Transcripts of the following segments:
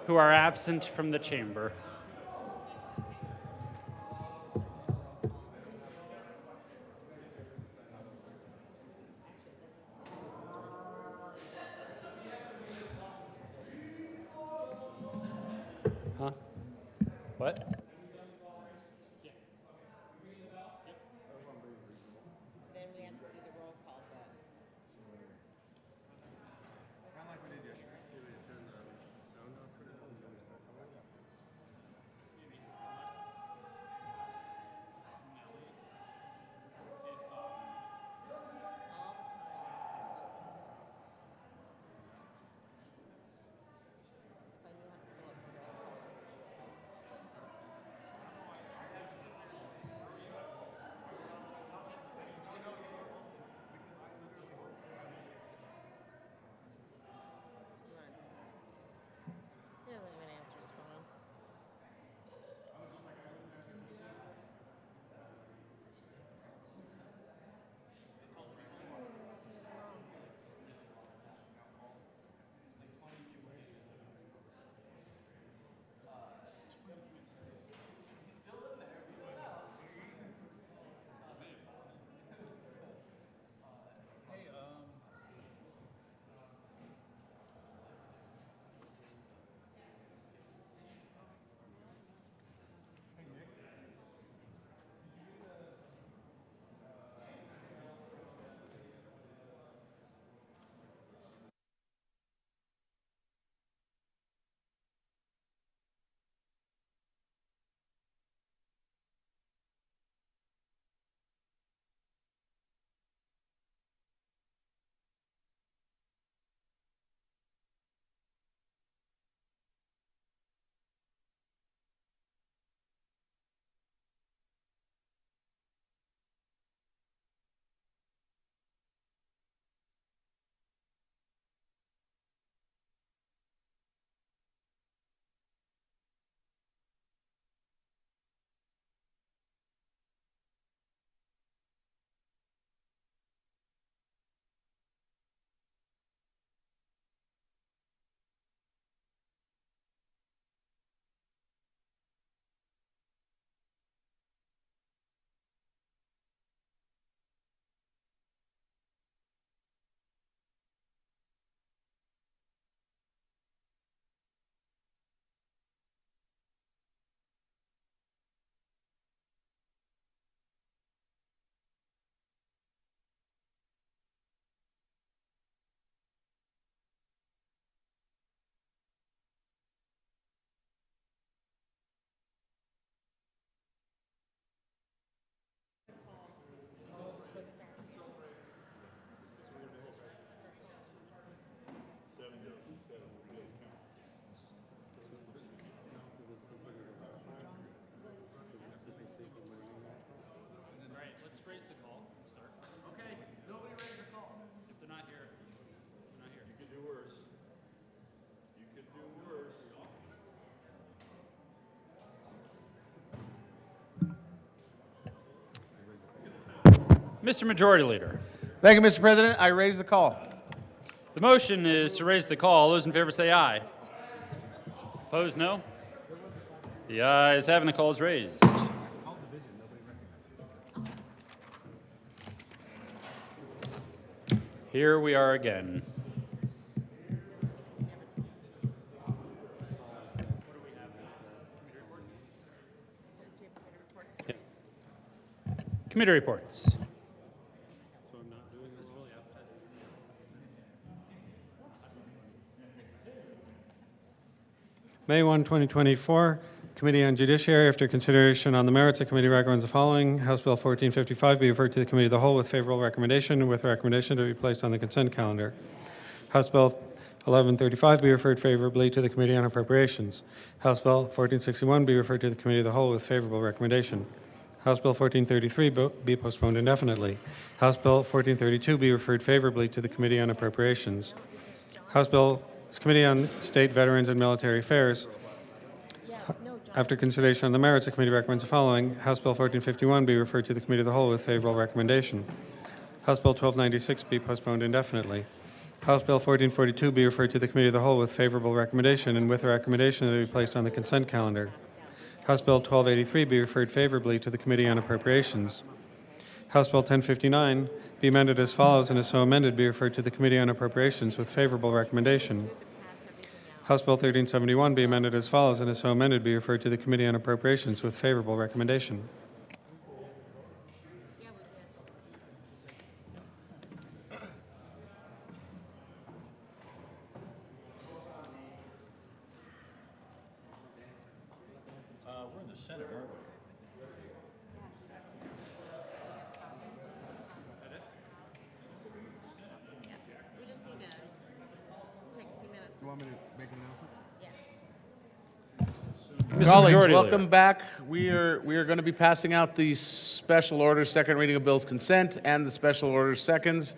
who are absent from the chamber. Huh? What? Then we have to do the roll call vote. Kind of like we did yesterday. All the time. But you have to do it for roll call. He doesn't even answer his phone. All right, let's raise the call. Start. Okay, nobody raised a call. If they're not here, they're not here. You could do worse. You could do worse. Mr. Majority Leader, Thank you, Mr. President. I raise the call. the motion is to raise the call. All those in favor say aye. Opposed, no? The ayes have, and the call is raised. Here we are again. Committee reports. May 1, 2024, Committee on Judiciary, after consideration on the merits, the committee recommends the following. House Bill 1455 be referred to the Committee of the Whole with favorable recommendation and with recommendation to be placed on the consent calendar. House Bill 1135 be referred favorably to the Committee on Appropriations. House Bill 1461 be referred to the Committee of the Whole with favorable recommendation. House Bill 1433 be postponed indefinitely. House Bill 1432 be referred favorably to the Committee on Appropriations. House Bill Committee on State, Veterans, and Military Affairs. After consideration on the merits, the committee recommends the following. House Bill 1451 be referred to the Committee of the Whole with favorable recommendation. House Bill 1296 be postponed indefinitely. House Bill 1442 be referred to the Committee of the Whole with favorable recommendation and with a recommendation that it be placed on the consent calendar. House Bill 1283 be referred favorably to the Committee on Appropriations. House Bill 1059 be amended as follows and is so amended be referred to the Committee on Appropriations with favorable recommendation. House Bill 1371 be amended as follows and is so amended be referred to the Committee on Appropriations with favorable recommendation. We're in the Senate, aren't we? We just need to take a few minutes. You want me to make an announcement? Yeah. Mr. Colleagues, Majority welcome Leader. back. We are going to be passing out the special orders, second reading of bills consent, and the special orders seconds.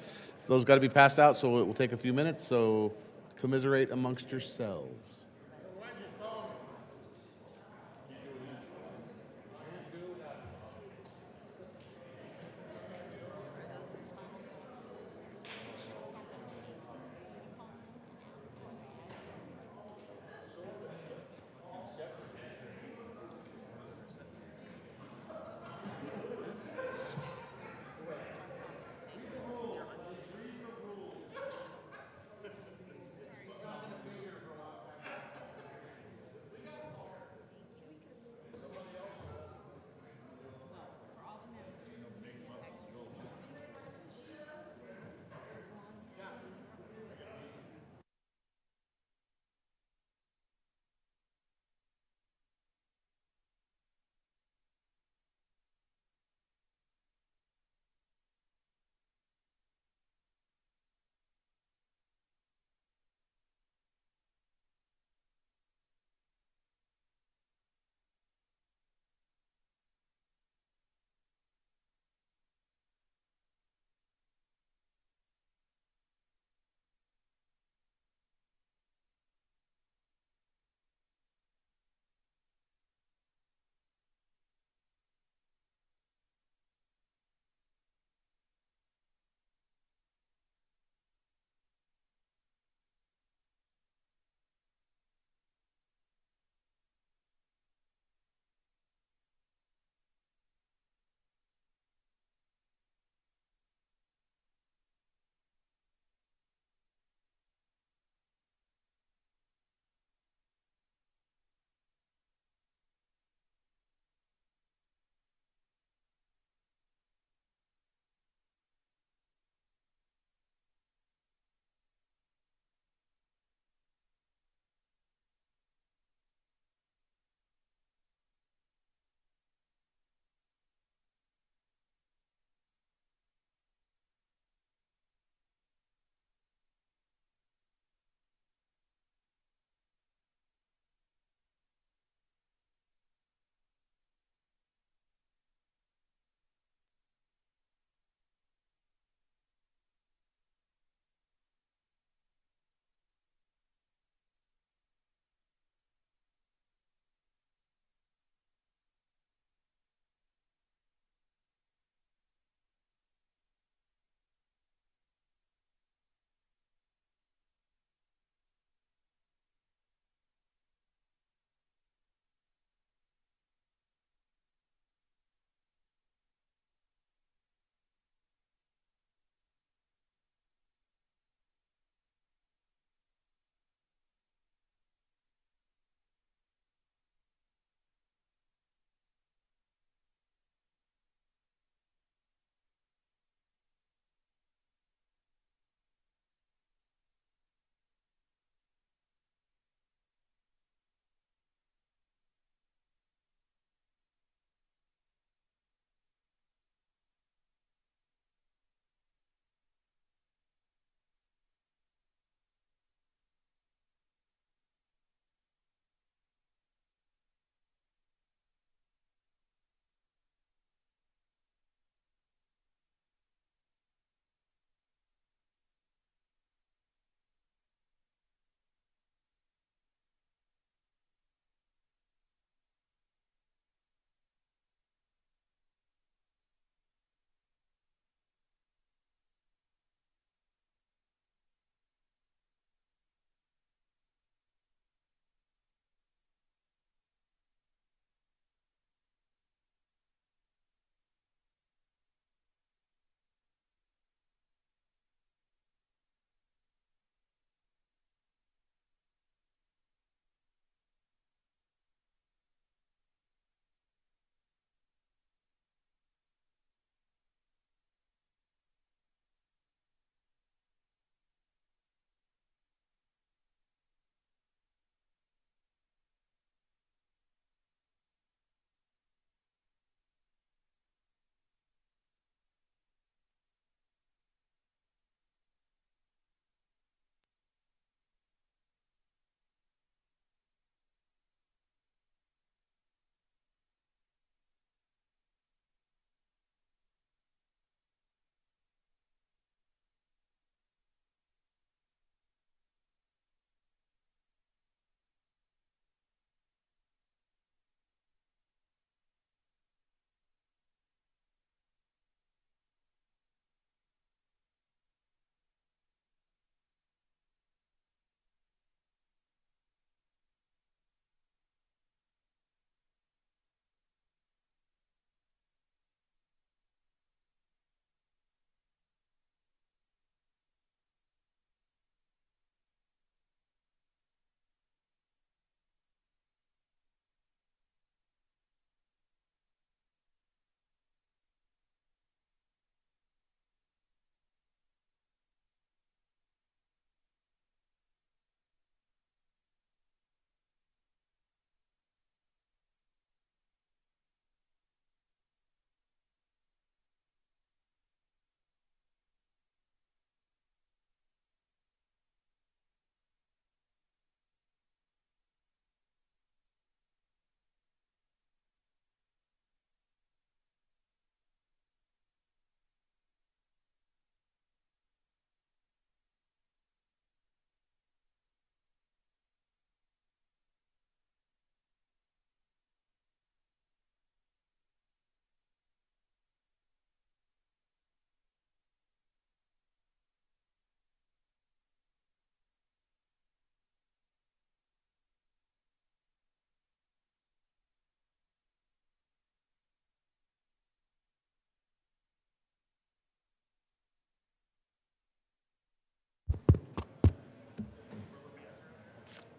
Those got to be passed out, so it will take a few minutes. So commiserate amongst yourselves.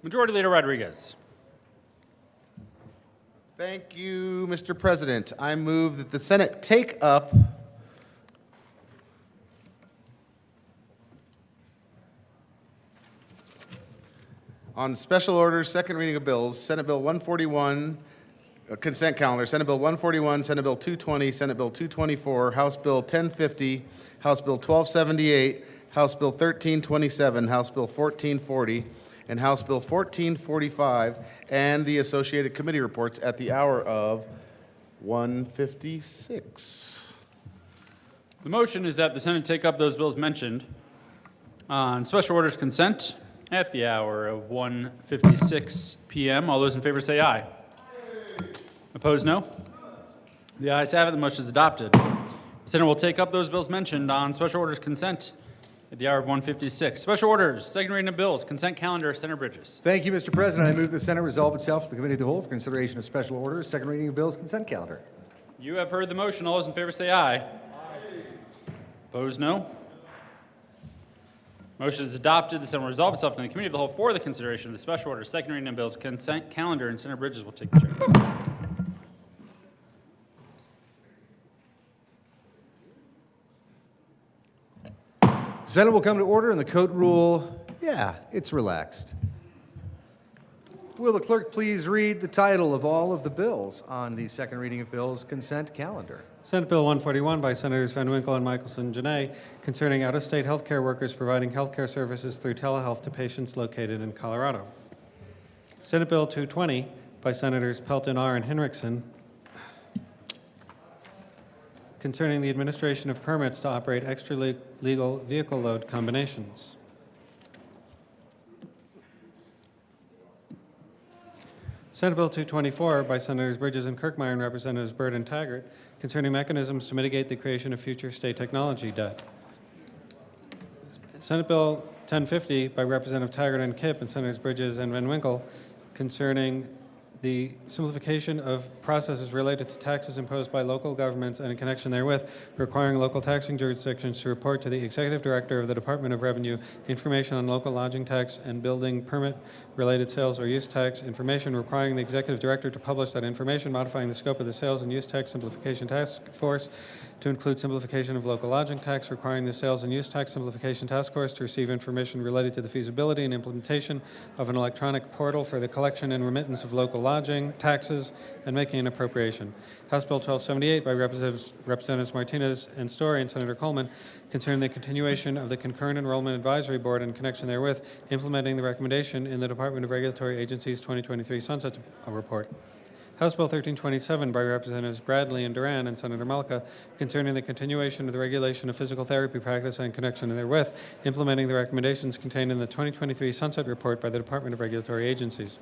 Majority Leader Rodriguez. Thank you, Mr. President. I move that the Senate take up on special orders, second reading of bills, Senate Bill 141, consent calendar, Senate Bill 141, Senate Bill 220, Senate Bill 224, House Bill 1050, House Bill 1278, House Bill 1327, House Bill 1440, and House Bill 1445, and the associated committee reports at the hour of 1:56. The motion is that the Senate take up those bills mentioned on special orders consent at the hour of 1:56 p.m. All those in favor say aye. Opposed, no. The ayes have it. The motion is adopted. The Senate will take up those bills mentioned on special orders consent at the hour of 1:56. Special orders, second reading of bills, consent calendar, Senator Bridges. Thank you, Mr. President. I move the Senate resolve itself to the Committee of the Whole for consideration of special orders, second reading of bills, consent calendar. You have heard the motion. All those in favor say aye. Opposed, no. Motion is adopted. The Senate will resolve itself in the Committee of the Whole for the consideration of the special orders, second reading of bills, consent calendar, and Senator Bridges will take the chair. Senate will come to order and the court rule, it's relaxed. Will the clerk please read the title of all of the bills on the second reading of bills consent calendar? Senate Bill 141 by Senators Van Winkle and Michelson-Janay concerning out-of-state healthcare workers providing healthcare services through telehealth to patients located in Colorado. Senate Bill 220 by Senators Pelton R. and Henriksen concerning the administration of permits to operate extra-legal vehicle load combinations. Senate Bill 224 by Senators Bridges and Kirkmeyer and Representatives Byrd and Taggart concerning mechanisms to mitigate the creation of future state technology debt. Senate Bill 1050 by Representative Taggart and Kipp and Senators Bridges and Van Winkle concerning the simplification of processes related to taxes imposed by local governments and in connection therewith, requiring local taxing jurisdictions to report to the Executive Director of the Department of Revenue information on local lodging tax and building permit-related sales or use tax information, requiring the Executive Director to publish that information, modifying the scope of the Sales and Use Tax Simplification Task Force to include simplification of local lodging tax, requiring the Sales and Use Tax Simplification Task Force to receive information related to the feasibility and implementation of an electronic portal for the collection and remittance of local lodging taxes, and making an appropriation. House Bill 1278 by Representatives Martinez and Story and Senator Coleman concerning the continuation of the Concurrent Enrollment Advisory Board in connection therewith, implementing the recommendation in the Department of Regulatory Agencies 2023 Sunset Report. House Bill 1327 by Representatives Bradley and Duran and Senator Malka concerning the continuation of the regulation of physical therapy practice and in connection therewith, implementing the recommendations contained in the 2023 Sunset Report by the Department of Regulatory Agencies.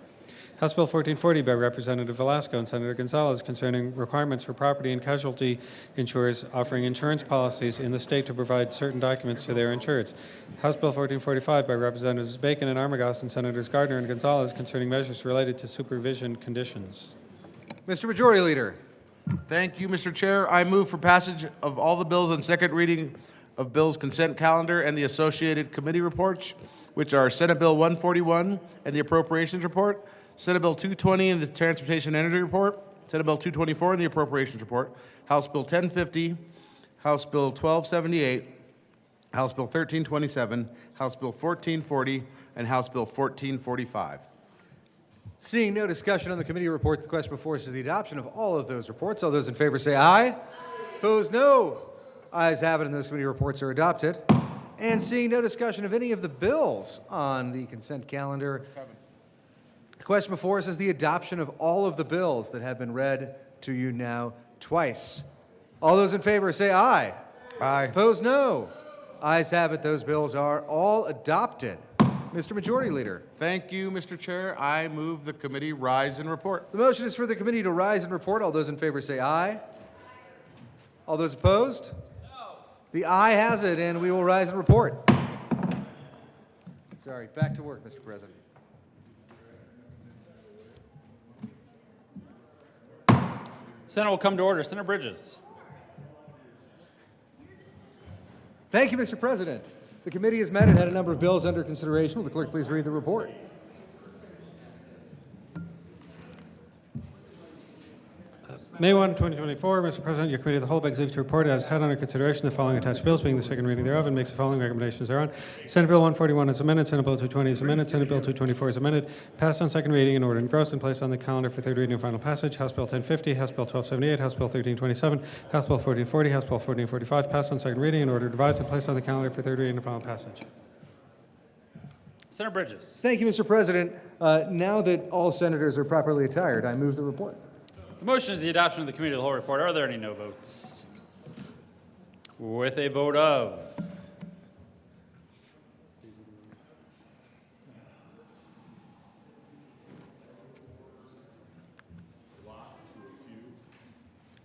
House Bill 1440 by Representative Velasco and Senator Gonzalez concerning requirements for property and casualty insurers offering insurance policies in the state to provide certain documents to their insureds. House Bill 1445 by Representatives Bacon and Armagost and Senators Gardner and Gonzalez concerning measures related to supervision conditions. Mr. Majority Leader. Thank you, Mr. Chair. I move for passage of all the bills on second reading of bills consent calendar and the associated committee reports, which are Senate Bill 141 and the appropriations report, Senate Bill 220 and the transportation and energy report, Senate Bill 224 and the appropriations report, House Bill 1050, House Bill 1278, House Bill 1327, House Bill 1440, and House Bill 1445. Seeing no discussion on the committee report, the question before us is the adoption of all of those reports. All those in favor say aye. Opposed, no. Ayes have it, and those committee reports are adopted. And seeing no discussion of any of the bills on the consent calendar, the question before us is the adoption of all of the bills that have been read to you now twice. All those in favor say aye. Aye. Opposed, no. Ayes have it, those bills are all adopted. Mr. Majority Leader. Thank you, Mr. Chair. I move the committee rise and report. The motion is for the committee to rise and report. All those in favor say aye. All those opposed? No. The aye has it, and we will rise and report. Sorry, back to work, Mr. President. Senate will come to order. Senator Bridges. Thank you, Mr. President. The committee has met and had a number of bills under consideration. Will the clerk please read the report? May 1, 2024, Mr. President, your committee of the whole begs leave to report as had under consideration the following attached bills, being the second reading thereof, and makes the following recommendations thereon. Senate Bill 141 is amended, Senate Bill 220 is amended, Senate Bill 224 is amended, passed on second reading and ordered engrossed and placed on the calendar for third reading and final passage. House Bill 1050, House Bill 1278, House Bill 1327, House Bill 1440, House Bill 1445, passed on second reading and ordered revised and placed on the calendar for third reading and final passage. Senator Bridges. Thank you, Mr. President. Now that all senators are properly attired, I move the report. The motion is the adoption of the committee of the whole report. Are there any no votes? With a vote of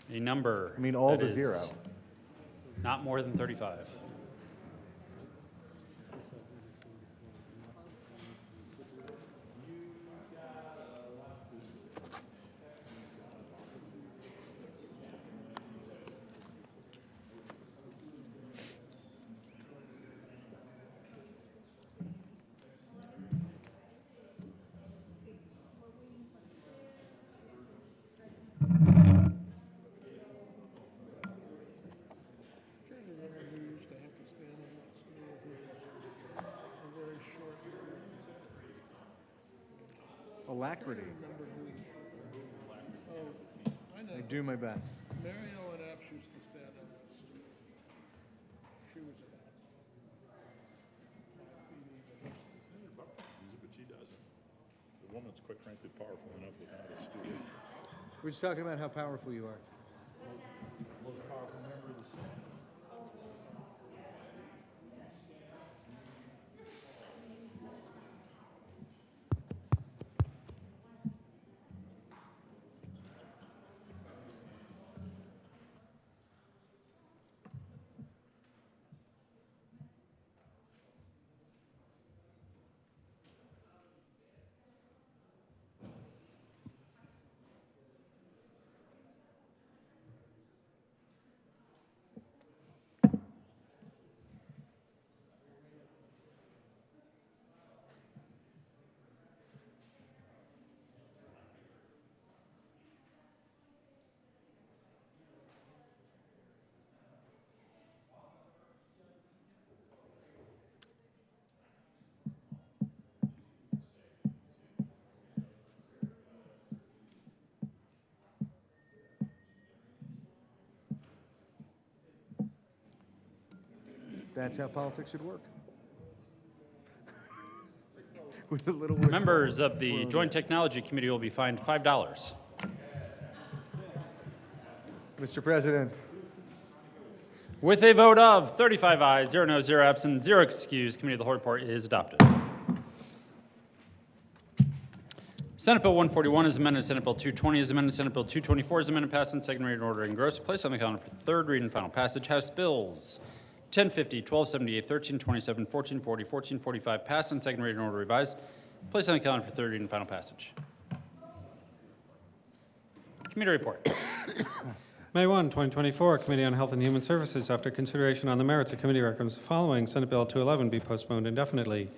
a number. I mean, all that to is zero. Not more than 35. Alacrity. I do my best. Mary Ellen Epps used to stand on that stool. She was about 5 feet even. But she doesn't. The woman's quite frankly powerful enough without a stool. We're just talking about how powerful you are. Most powerful member of the Senate. That's how politics should work. With a little Members of the Joint Technology Committee will be fined $5. Mr. President. With a vote of 35 ayes, 0 no, 0 absent, 0 excused, committee of the whole report is adopted. Senate Bill 141 is amended, Senate Bill 220 is amended, Senate Bill 224 is amended, passed on second reading and order engrossed, placed on the calendar for third reading and final passage. House Bills 1050, 1278, 1327, 1440, 1445, passed on second reading and order revised, placed on the calendar for third reading and final passage. Committee reports. May 1, 2024, Committee on Health and Human Services, after consideration on the merits of committee recommends the following. Senate Bill 211 be postponed indefinitely.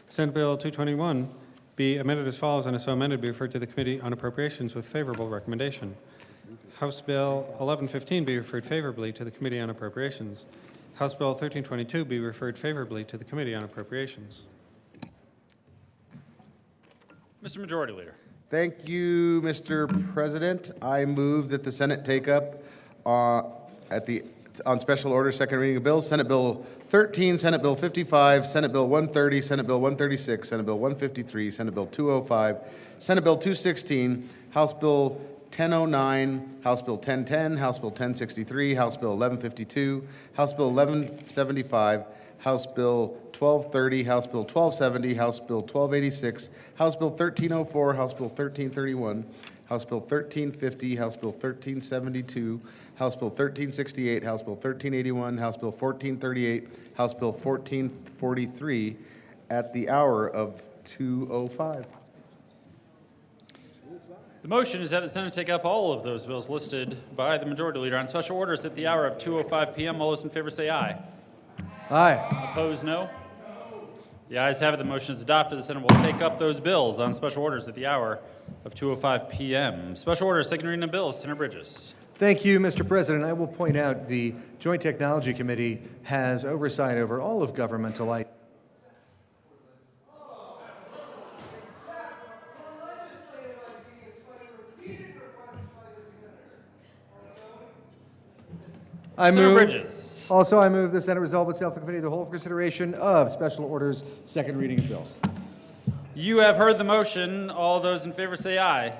Senate Bill 221 be amended as follows, and is so amended, be referred to the Committee on Appropriations with favorable recommendation. House Bill 1115 be referred favorably to the Committee on Appropriations. House Bill 1322 be referred favorably to the Committee on Appropriations. Mr. Majority Leader. Thank you, Mr. President. I move that the Senate take up on special order second reading of bills, Senate Bill 13, Senate Bill 55, Senate Bill 130, Senate Bill 136, Senate Bill 153, Senate Bill 205, Senate Bill 216, House Bill 1009, House Bill 1010, House Bill 1063, House Bill 1152, House Bill 1175, House Bill 1230, House Bill 1270, House Bill 1286, House Bill 1304, House Bill 1331, House Bill 1350, House Bill 1372, House Bill 1368, House Bill 1381, House Bill 1438, House Bill 1443 at the hour of 2:05. The motion is that the Senate take up all of those bills listed by the Majority Leader on special orders at the hour of 2:05 p.m. All those in favor say aye. Aye. Opposed, no. The ayes have it, the motion is adopted. The Senate will take up those bills on special orders at the hour of 2:05 p.m. Special orders, second reading of bills, Senator Bridges. Thank you, Mr. President. I will point out the Joint Technology Committee has oversight over all of governmental items. Senator Bridges. Also, I move the Senate resolve itself the committee of the whole for consideration of special orders, second reading of bills. You have heard the motion. All those in favor say aye.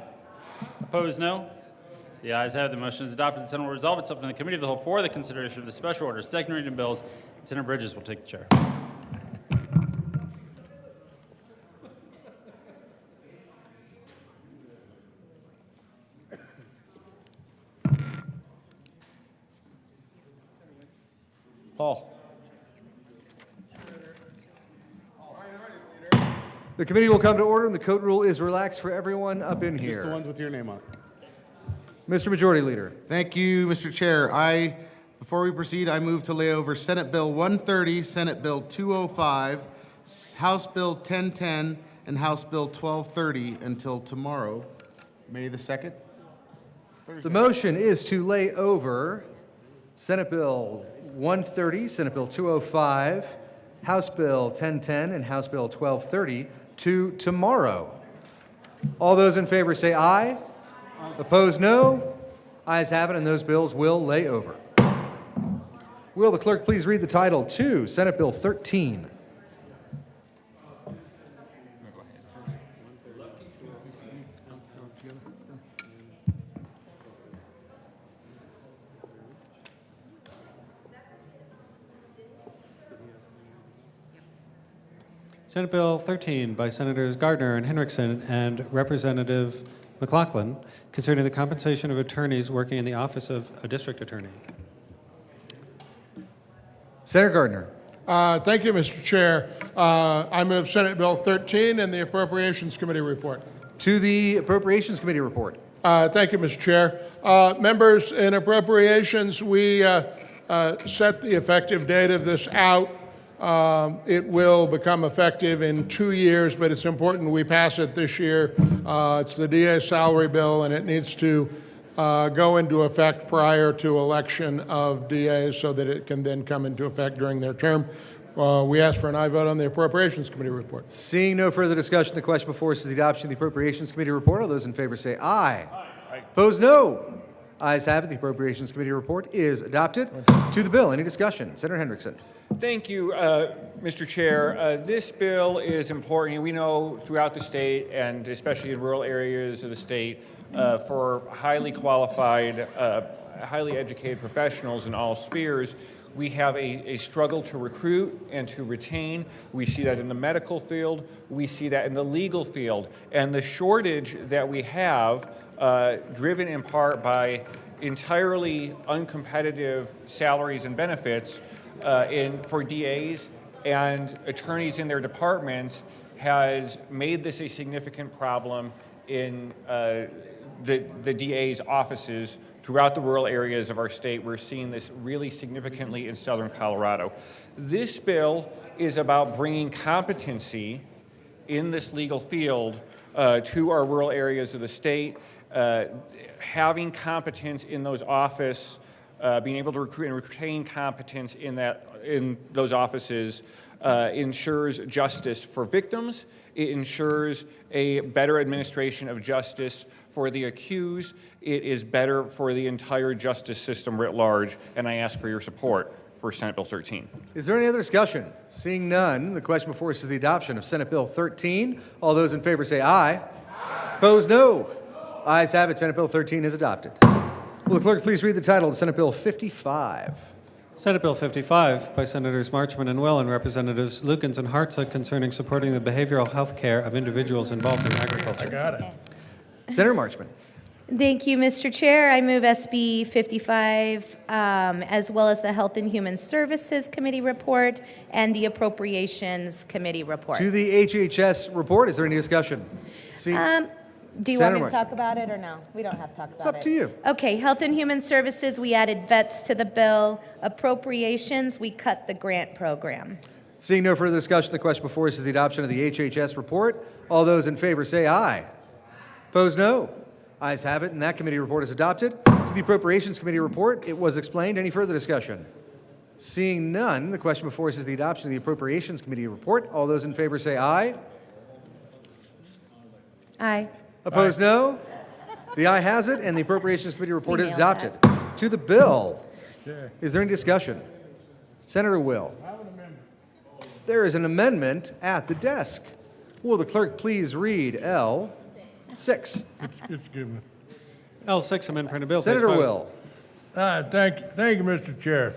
Opposed, no. The ayes have it. The motion is adopted. The Senate will resolve itself in the committee of the whole for the consideration of the special orders, second reading of bills. Senator Bridges will take the chair. Paul. The committee will come to order, and the code rule is relaxed for everyone up in Just the here. ones with your name on it. Mr. Majority Leader. Thank you, Mr. Chair. Before we proceed, I move to lay over Senate Bill 130, Senate Bill 205, House Bill 1010, and House Bill 1230 until tomorrow, May the 2nd. The motion is to lay over Senate Bill 130, Senate Bill 205, House Bill 1010, and House Bill 1230 to tomorrow. All those in favor say aye. Opposed, no. Ayes have it, and those bills will lay over. Will the clerk please read the title to Senate Bill 13? Senate Bill 13 by Senators Gardner and Henriksen and Representative McLaughlin concerning the compensation of attorneys working in the office of a district attorney. Senator Gardner. Thank you, Mr. Chair. I move Senate Bill 13 and the Appropriations Committee report. To the Appropriations Committee report. Thank you, Mr. Chair. Members, in Appropriations, we set the effective date of this out. It will become effective in 2 years, but it's important we pass it this year. It's the DA's salary bill, and it needs to go into effect prior to election of DAs so that it can then come into effect during their term. We ask for an aye vote on the Appropriations Committee report. Seeing no further discussion, the question before us is the adoption of the Appropriations Committee report. All those in favor say aye. Aye. Opposed, no. Ayes have it. The Appropriations Committee report is adopted. To the bill, any discussion? Senator Henriksen. Thank you, Mr. Chair. This bill is important. We know throughout the state, and especially in rural areas of the state, for highly qualified, highly educated professionals in all spheres, we have a struggle to recruit and to retain. We see that in the medical field. We see that in the legal field. And the shortage that we have, driven in part by entirely uncompetitive salaries and benefits for DAs and attorneys in their departments, has made this a significant problem in the DA's offices throughout the rural areas of our state. We're seeing this really significantly in southern Colorado. This bill is about bringing competency in this legal field to our rural areas of the state, having competence in those offices, being able to recruit and retain competence in those offices ensures justice for victims. It ensures a better administration of justice for the accused. It is better for the entire justice system writ large, and I ask for your support for Senate Bill 13. Is there any other discussion? Seeing none, the question before us is the adoption of Senate Bill 13. All those in favor say aye. Aye. Opposed, no. Ayes have it. Senate Bill 13 is adopted. Will the clerk please read the title of Senate Bill 55? Senate Bill 55 by Senators Marchman and Will and Representatives Lukens and Hartsock concerning supporting the behavioral health care of individuals involved in agriculture. I got it. Senator Marchman. Thank you, Mr. Chair. I move SB 55 as well as the Health and Human Services Committee report and the Appropriations Committee report. To the HHS report, is there any discussion? See, Do you Senator want me to Marchman. talk about it or no? We don't have to talk about it. It's up to you. Okay, Health and Human Services, we added vets to the bill. Appropriations, we cut the grant program. Seeing no further discussion, the question before us is the adoption of the HHS report. All those in favor say aye. Opposed, no. Ayes have it, and that committee report is adopted. To the Appropriations Committee report, it was explained. Any further discussion? Seeing none, the question before us is the adoption of the Appropriations Committee report. All those in favor say aye. Aye. Opposed, no. The aye has it, and the Appropriations Committee report is nailed adopted. To the bill. Is there any discussion? Senator Will. There is an amendment at the desk. Will the clerk please read L6? It's given. L6, amend printed bill. page Senator 5. Will. Thank you, Mr. Chair.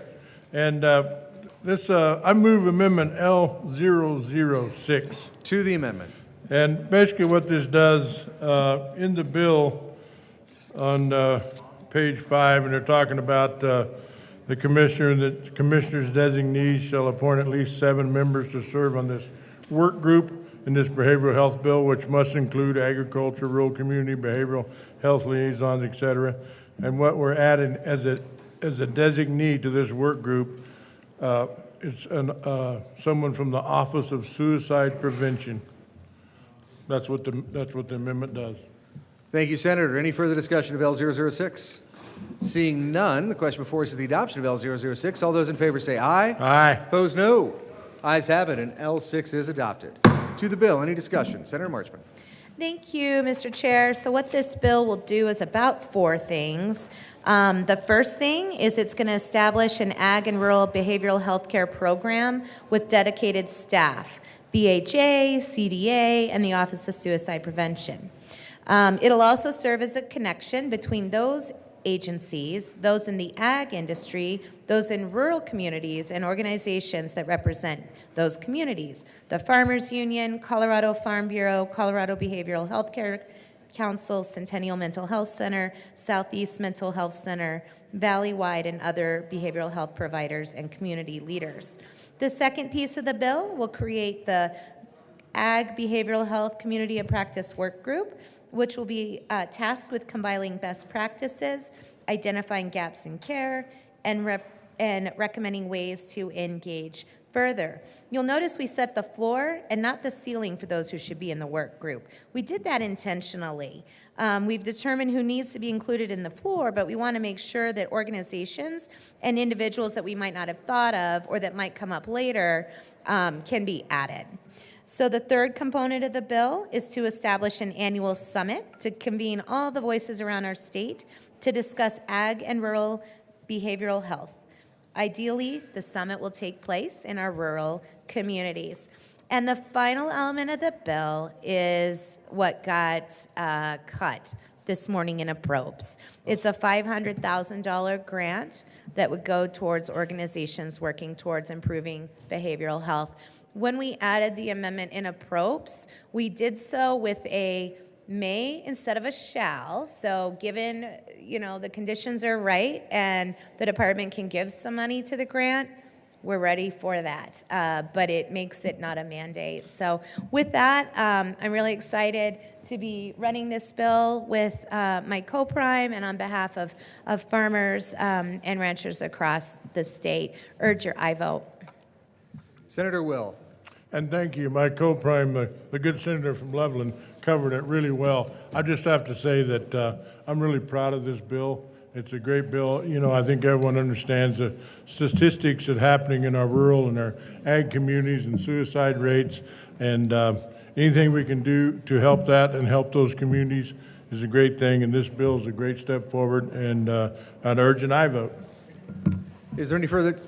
And I move amendment L006. To the amendment. And basically what this does, in the bill on page 5, and they're talking about the commissioner's designees shall appoint at least 7 members to serve on this work group in this behavioral health bill, which must include agriculture, rural community, behavioral health liaisons, et cetera. And what we're adding as a designee to this work group, it's someone from the Office of Suicide Prevention. That's what the amendment does. Thank you, Senator. Any further discussion of L006? Seeing none, the question before us is the adoption of L006. All those in favor say aye. Aye. Opposed, no. Ayes have it, and L6 is adopted. To the bill, any discussion? Senator Marchman. Thank you, Mr. Chair. So what this bill will do is about 4 things. The first thing is it's going to establish an ag and rural behavioral health care program with dedicated staff, BHA, CDA, and the Office of Suicide Prevention. It'll also serve as a connection between those agencies, those in the ag industry, those in rural communities, and organizations that represent those communities. The Farmers Union, Colorado Farm Bureau, Colorado Behavioral Health Care Council, Centennial Mental Health Center, Southeast Mental Health Center, Valley-wide, and other behavioral health providers and community leaders. The second piece of the bill will create the Ag Behavioral Health Community of Practice Work Group, which will be tasked with compiling best practices, identifying gaps in care, and recommending ways to engage further. You'll notice we set the floor and not the ceiling for those who should be in the work group. We did that intentionally. We've determined who needs to be included in the floor, but we want to make sure that organizations and individuals that we might not have thought of or that might come up later can be added. So the third component of the bill is to establish an annual summit to convene all the voices around our state to discuss ag and rural behavioral health. Ideally, the summit will take place in our rural communities. And the final element of the bill is what got cut this morning in approbes. It's a $500,000 grant that would go towards organizations working towards improving behavioral health. When we added the amendment in approbes, we did so with a may instead of a shall. So given, the conditions are right and the department can give some money to the grant, we're ready for that. But it makes it not a mandate. So with that, I'm really excited to be running this bill with my co-prime and on behalf of farmers and ranchers across the state. Urge your aye vote. Senator Will. And thank you. My co-prime, the good senator from Loveland, covered it really well. I just have to say that I'm really proud of this bill. It's a great bill. I think everyone understands the statistics that are happening in our rural and our ag communities and suicide rates. And anything we can do to help that and help those communities is a great thing. And this bill is a great step forward. And I'd urge an aye vote. Is there any further?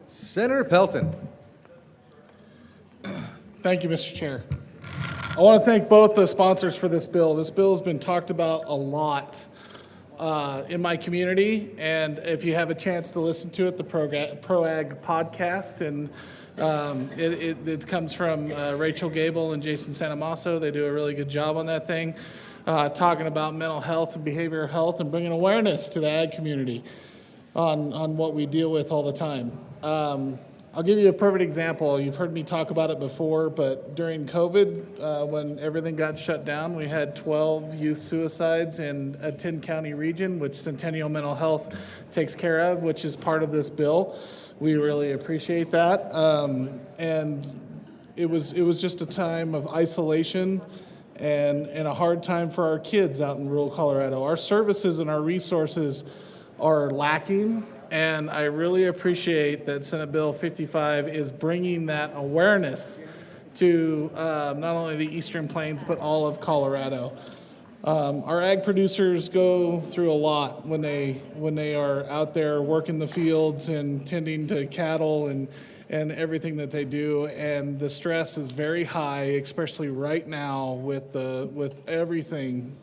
Senator Pelton. Thank you, Mr. Chair. I want to thank both the sponsors for this bill. This bill has been talked about a lot in my community, and if you have a chance to listen to it, the ProAg podcast, and it comes from Rachel Gable and Jason Santamasso. They do a really good job on that thing, talking about mental health and behavioral health and bringing awareness to the ag community on what we deal with all the time. I'll give you a perfect example. You've heard me talk about it before, but during COVID, when everything got shut down, we had 12 youth suicides in a 10-county region, which Centennial Mental Health takes care of, which is part of this bill. We really appreciate that. And it was just a time of isolation and a hard time for our kids out in rural Colorado. Our services and our resources are lacking. And I really appreciate that Senate Bill 55 is bringing that awareness to not only the Eastern Plains, but all of Colorado. Our ag producers go through a lot when they are out there working the fields and tending to cattle and everything that they do, and the stress is very high, especially right now with everything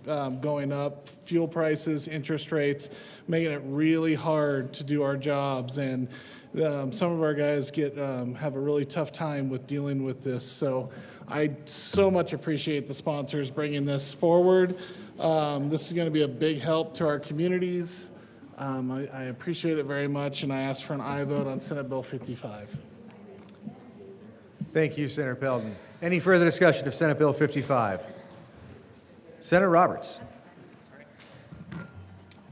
going up, fuel prices, interest rates, making it really hard to do our jobs. And some of our guys have a really tough time with dealing with this. So I so much appreciate the sponsors bringing this forward. This is going to be a big help to our communities. I appreciate it very much, and I ask for an aye vote on Senate Bill 55. Thank you, Senator Pelton. Any further discussion of Senate Bill 55? Senator Roberts.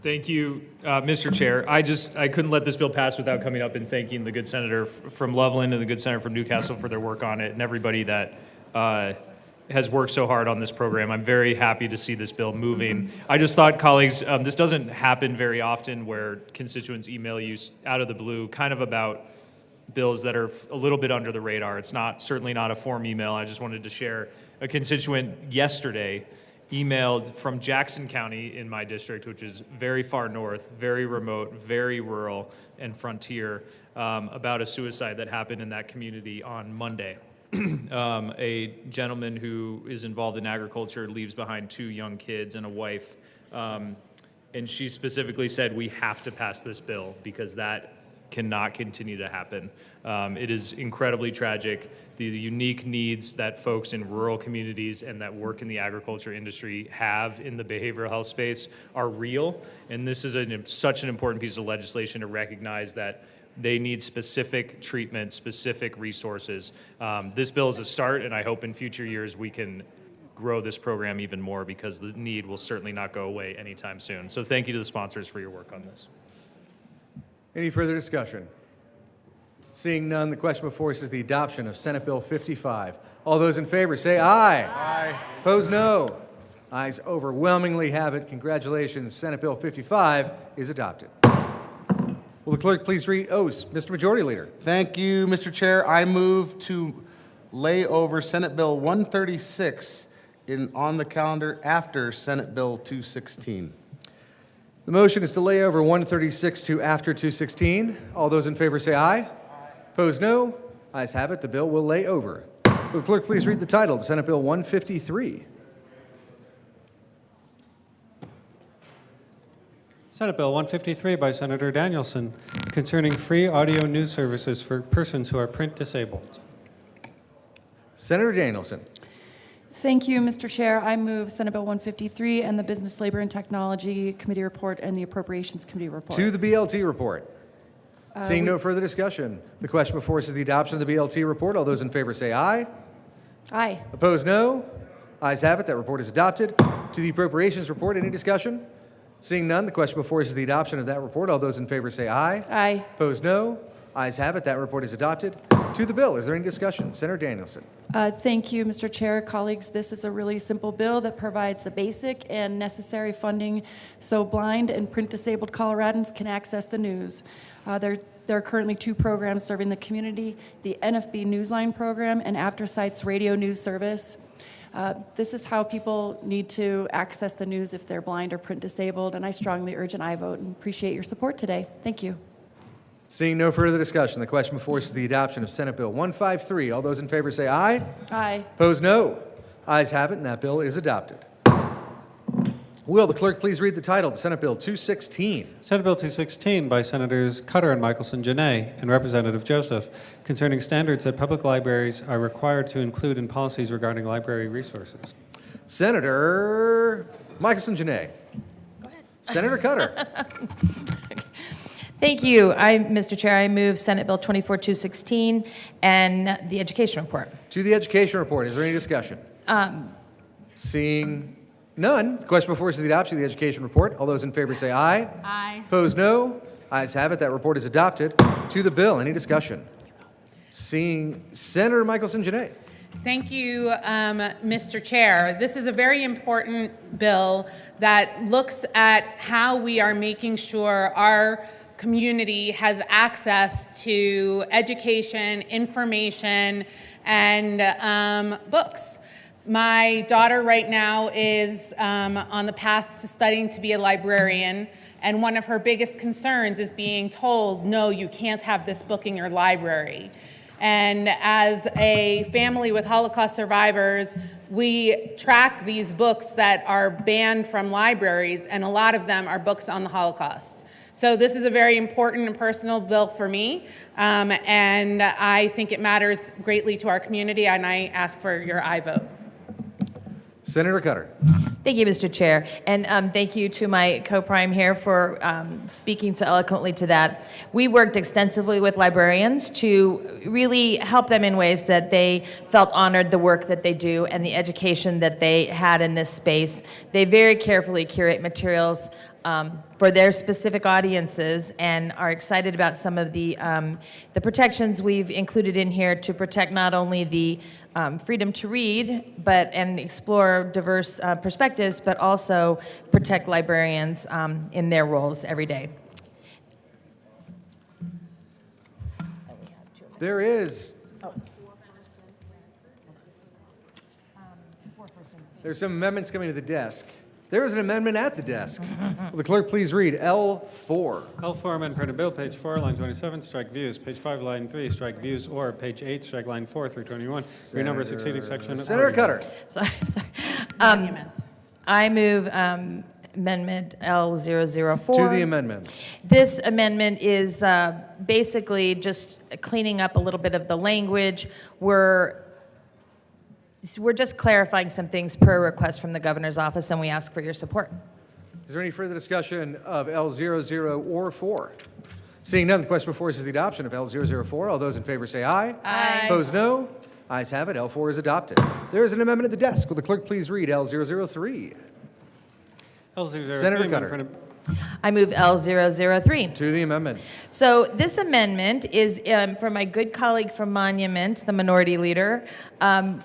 Thank you, Mr. Chair. I couldn't let this bill pass without coming up and thanking the good senator from Loveland and the good senator from Newcastle for their work on it, and everybody that has worked so hard on this program. I'm very happy to see this bill moving. I just thought, colleagues, this doesn't happen very often where constituents email you out of the blue kind of about bills that are a little bit under the radar. It's certainly not a form email. I just wanted to share a constituent yesterday emailed from Jackson County in my district, which is very far north, very remote, very rural and frontier, about a suicide that happened in that community on Monday. A gentleman who is involved in agriculture leaves behind 2 young kids and a wife. And she specifically said, we have to pass this bill because that cannot continue to happen. It is incredibly tragic. The unique needs that folks in rural communities and that work in the agriculture industry have in the behavioral health space are real. And this is such an important piece of legislation to recognize that they need specific treatment, specific resources. This bill is a start, and I hope in future years we can grow this program even more because the need will certainly not go away anytime soon. So thank you to the sponsors for your work on this. Any further discussion? Seeing none, the question before us is the adoption of Senate Bill 55. All those in favor say aye. Aye. Opposed, no. Ayes overwhelmingly have it. Congratulations, Senate Bill 55 is adopted. Will the clerk please read oaths? Mr. Majority Leader. Thank you, Mr. Chair. I move to lay over Senate Bill 136 on the calendar after Senate Bill 216. The motion is to lay over 136 to after 216. All those in favor say aye. Aye. Opposed, no. Ayes have it. The bill will lay over. Will the clerk please read the title to Senate Bill 153? Senate Bill 153 by Senator Danielson concerning free audio news services for persons who are print disabled. Senator Danielson. Thank you, Mr. Chair. I move Senate Bill 153 and the Business, Labor, and Technology Committee report and the Appropriations Committee report. To the BLT report. Seeing no further discussion, the question before us is the adoption of the BLT report. All those in favor say aye. Aye. Opposed, no. Ayes have it. That report is adopted. To the Appropriations report, any discussion? Seeing none, the question before us is the adoption of that report. All those in favor say aye. Aye. Opposed, no. Ayes have it. That report is adopted. To the bill, is there any discussion? Senator Danielson. Thank you, Mr. Chair. Colleagues, this is a really simple bill that provides the basic and necessary funding so blind and print-disabled Coloradans can access the news. There are currently 2 programs serving the community, the NFB Newsline program and After Sight's radio news service. This is how people need to access the news if they're blind or print-disabled, and I strongly urge an aye vote and appreciate your support today. Thank you. Seeing no further discussion, the question before us is the adoption of Senate Bill 153. All those in favor say aye. Aye. Opposed, no. Ayes have it, and that bill is adopted. Will the clerk please read the title to Senate Bill 216? Senate Bill 216 by Senators Cutter and Michelson-Janay and Representative Joseph concerning standards that public libraries are required to include in policies regarding library resources. Senator Michelson-Janay. Go ahead. Senator Cutter. Thank you. Mr. Chair, I move Senate Bill 24216 and the education report. To the education report, is there any discussion? Seeing none, the question before us is the adoption of the education report. All those in favor say aye. Aye. Opposed, no. Ayes have it. That report is adopted. To the bill, any discussion? Seeing Senator Michelson-Jeanette. Thank you, Mr. Chair. This is a very important bill that looks at how we are making sure our community has access to education, information, and books. My daughter right now is on the path to studying to be a librarian, and one of her biggest concerns is being told, no, you can't have this book in your library. And as a family with Holocaust survivors, we track these books that are banned from libraries, and a lot of them are books on the Holocaust. So this is a very important and personal bill for me, and I think it matters greatly to our community, and I ask for your aye vote. Senator Cutter. Thank you, Mr. Chair, and thank you to my co-prime here for speaking so eloquently to that. We worked extensively with librarians to really help them in ways that they felt honored the work that they do and the education that they had in this space. They very carefully curate materials for their specific audiences and are excited about some of the protections we've included in here to protect not only the freedom to read and explore diverse perspectives, but also protect librarians in their roles every day. There is. There's some amendments coming to the desk. There is an amendment at the desk. Will the clerk please read L4? L4 amend printed bill, page 4, line 27, strike views. Page 5, line 3, strike views, or page 8, strike line 4 through 21. Renumber succeeding section. Senator Cutter. Sorry. I move amendment L004. To the amendment. This amendment is basically just cleaning up a little bit of the language. We're just clarifying some things per request from the governor's office, and we ask for your support. Is there any further discussion of L00 or 4? Seeing none, the question before us is the adoption of L004. All those in favor say aye. Aye. Opposed, no. Ayes have it. L4 is adopted. There is an amendment at the desk. Will the clerk please read L003? L003 Senator amend Cutter. printed- I move L003. To the amendment. So this amendment is from my good colleague from Monument, the minority leader.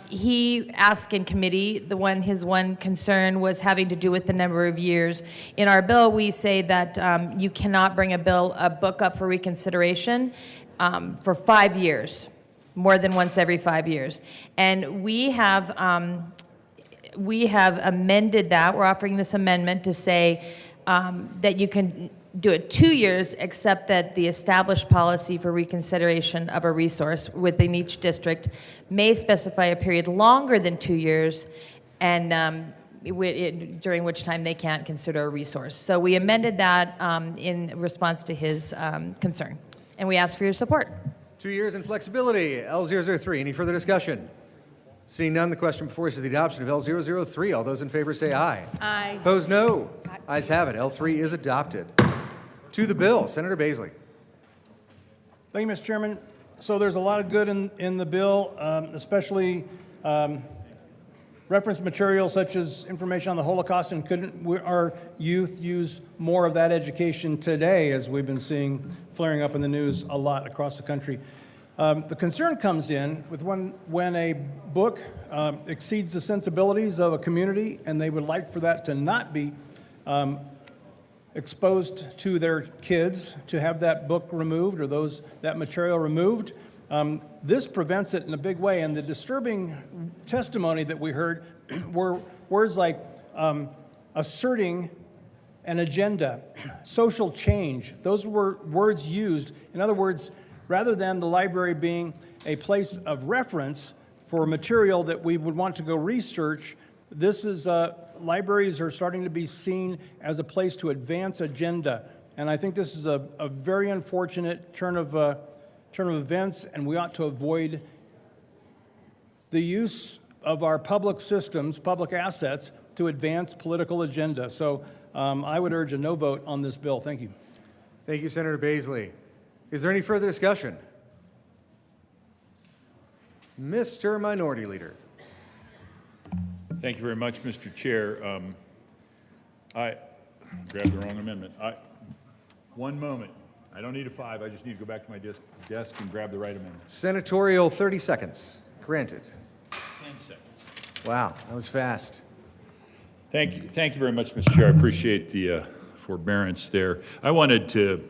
He asked in committee, his one concern was having to do with the number of years. In our bill, we say that you cannot bring a book up for reconsideration for 5 years, more than once every 5 years. And we have amended that. We're offering this amendment to say that you can do it 2 years, except that the established policy for reconsideration of a resource within each district may specify a period longer than 2 years, and during which time they can't consider a resource. So we amended that in response to his concern, and we ask for your support. 2 years and flexibility. L003. Any further discussion? Seeing none, the question before us is the adoption of L003. All those in favor say aye. Aye. Opposed, no. Ayes have it. L3 is adopted. To the bill, Senator Baisley. Thank you, Mr. Chairman. So there's a lot of good in the bill, especially reference material such as information on the Holocaust, and couldn't our youth use more of that education today, as we've been seeing flaring up in the news a lot across the country. The concern comes in with when a book exceeds the sensibilities of a community and they would like for that to not be exposed to their kids, to have that book removed or that material removed. This prevents it in a big way. And the disturbing testimony that we heard were words like asserting an agenda, social change. Those were words used. In other words, rather than the library being a place of reference for material that we would want to go research, libraries are starting to be seen as a place to advance agenda. And I think this is a very unfortunate turn of events, and we ought to avoid the use of our public systems, public assets, to advance political agenda. So I would urge a no vote on this bill. Thank you. Thank you, Senator Baisley. Is there any further discussion? Mr. Minority Leader. Thank you very much, Mr. Chair. I grabbed the wrong amendment. One moment. I don't need a 5. I just need to go back to my desk and grab the right amendment. Senatorial 30 seconds. Granted. 10 seconds. Wow, that was fast. Thank you very much, Mr. Chair. I appreciate the forbearance there. I wanted to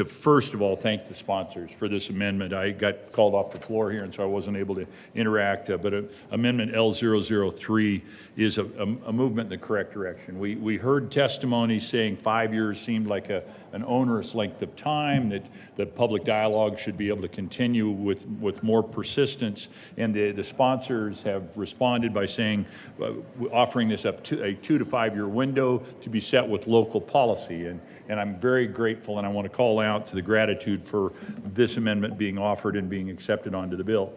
first of all thank the sponsors for this amendment. I got called off the floor here, and so I wasn't able to interact, but Amendment L003 is a movement in the correct direction. We heard testimony saying 5 years seemed like an onerous length of time, that the public dialogue should be able to continue with more persistence, and the sponsors have responded by saying, offering this up to a 2 to 5 year window to be set with local policy. And I'm very grateful, and I want to call out to the gratitude for this amendment being offered and being accepted onto the bill.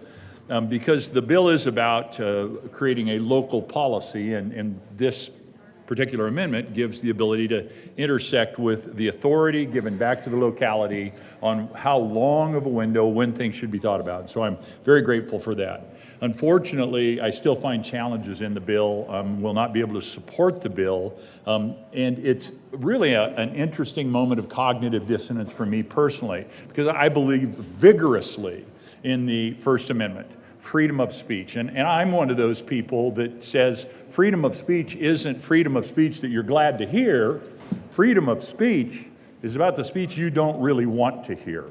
Because the bill is about creating a local policy, and this particular amendment gives the ability to intersect with the authority given back to the locality on how long of a window when things should be thought about. So I'm very grateful for that. Unfortunately, I still find challenges in the bill. Will not be able to support the bill. And it's really an interesting moment of cognitive dissonance for me personally, because I believe vigorously in the First Amendment, freedom of speech. And I'm one of those people that says freedom of speech isn't freedom of speech that you're glad to hear. Freedom of speech is about the speech you don't really want to hear.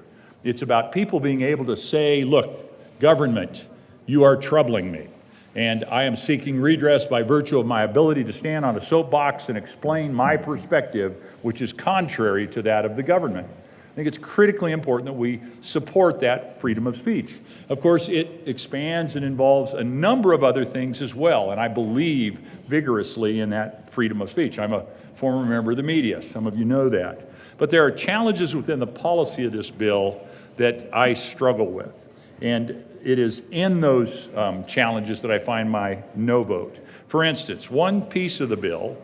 It's about people being able to say, look, government, you are troubling me, and I am seeking redress by virtue of my ability to stand on a soapbox and explain my perspective, which is contrary to that of the government. I think it's critically important that we support that freedom of speech. Of course, it expands and involves a number of other things as well, and I believe vigorously in that freedom of speech. I'm a former member of the media. Some of you know that. But there are challenges within the policy of this bill that I struggle with. And it is in those challenges that I find my no vote. For instance, one piece of the bill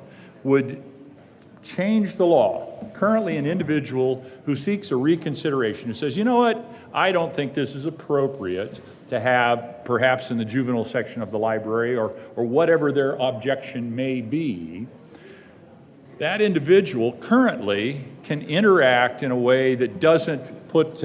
would change the law. Currently, an individual who seeks a reconsideration, who says, you know what, I don't think this is appropriate to have perhaps in the juvenile section of the library or whatever their objection may be, that individual currently can interact in a way that doesn't put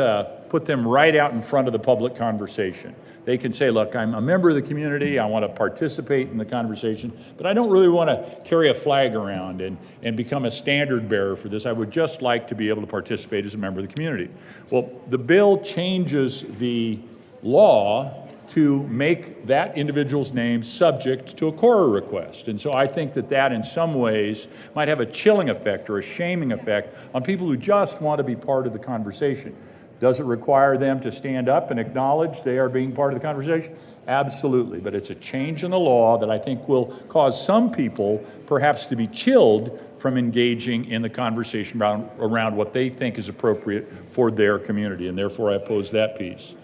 them right out in front of the public conversation. They can say, look, I'm a member of the community, I want to participate in the conversation, but I don't really want to carry a flag around and become a standard bearer for this. I would just like to be able to participate as a member of the community. Well, the bill changes the law to make that individual's name subject to a CORA request. And so I think that in some ways might have a chilling effect or a shaming effect on people who just want to be part of the conversation. Does it require them to stand up and acknowledge they are being part of the conversation? Absolutely, but it's a change in the law that I think will cause some people perhaps to be chilled from engaging in the conversation around what they think is appropriate for their community, and therefore I oppose that piece.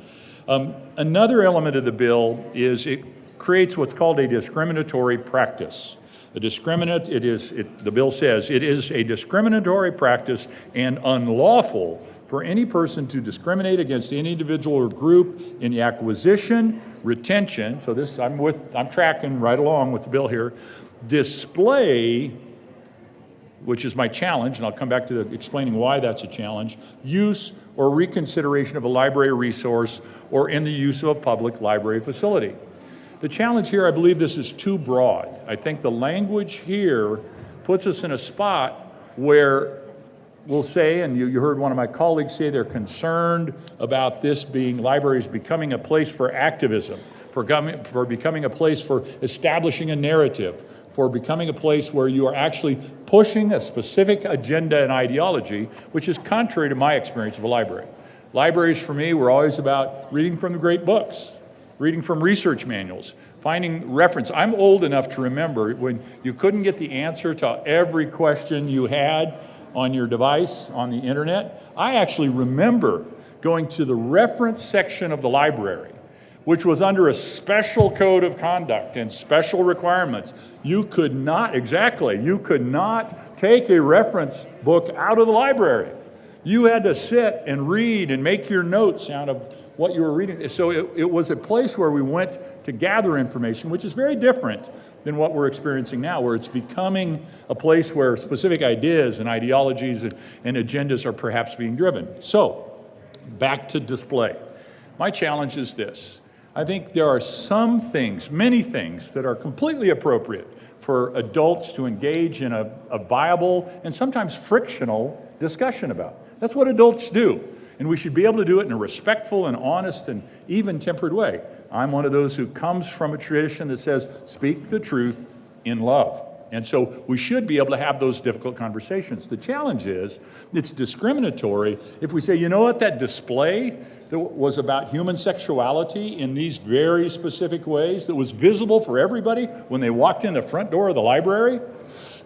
Another element of the bill is it creates what's called a discriminatory practice. The bill says it is a discriminatory practice and unlawful for any person to discriminate against any individual or group in the acquisition, retention, so this I'm tracking right along with the bill here, display, which is my challenge, and I'll come back to explaining why that's a challenge, use or reconsideration of a library resource or in the use of a public library facility. The challenge here, I believe this is too broad. I think the language here puts us in a spot where we'll say, and you heard one of my colleagues say they're concerned about this being libraries becoming a place for activism, for becoming a place for establishing a narrative, for becoming a place where you are actually pushing a specific agenda and ideology, which is contrary to my experience of a library. Libraries for me were always about reading from the great books, reading from research manuals, finding reference. I'm old enough to remember when you couldn't get the answer to every question you had on your device, on the internet. I actually remember going to the reference section of the library, which was under a special code of conduct and special requirements. You could not take a reference book out of the library. You had to sit and read and make your notes out of what you were reading. So it was a place where we went to gather information, which is very different than what we're experiencing now, where it's becoming a place where specific ideas and ideologies and agendas are perhaps being driven. So, back to display. My challenge is this. I think there are some things, many things, that are completely appropriate for adults to engage in a viable and sometimes frictional discussion about. That's what adults do. And we should be able to do it in a respectful and honest and even-tempered way. I'm one of those who comes from a tradition that says, speak the truth in love. And so we should be able to have those difficult conversations. The challenge is, it's discriminatory if we say, you know what, that display that was about human sexuality in these very specific ways, that was visible for everybody when they walked in the front door of the library,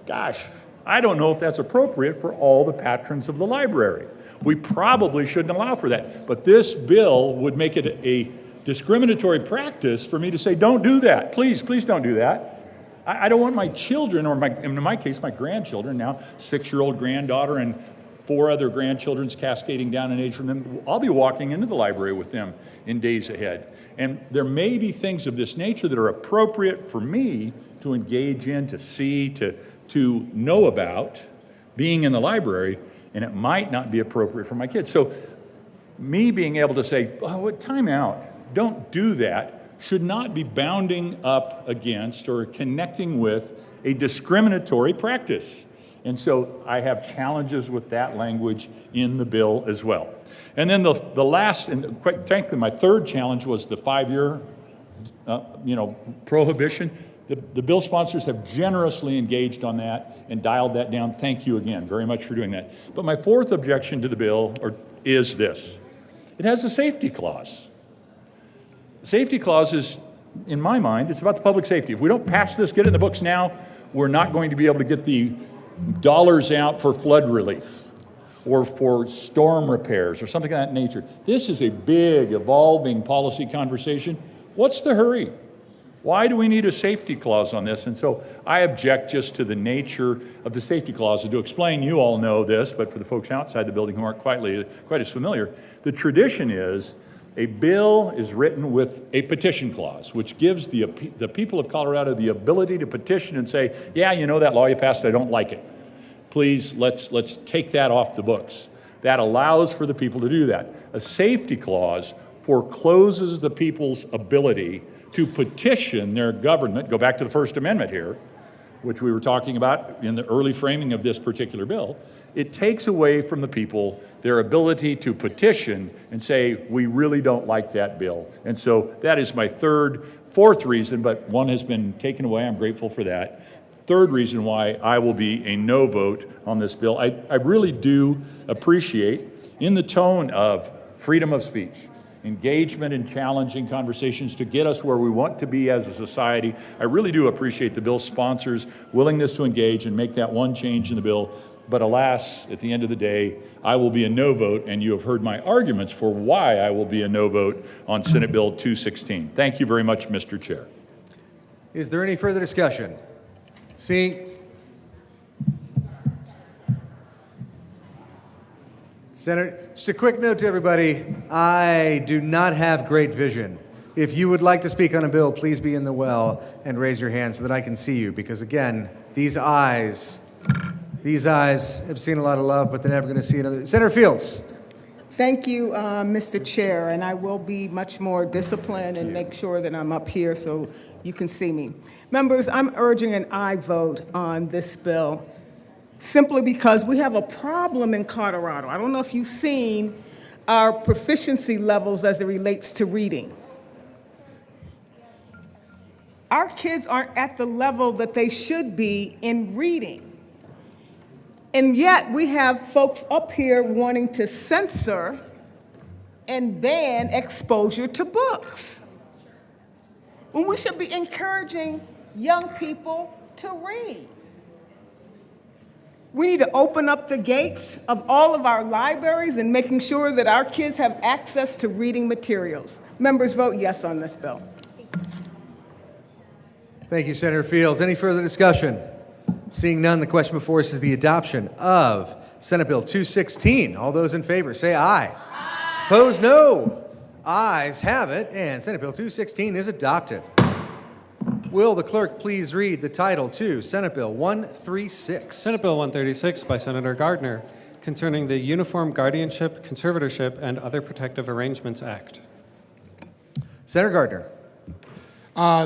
gosh, I don't know if that's appropriate for all the patrons of the library. We probably shouldn't allow for that. But this bill would make it a discriminatory practice for me to say, don't do that. Please, please don't do that. I don't want my children, or in my case, my grandchildren, now 6-year-old granddaughter and 4 other grandchildren's cascading down in age from them. I'll be walking into the library with them in days ahead. And there may be things of this nature that are appropriate for me to engage in, to see, to know about being in the library, and it might not be appropriate for my kids. So me being able to say, oh, time out, don't do that, should not be bounding up against or connecting with a discriminatory practice. And so I have challenges with that language in the bill as well. And then the last, and quite frankly, my third challenge was the 5-year prohibition. The bill sponsors have generously engaged on that and dialed that down. Thank you again very much for doing that. But my fourth objection to the bill is this. It has a safety clause. The safety clause is, in my mind, it's about the public safety. If we don't pass this, get it in the books now, we're not going to be able to get the dollars out for flood relief or for storm repairs or something of that nature. This is a big, evolving policy conversation. What's the hurry? Why do we need a safety clause on this? And so I object just to the nature of the safety clause. And to explain, you all know this, but for the folks outside the building who aren't quite as familiar, the tradition is a bill is written with a petition clause, which gives the people of Colorado the ability to petition and say, yeah, you know that law you passed, I don't like it. Please, let's take that off the books. That allows for the people to do that. A safety clause forecloses the people's ability to petition their government, go back to the First Amendment here, which we were talking about in the early framing of this particular bill. It takes away from the people their ability to petition and say, we really don't like that bill. And so that is my fourth reason, but one has been taken away. I'm grateful for that. Third reason why I will be a no vote on this bill. I really do appreciate, in the tone of freedom of speech, engagement in challenging conversations to get us where we want to be as a society. I really do appreciate the bill's sponsors' willingness to engage and make that one change in the bill. But alas, at the end of the day, I will be a no vote, and you have heard my arguments for why I will be a no vote on Senate Bill 216. Thank you very much, Mr. Chair. Is there any further discussion? Senator, just a quick note to everybody. I do not have great vision. If you would like to speak on a bill, please be in the well and raise your hand so that I can see you. Because again, these eyes have seen a lot of love, but they're never going to see another. Senator Fields. Thank you, Mr. Chair, and I will be much more disciplined and make sure that I'm up here so you can see me. Members, I'm urging an aye vote on this bill simply because we have a problem in Colorado. I don't know if you've seen our proficiency levels as it relates to reading. Our kids aren't at the level that they should be in reading. And yet we have folks up here wanting to censor and ban exposure to books, when we should be encouraging young people to read. We need to open up the gates of all of our libraries and making sure that our kids have access to reading materials. Members, vote yes on this bill. Thank you, Senator Fields. Any further discussion? Seeing none, the question before us is the adoption of Senate Bill 216. All those in favor say aye. Opposed, no. Ayes have it, and Senate Bill 216 is adopted. Will the clerk please read the title to Senate Bill 136? Senate Bill 136 by Senator Gardner, concerning the Uniform Guardianship, Conservatorship, and Other Protective Arrangements Act. Senator Gardner.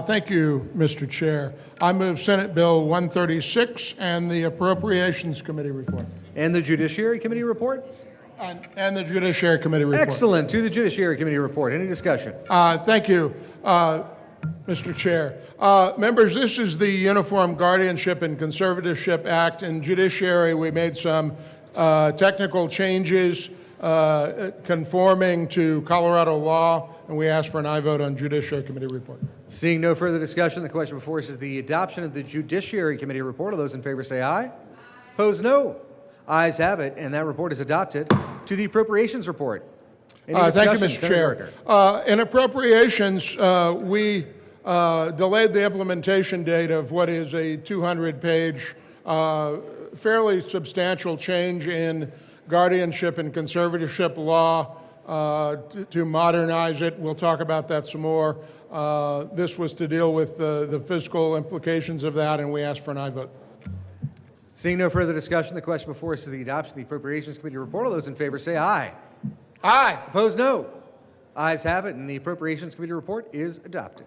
Thank you, Mr. Chair. I move Senate Bill 136 and the Appropriations Committee report. And the Judiciary Committee report? And the Judiciary Committee report. Excellent. To the Judiciary Committee report. Any discussion? Thank you, Mr. Chair. Members, this is the Uniform Guardianship and Conservatorship Act. In Judiciary, we made some technical changes conforming to Colorado law, and we ask for an aye vote on Judiciary Committee report. Seeing no further discussion, the question before us is the adoption of the Judiciary Committee report. All those in favor say aye. Opposed, no. Ayes have it, and that report is adopted. To the Appropriations report. Any Thank you, discussion? Mr. Senator Chair. Gardner. In Appropriations, we delayed the implementation date of what is a 200-page, fairly substantial change in guardianship and conservatorship law to modernize it. We'll talk about that some more. This was to deal with the fiscal implications of that, and we ask for an aye vote. Seeing no further discussion, the question before us is the adoption of the Appropriations Committee report. All those in favor say aye. Aye. Opposed, no. Ayes have it, and the Appropriations Committee report is adopted.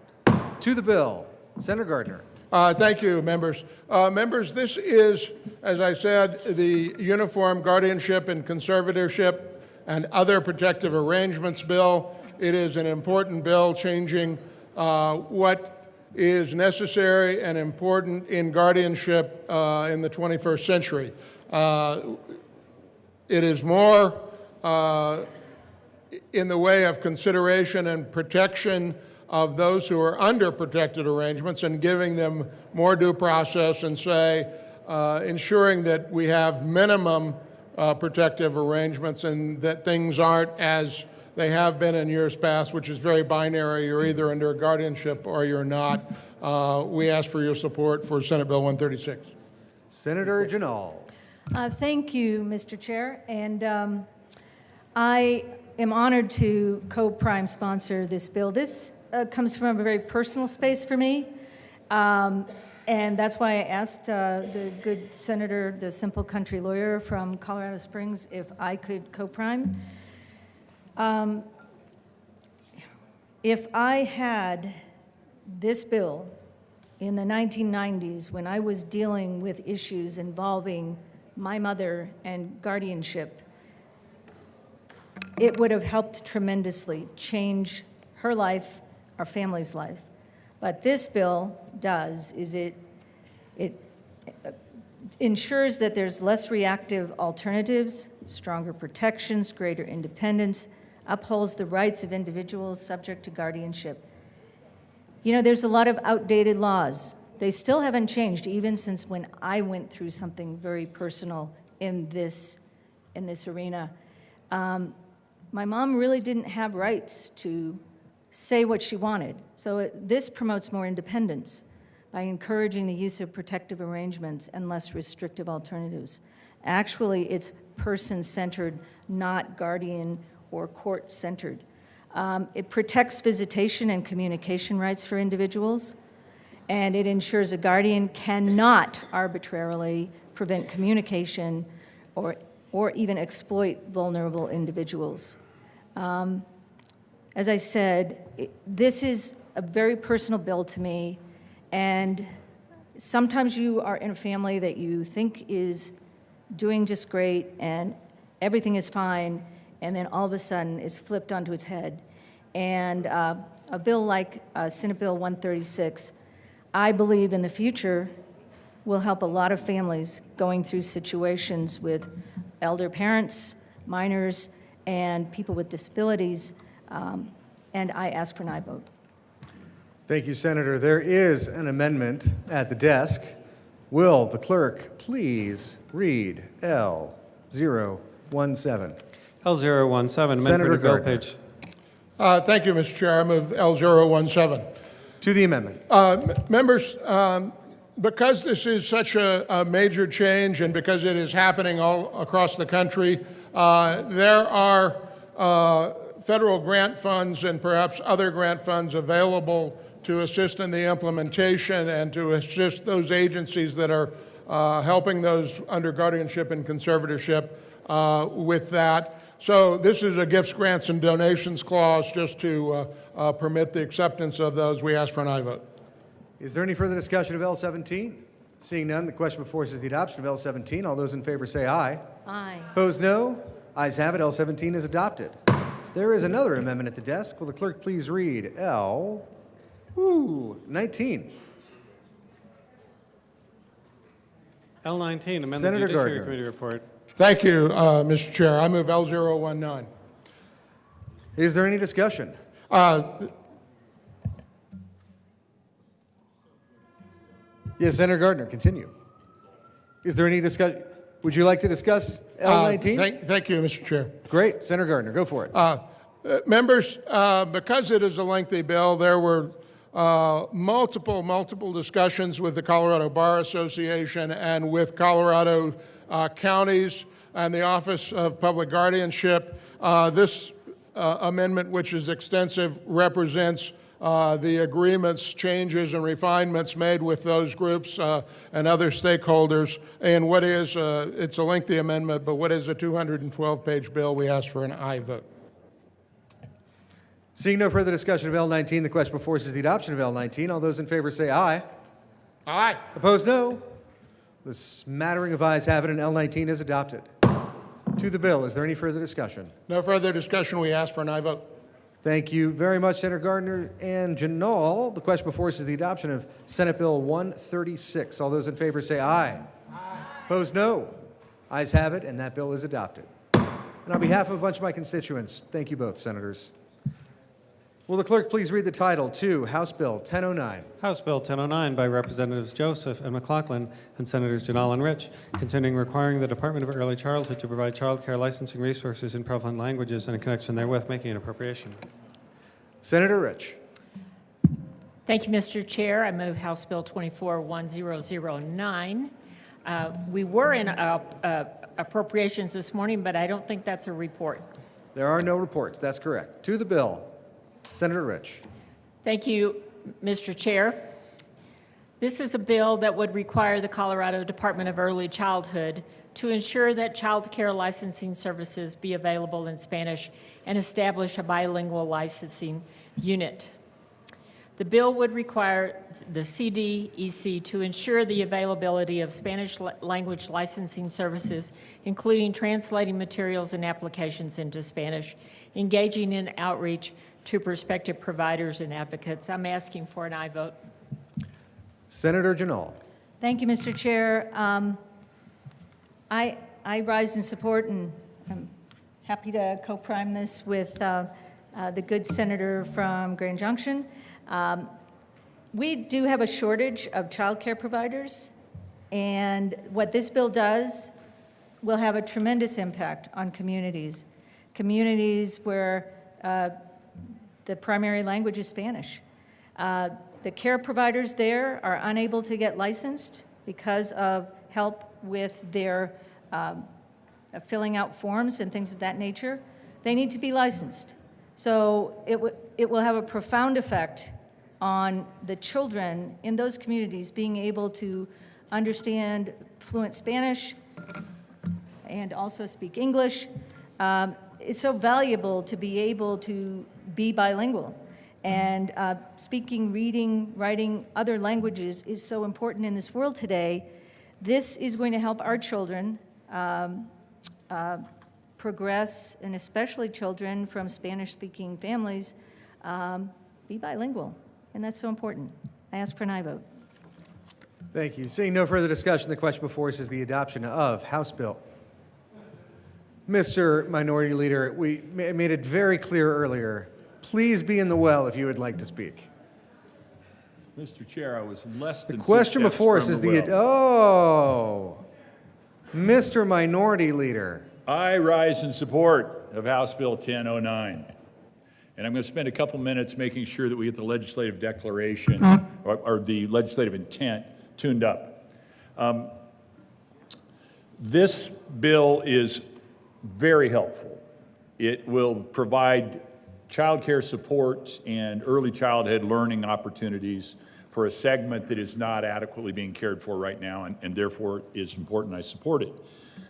To the bill, Senator Gardner. Thank you, members. Members, this is, as I said, the Uniform Guardianship and Conservatorship and Other Protective Arrangements Bill. It is an important bill changing what is necessary and important in guardianship in the 21st century. It is more in the way of consideration and protection of those who are under protected arrangements and giving them more due process and ensuring that we have minimum protective arrangements and that things aren't as they have been in years past, which is very binary. You're either under a guardianship or you're not. We ask for your support for Senate Bill 136. Senator Janal. Thank you, Mr. Chair. And I am honored to co-prime sponsor this bill. This comes from a very personal space for me. And that's why I asked the good senator, the simple country lawyer from Colorado Springs, if I could co-prime. If I had this bill in the 1990s when I was dealing with issues involving my mother and guardianship, it would have helped tremendously change her life, our family's life. But this bill does is it ensures that there's less reactive alternatives, stronger protections, greater independence, upholds the rights of individuals subject to guardianship. You know, there's a lot of outdated laws. They still haven't changed, even since when I went through something very personal in this arena. My mom really didn't have rights to say what she wanted. So this promotes more independence by encouraging the use of protective arrangements and less restrictive alternatives. Actually, it's person-centered, not guardian or court-centered. It protects visitation and communication rights for individuals, and it ensures a guardian cannot arbitrarily prevent communication or even exploit vulnerable individuals. As I said, this is a very personal bill to me, and sometimes you are in a family that you think is doing just great and everything is fine, and then all of a sudden is flipped onto its head. And a bill like Senate Bill 136, I believe in the future will help a lot of families going through situations with elder parents, minors, and people with disabilities, and I ask for an aye vote. Thank you, Senator. There is an amendment at the desk. Will the clerk please read L017? L017, amendment Senator to bill Gardner. page. Thank you, Mr. Chair. I move L017. To the amendment. Members, Because this is such a major change and because it is happening all across the country, there are federal grant funds and perhaps other grant funds available to assist in the implementation and to assist those agencies that are helping those under guardianship and conservatorship with that. So this is a gifts, grants, and donations clause just to permit the acceptance of those. We ask for an aye vote. Is there any further discussion of L17? Seeing none, the question before us is the adoption of L17. All those in favor say aye. Aye. Opposed, no. Ayes have it. L17 is adopted. There is another amendment at the desk. Will the clerk please read L19? L19, amend the Senator Judiciary Gardner. Committee report. Thank you, Mr. Chair. I move L019. Is there any discussion? Yes, Senator Gardner, continue. Is there any discussion? Would you like to discuss L19? Thank you, Mr. Chair. Great. Senator Gardner, go for it. Members, because it is a lengthy bill, there were multiple discussions with the Colorado Bar Association and with Colorado counties and the Office of Public Guardianship. This amendment, which is extensive, represents the agreements, changes, and refinements made with those groups and other stakeholders. And what is, it's a lengthy amendment, but what is a 212-page bill, we ask for an aye vote. Seeing no further discussion of L19, the question before us is the adoption of L19. All those in favor say aye. Aye. Opposed, no. The smattering of ayes have it, and L19 is adopted. To the bill, is there any further discussion? No further discussion, we ask for an aye vote. Thank you very much, Senator Gardner and Janal. The question before us is the adoption of Senate Bill 136. All those in favor say aye. Aye. Opposed, no. Ayes have it, and that bill is adopted. And on behalf of a bunch of my constituents, thank you both, Senators. Will the clerk please read the title to House Bill 1009? House Bill 1009 by Representatives Joseph and McLaughlin and Senators Janal and Rich, concerning requiring the Department of Early Childhood to provide child care licensing resources in prevalent languages and in connection therewith making an appropriation. Senator Rich. Thank you, Mr. Chair. I move House Bill 24-1009. We were in appropriations this morning, but I don't think that's a report. There are no reports. That's correct. To the bill, Senator Rich. Thank you, Mr. Chair. This is a bill that would require the Colorado Department of Early Childhood to ensure that child care licensing services be available in Spanish and establish a bilingual licensing unit. The bill would require the CDEC to ensure the availability of Spanish language licensing services, including translating materials and applications into Spanish, engaging in outreach to prospective providers and advocates. I'm asking for an aye vote. Senator Janal. Thank you, Mr. Chair. I rise in support, and I'm happy to co-prime this with the good senator from Grand Junction. We do have a shortage of child care providers, and what this bill does will have a tremendous impact on communities where the primary language is Spanish. The care providers there are unable to get licensed because of help with their filling out forms and things of that nature. They need to be licensed. So it will have a profound effect on the children in those communities being able to understand fluent Spanish and also speak English. It's so valuable to be able to be bilingual. And speaking, reading, writing other languages is so important in this world today. This is going to help our children progress, and especially children from Spanish-speaking families, be bilingual. And that's so important. I ask for an aye vote. Thank you. Seeing no further discussion, the question before us is the adoption of House Bill. Mr. Minority Leader, we made it very clear earlier. Please be in the well if you would like to speak. Mr. Chair, I was less than The question before us is Mr. Minority Leader. I rise in support of House Bill 1009. And I'm going to spend a couple minutes making sure that we get the legislative declaration or the legislative intent tuned up. This bill is very helpful. It will provide child care support and early childhood learning opportunities for a segment that is not adequately being cared for right now, and therefore is important. I support it.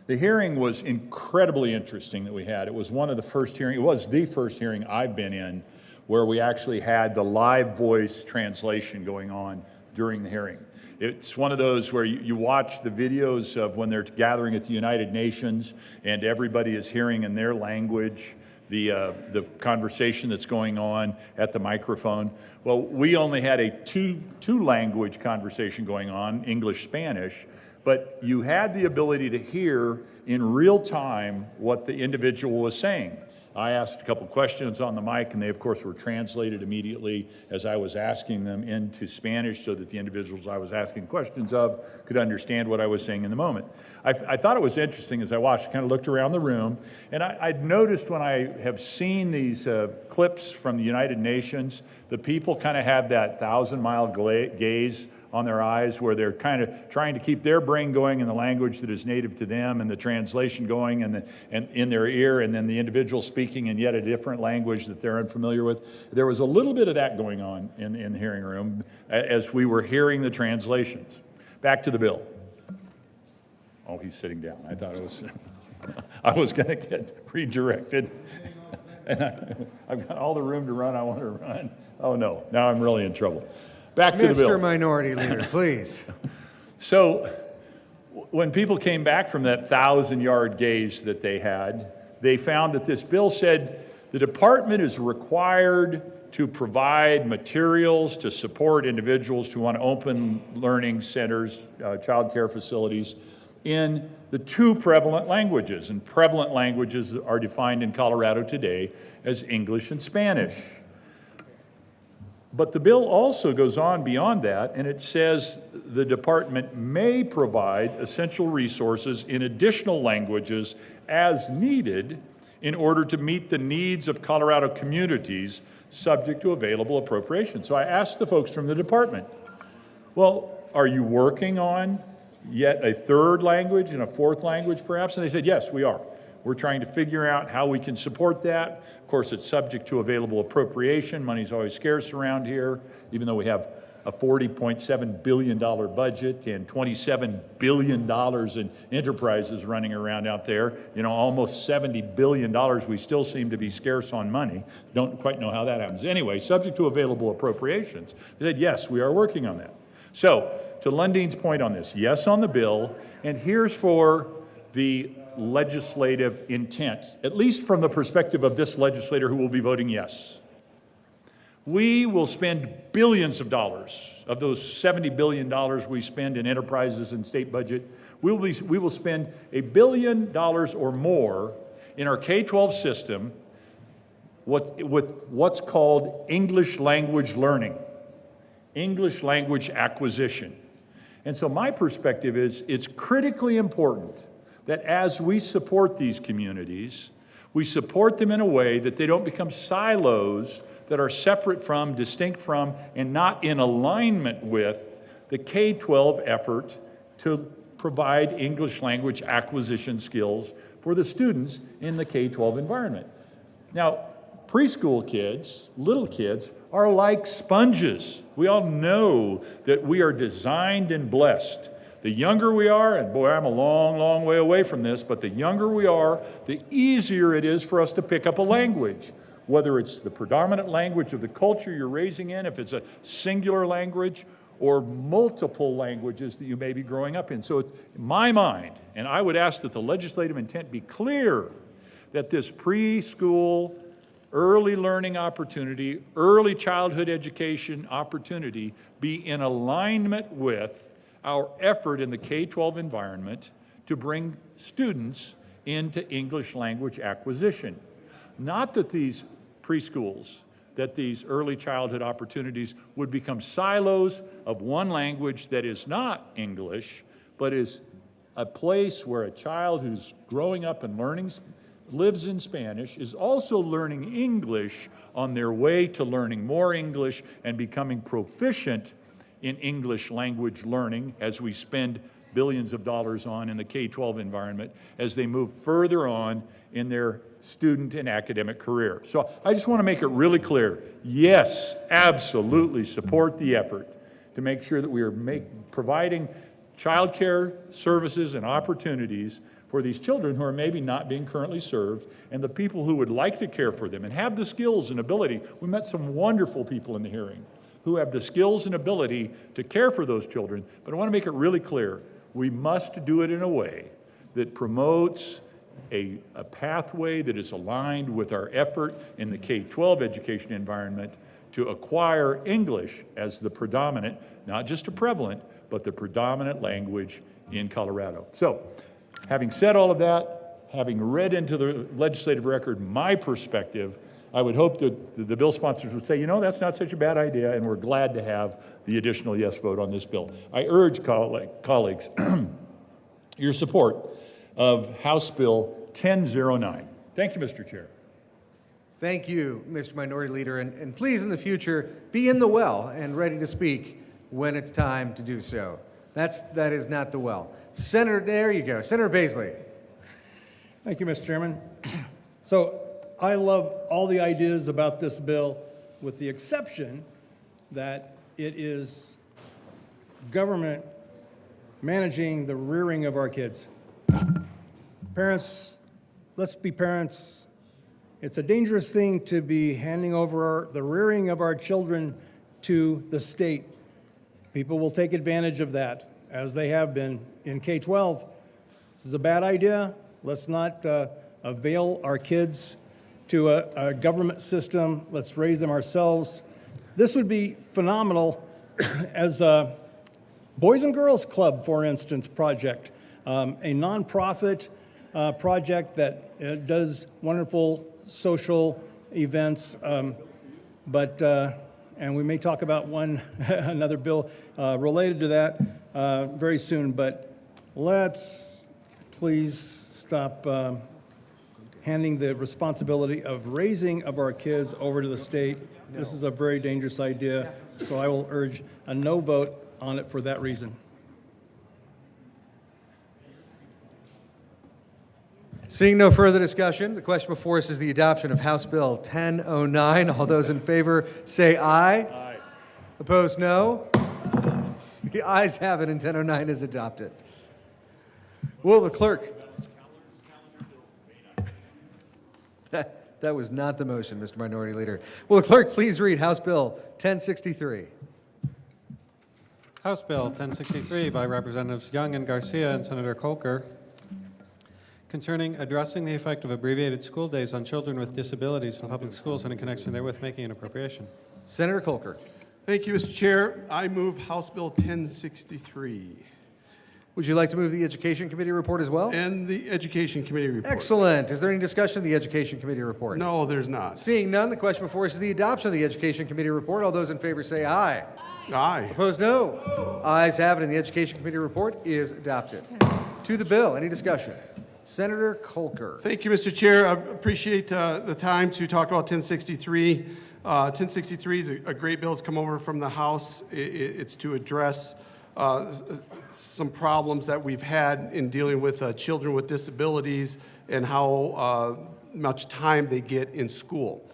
The hearing was incredibly interesting that we had. It was the first hearing I've been in where we actually had the live voice translation going on during the hearing. It's one of those where you watch the videos of when they're gathering at the United Nations and everybody is hearing in their language the conversation that's going on at the microphone. Well, we only had a two language conversation going on, English, Spanish, but you had the ability to hear in real time what the individual was saying. I asked a couple questions on the mic, and they, of course, were translated immediately as I was asking them into Spanish so that the individuals I was asking questions of could understand what I was saying in the moment. I thought it was interesting as I watched, kind of looked around the room, and I'd noticed when I have seen these clips from the United Nations, the people kind of have that 1,000-mile gaze on their eyes where they're kind of trying to keep their brain going in the language that is native to them and the translation going and in their ear, and then the individual speaking in yet a different language that they're unfamiliar with. There was a little bit of that going on in the hearing room as we were hearing the translations. Back to the bill. Oh, he's sitting down. I thought I was going to get redirected. And I've got all the room to run I want to run. Oh no, now I'm really in trouble. Back to the bill. Mr. Minority Leader, please. So when people came back from that 1,000-yard gaze that they had, they found that this bill said the department is required to provide materials to support individuals who want to open learning centers, child care facilities, in the two prevalent languages. And prevalent languages are defined in Colorado today as English and Spanish. But the bill also goes on beyond that, and it says the department may provide essential resources in additional languages as needed in order to meet the needs of Colorado communities subject to available appropriations. So I asked the folks from the department, well, are you working on yet a third language and a fourth language perhaps? And they said, yes, we are. We're trying to figure out how we can support that. Of course, it's subject to available appropriation. Money's always scarce around here, even though we have a $40.7 billion budget and $27 billion in enterprises running around out there. You know, almost $70 billion. We still seem to be scarce on money. Don't quite know how that happens. Anyway, subject to available appropriations. They said, yes, we are working on that. So, to Lundine's point on this, yes on the bill, and here's for the legislative intent, at least from the perspective of this legislator who will be voting yes. We will spend billions of dollars of those $70 billion we spend in enterprises and state budget. We will spend $1 billion or more in our K-12 system with what's called English language learning, English language acquisition. And so my perspective is it's critically important that as we support these communities, we support them in a way that they don't become silos that are separate from, distinct from, and not in alignment with the K-12 effort to provide English language acquisition skills for the students in the K-12 environment. Now, preschool kids, little kids, are like sponges. We all know that we are designed and blessed. The younger we are, and boy, I'm a long, long way away from this, but the younger we are, the easier it is for us to pick up a language, whether it's the predominant language of the culture you're raising in, if it's a singular language, or multiple languages that you may be growing up in. So it's in my mind, and I would ask that the legislative intent be clear that this preschool early learning opportunity, early childhood education opportunity be in alignment with our effort in the K-12 environment to bring students into English language acquisition. Not that these preschools, that these early childhood opportunities would become silos of one language that is not English, but is a place where a child who's growing up and learning, lives in Spanish, is also learning English on their way to learning more English and becoming proficient in English language learning, as we spend billions of dollars on in the K-12 environment, as they move further on in their student and academic career. So I just want to make it really clear, yes, absolutely support the effort to make sure that we are providing childcare services and opportunities for these children who are maybe not being currently served, and the people who would like to care for them and have the skills and ability. We met some wonderful people in the hearing who have the skills and ability to care for those children, but I want to make it really clear, we must do it in a way that promotes a pathway that is aligned with our effort in the K-12 education environment to acquire English as the predominant, not just a prevalent, but the predominant language in Colorado. So, having said all of that, having read into the legislative record my perspective, I would hope that the bill sponsors would say, you know, that's not such a bad idea, and we're glad to have the additional yes vote on this bill. I urge colleagues your support of House Bill 1009. Thank you, Mr. Chair. Thank you, Mr. Minority Leader, and please in the future, be in the well and ready to speak when it's time to do so. That is not the well. Senator, there you go. Senator Baisley. Thank you, Mr. Chairman. So I love all the ideas about this bill, with the exception that it is government managing the rearing of our kids. Parents, let's be parents. It's a dangerous thing to be handing over the rearing of our children to the state. People will take advantage of that, as they have been in K-12. This is a bad idea. Let's not avail our kids to a government system. Let's raise them ourselves. This would be phenomenal as a Boys and Girls Club, for instance, project, a nonprofit project that does wonderful social events, and we may talk about another bill related to that very soon, but let's please stop handing the responsibility of raising of our kids over to the state. This is a very dangerous idea, so I will urge a no vote on it for that reason. Seeing no further discussion, the question before us is the adoption of House Bill 1009. All those in favor say aye. Aye. Opposed, no. The ayes have it, and 1009 is adopted. Will the clerk? That was not the motion, Mr. Minority Leader. Will the clerk please read House Bill 1063? House Bill 1063 by Representatives Young and Garcia and Senator Kolker, concerning addressing the effect of abbreviated school days on children with disabilities in public schools and in connection therewith making an appropriation. Senator Kolker. Thank you, Mr. Chair. I move House Bill 1063. Would you like to move the Education Committee report as well? And the Education Committee report. Excellent. Is there any discussion of the Education Committee report? No, there's not. Seeing none, the question before us is the adoption of the Education Committee report. All those in favor say aye. Aye. Opposed, no. Ayes have it, and the Education Committee report is adopted. To the bill, any discussion? Senator Kolker. Thank you, Mr. Chair. I appreciate the time to talk about 1063. 1063 is a great bill. It's come over from the House. It's to address some problems that we've had in dealing with children with disabilities and how much time they get in school.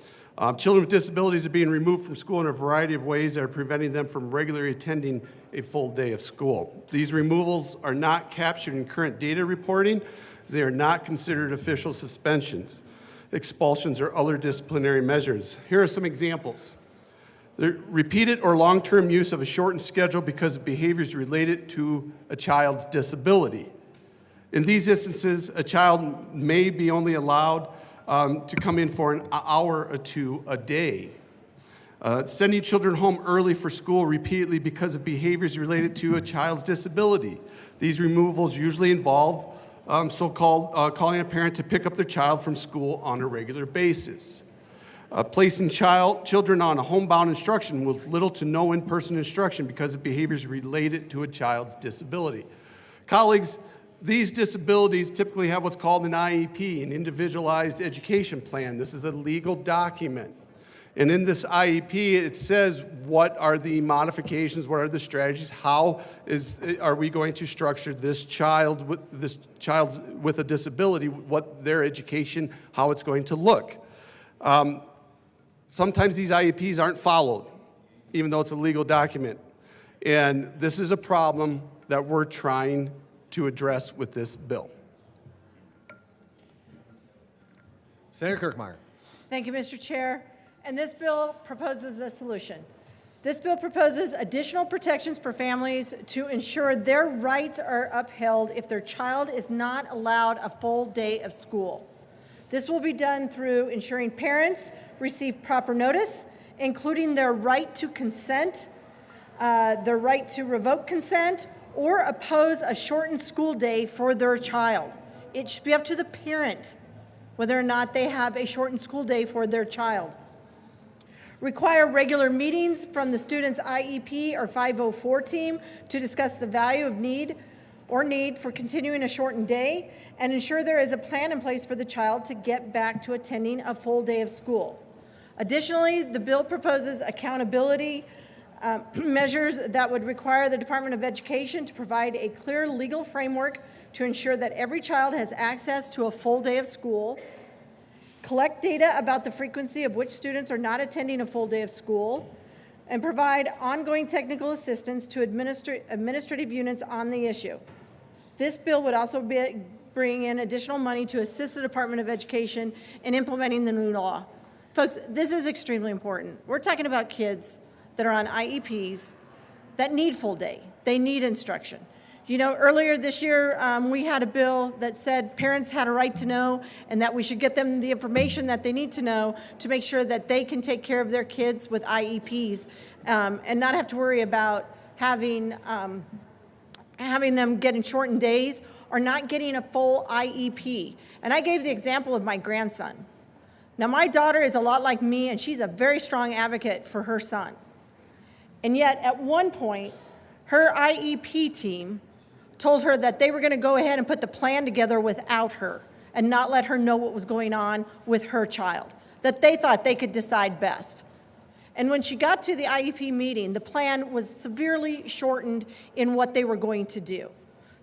Children with disabilities are being removed from school in a variety of ways that are preventing them from regularly attending a full day of school. These removals are not captured in current data reporting. They are not considered official suspensions, expulsions, or other disciplinary measures. Here are some examples. The repeated or long-term use of a shortened schedule because of behaviors related to a child's disability. In these instances, a child may be only allowed to come in for an hour or two a day. Sending children home early for school repeatedly because of behaviors related to a child's disability. These removals usually involve so-called calling a parent to pick up their child from school on a regular basis. Placing children on a homebound instruction with little to no in-person instruction because of behaviors related to a child's disability. Colleagues, these disabilities typically have what's called an IEP, an individualized education plan. This is a legal document. And in this IEP, it says what are the modifications, what are the strategies, are we going to structure this child with a disability, what their education, how it's going to look. Sometimes these IEPs aren't followed, even though it's a legal document. And this is a problem that we're trying to address with this bill. Senator Kirkmeyer. Thank you, Mr. Chair. And this bill proposes a solution. This bill proposes additional protections for families to ensure their rights are upheld if their child is not allowed a full day of school. This will be done through ensuring parents receive proper notice, including their right to consent, their right to revoke consent, or oppose a shortened school day for their child. It should be up to the parent whether or not they have a shortened school day for their child. Require regular meetings from the student's IEP or 504 team to discuss the value of need for continuing a shortened day, and ensure there is a plan in place for the child to get back to attending a full day of school. Additionally, the bill proposes accountability measures that would require the Department of Education to provide a clear legal framework to ensure that every child has access to a full day of school, collect data about the frequency of which students are not attending a full day of school, and provide ongoing technical assistance to administrative units on the issue. This bill would also bring in additional money to assist the Department of Education in implementing the new law. Folks, this is extremely important. We're talking about kids that are on IEPs that need full day. They need instruction. You know, earlier this year, we had a bill that said parents had a right to know and that we should get them the information that they need to know to make sure that they can take care of their kids with IEPs and not have to worry about having them getting shortened days or not getting a full IEP. And I gave the example of my grandson. Now, my daughter is a lot like me, and she's a very strong advocate for her son. And yet, at one point, her IEP team told her that they were going to go ahead and put the plan together without her and not let her know what was going on with her child, that they thought they could decide best. And when she got to the IEP meeting, the plan was severely shortened in what they were going to do.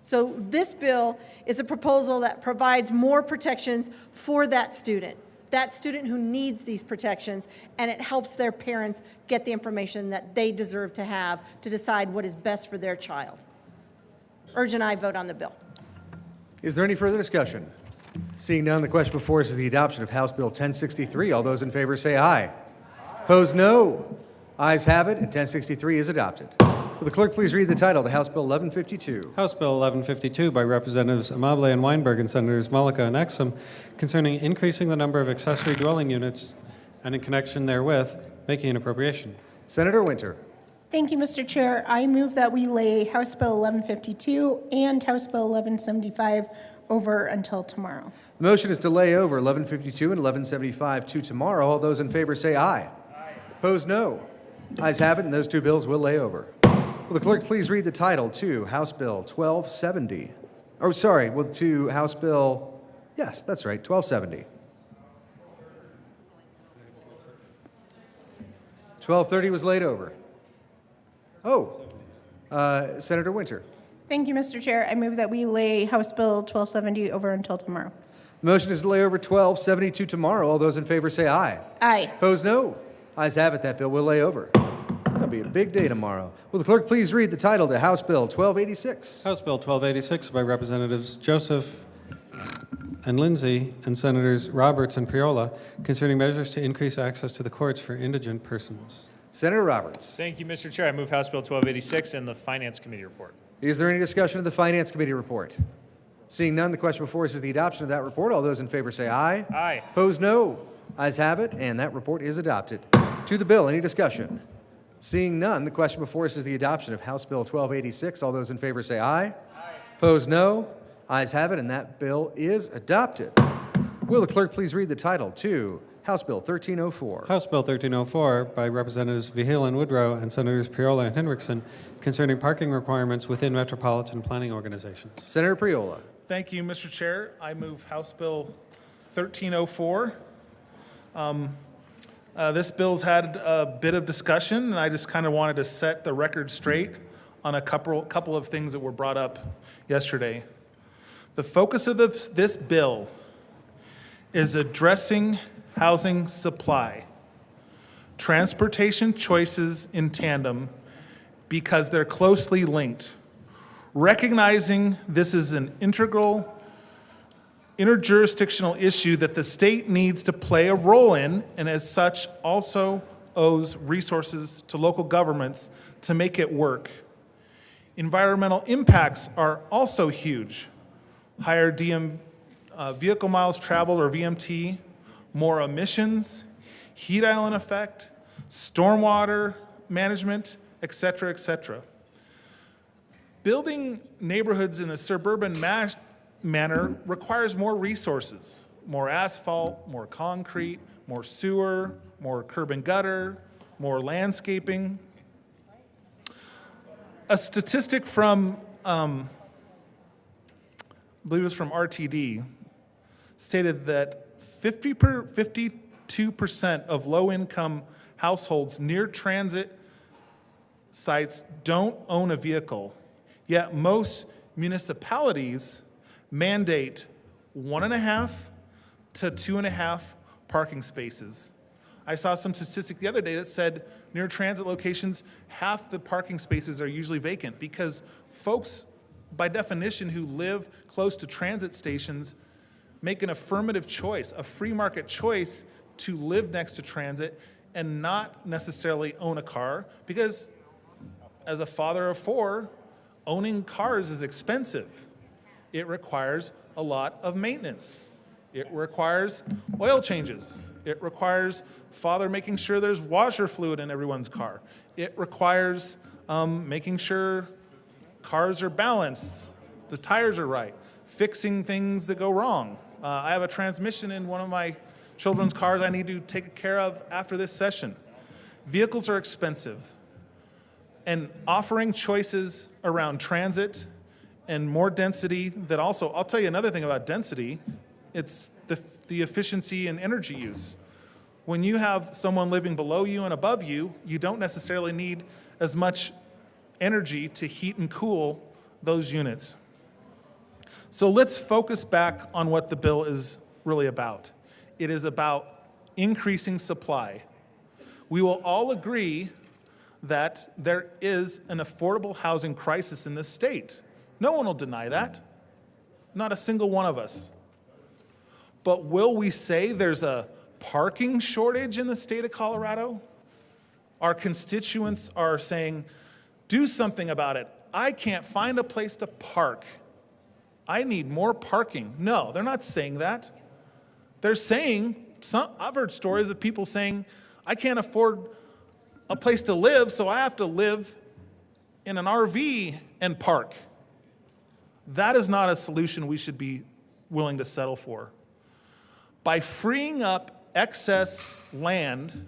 So this bill is a proposal that provides more protections for that student who needs these protections, and it helps their parents get the information that they deserve to have to decide what is best for their child. Urge and I vote on the bill. Is there any further discussion? Seeing none, the question before us is the adoption of House Bill 1063. All those in favor say aye. Opposed, no. Ayes have it, and 1063 is adopted. Will the clerk please read the title to House Bill 1152? House Bill 1152 by Representatives Amable and Weinberg and Senators Mullica and Exum concerning increasing the number of accessory dwelling units and in connection therewith, making an appropriation. Senator Winter. Thank you, Mr. Chair. I move that we lay House Bill 1152 and House Bill 1175 over until tomorrow. The motion is to lay over 1152 and 1175 to tomorrow. All those in favor say aye. Aye. Opposed, no. Ayes have it, and those two bills will lay over. Will the clerk please read the title to House Bill 1270? Oh, sorry, to House Bill, yes, that's right, 1270. 1230 was laid over. Oh, Senator Winter. Thank you, Mr. Chair. I move that we lay House Bill 1270 over until tomorrow. The motion is to lay over 1270 to tomorrow. All those in favor say aye. Aye. Opposed, no. Ayes have it, that bill will lay over. It'll be a big day tomorrow. Will the clerk please read the title to House Bill 1286? House Bill 1286 by Representatives Joseph and Lindsay and Senators Roberts and Priola concerning measures to increase access to the courts for indigent persons. Senator Roberts. Thank you, Mr. Chair. I move House Bill 1286 and the Finance Committee report. Is there any discussion of the Finance Committee report? Seeing none, the question before us is the adoption of that report. All those in favor say aye. Aye. Opposed, no. Ayes have it, and that report is adopted. To the bill, any discussion? Seeing none, the question before us is the adoption of House Bill 1286. All those in favor say aye. Aye. Opposed, no. Ayes have it, and that bill is adopted. Will the clerk please read the title to House Bill 1304? House Bill 1304 by Representatives Vihil and Woodrow and Senators Priola and Hendrickson concerning parking requirements within metropolitan planning organizations. Senator Priola. Thank you, Mr. Chair. I move House Bill 1304. This bill's had a bit of discussion, and I just kind of wanted to set the record straight on a couple of things that were brought up yesterday. The focus of this bill is addressing housing supply, transportation choices in tandem because they're closely linked. Recognizing this is an integral interjurisdictional issue that the state needs to play a role in, and as such also owes resources to local governments to make it work. Environmental impacts are also huge. Higher vehicle miles traveled, or VMT, more emissions, heat island effect, stormwater management, et cetera, et cetera. Building neighborhoods in a suburban manner requires more resources, more asphalt, more concrete, more sewer, more curb and gutter, more landscaping. A statistic from, I believe it was from RTD, stated that 52% of low-income households near transit sites don't own a vehicle, yet most municipalities mandate 1.5 to 2.5 parking spaces. I saw some statistic the other day that said near transit locations, half the parking spaces are usually vacant because folks, by definition, who live close to transit stations make an affirmative choice, a free market choice to live next to transit and not necessarily own a car, because as a father of 4, owning cars is expensive. It requires a lot of maintenance. It requires oil changes. It requires father making sure there's washer fluid in everyone's car. It requires making sure cars are balanced, the tires are right, fixing things that go wrong. I have a transmission in one of my children's cars I need to take care of after this session. Vehicles are expensive. And offering choices around transit and more density that also, I'll tell you another thing about density, it's the efficiency and energy use. When you have someone living below you and above you, you don't necessarily need as much energy to heat and cool those units. So let's focus back on what the bill is really about. It is about increasing supply. We will all agree that there is an affordable housing crisis in this state. No one will deny that. Not a single one of us. But will we say there's a parking shortage in the state of Colorado? Our constituents are saying, do something about it. I can't find a place to park. I need more parking. No, they're not saying that. They're saying, I've heard stories of people saying, I can't afford a place to live, so I have to live in an RV and park. That is not a solution we should be willing to settle for. By freeing up excess land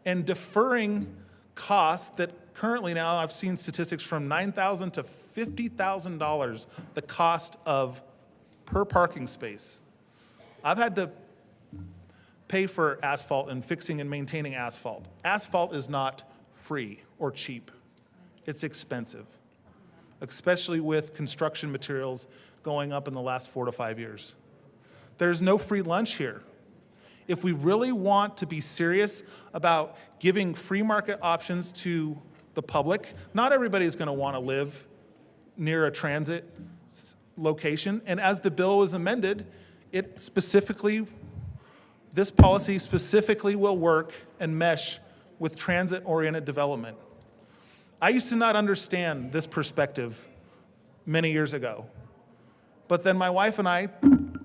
and deferring costs that currently now, I've seen statistics from $9,000 to $50,000, the cost of per parking space. I've had to pay for asphalt and fixing and maintaining asphalt. Asphalt is not free or cheap. It's expensive, especially with construction materials going up in the last 4 to 5 years. There's no free lunch here. If we really want to be serious about giving free market options to the public, not everybody is going to want to live near a transit location. And as the bill is amended, this policy specifically will work and mesh with transit-oriented development. I used to not understand this perspective many years ago. But then my wife and I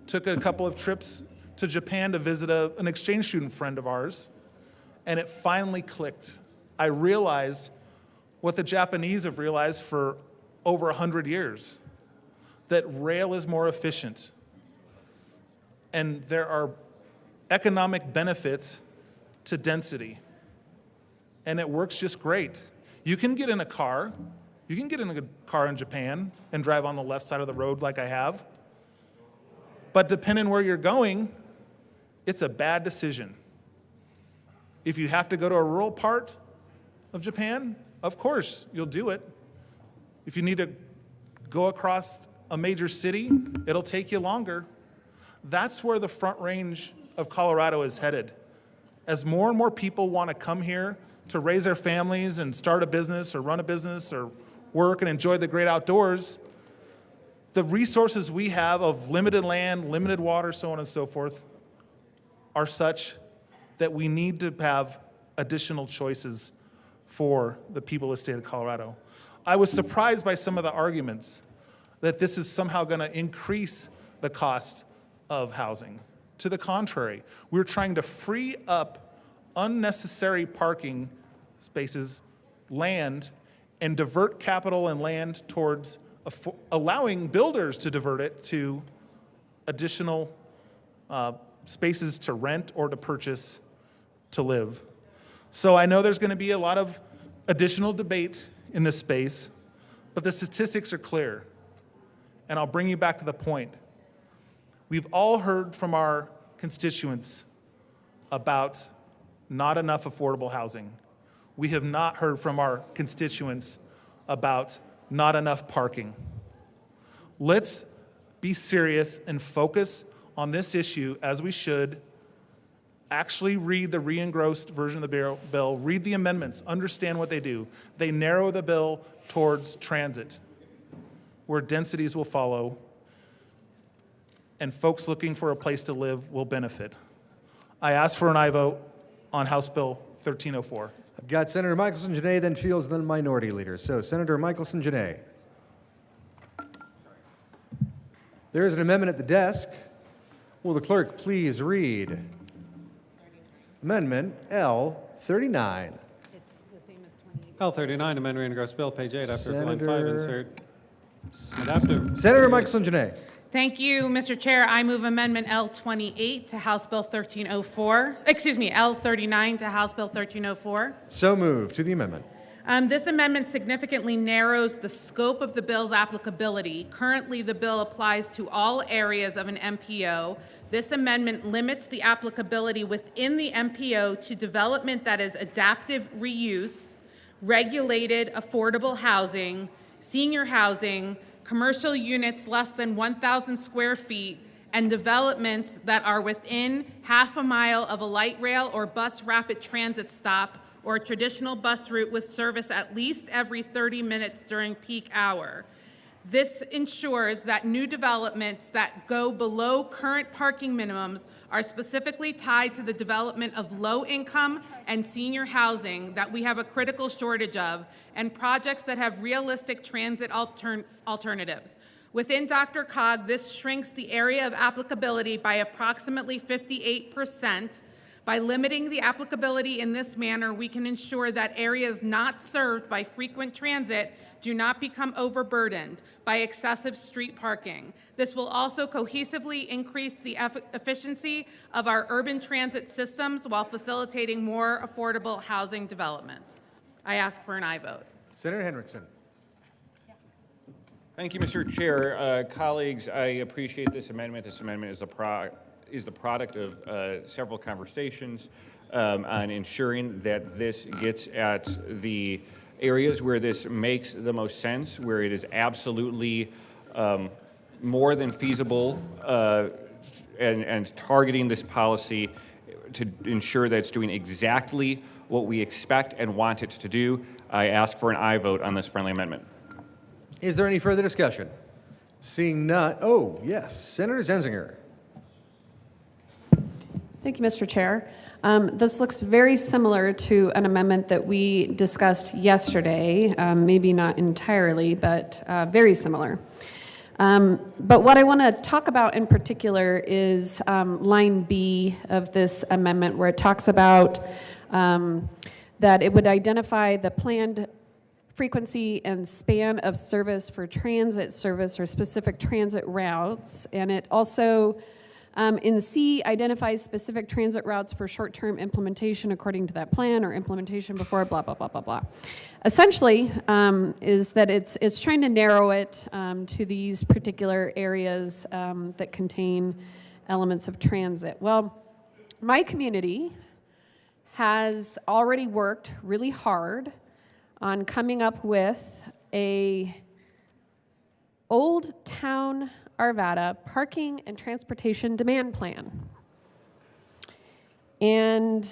took a couple of trips to Japan to visit an exchange student friend of ours, and it finally clicked. I realized what the Japanese have realized for over 100 years, that rail is more efficient. And there are economic benefits to density. And it works just great. You can get in a car in Japan and drive on the left side of the road like I have. But depending where you're going, it's a bad decision. If you have to go to a rural part of Japan, of course, you'll do it. If you need to go across a major city, it'll take you longer. That's where the Front Range of Colorado is headed. As more and more people want to come here to raise their families and start a business or run a business or work and enjoy the great outdoors, the resources we have of limited land, limited water, so on and so forth, are such that we need to have additional choices for the people of the state of Colorado. I was surprised by some of the arguments that this is somehow going to increase the cost of housing. To the contrary, we're trying to free up unnecessary parking spaces, land, and divert capital and land towards allowing builders to divert it to additional spaces to rent or to purchase to live. So I know there's going to be a lot of additional debate in this space, but the statistics are clear. And I'll bring you back to the point. We've all heard from our constituents about not enough affordable housing. We have not heard from our constituents about not enough parking. Let's be serious and focus on this issue as we should. Actually read the re-engrossed version of the bill, read the amendments, understand what they do. They narrow the bill towards transit, where densities will follow, and folks looking for a place to live will benefit. I ask for an aye vote on House Bill 1304. I've got Senator Michelson Janae, then Fields, then Minority Leader. So Senator Michelson Janae. There is an amendment at the desk. Will the clerk please read Amendment L39? L39, amend re-engrossed bill, page 8, after line 5, insert adaptive. Senator Michelson Janae. Thank you, Mr. Chair. I move Amendment L28 to House Bill 1304. Excuse me, L39 to House Bill 1304. So moved. To the amendment. This amendment significantly narrows the scope of the bill's applicability. Currently, the bill applies to all areas of an MPO. This amendment limits the applicability within the MPO to development that is adaptive reuse, regulated affordable housing, senior housing, commercial units less than 1,000 square feet, and developments that are within half a mile of a light rail or bus rapid transit stop or a traditional bus route with service at least every 30 minutes during peak hour. This ensures that new developments that go below current parking minimums are specifically tied to the development of low-income and senior housing that we have a critical shortage of, and projects that have realistic transit alternatives. Within Dr. Cog, this shrinks the area of applicability by approximately 58%. By limiting the applicability in this manner, we can ensure that areas not served by frequent transit do not become overburdened by excessive street parking. This will also cohesively increase the efficiency of our urban transit systems while facilitating more affordable housing development. I ask for an aye vote. Senator Henriksen. Thank you, Mr. Chair. Colleagues, I appreciate this amendment. This amendment is the product of several conversations on ensuring that this gets at the areas where this makes the most sense, where it is absolutely more than feasible, and targeting this policy to ensure that it's doing exactly what we expect and want it to do. I ask for an aye vote on this friendly amendment. Is there any further discussion? Seeing none. Oh, yes. Senator Zenzinger. Thank you, Mr. Chair. This looks very similar to an amendment that we discussed yesterday, maybe not entirely, but very similar. But what I want to talk about in particular is line B of this amendment, where it talks about that it would identify the planned frequency and span of service for transit service or specific transit routes, and it also in C, identifies specific transit routes for short-term implementation according to that plan or implementation before blah, blah, blah, blah, blah. Essentially, is that it's trying to narrow it to these particular areas that contain elements of transit. Well, my community has already worked really hard on coming up with a Old Town Arvada parking and transportation demand plan. And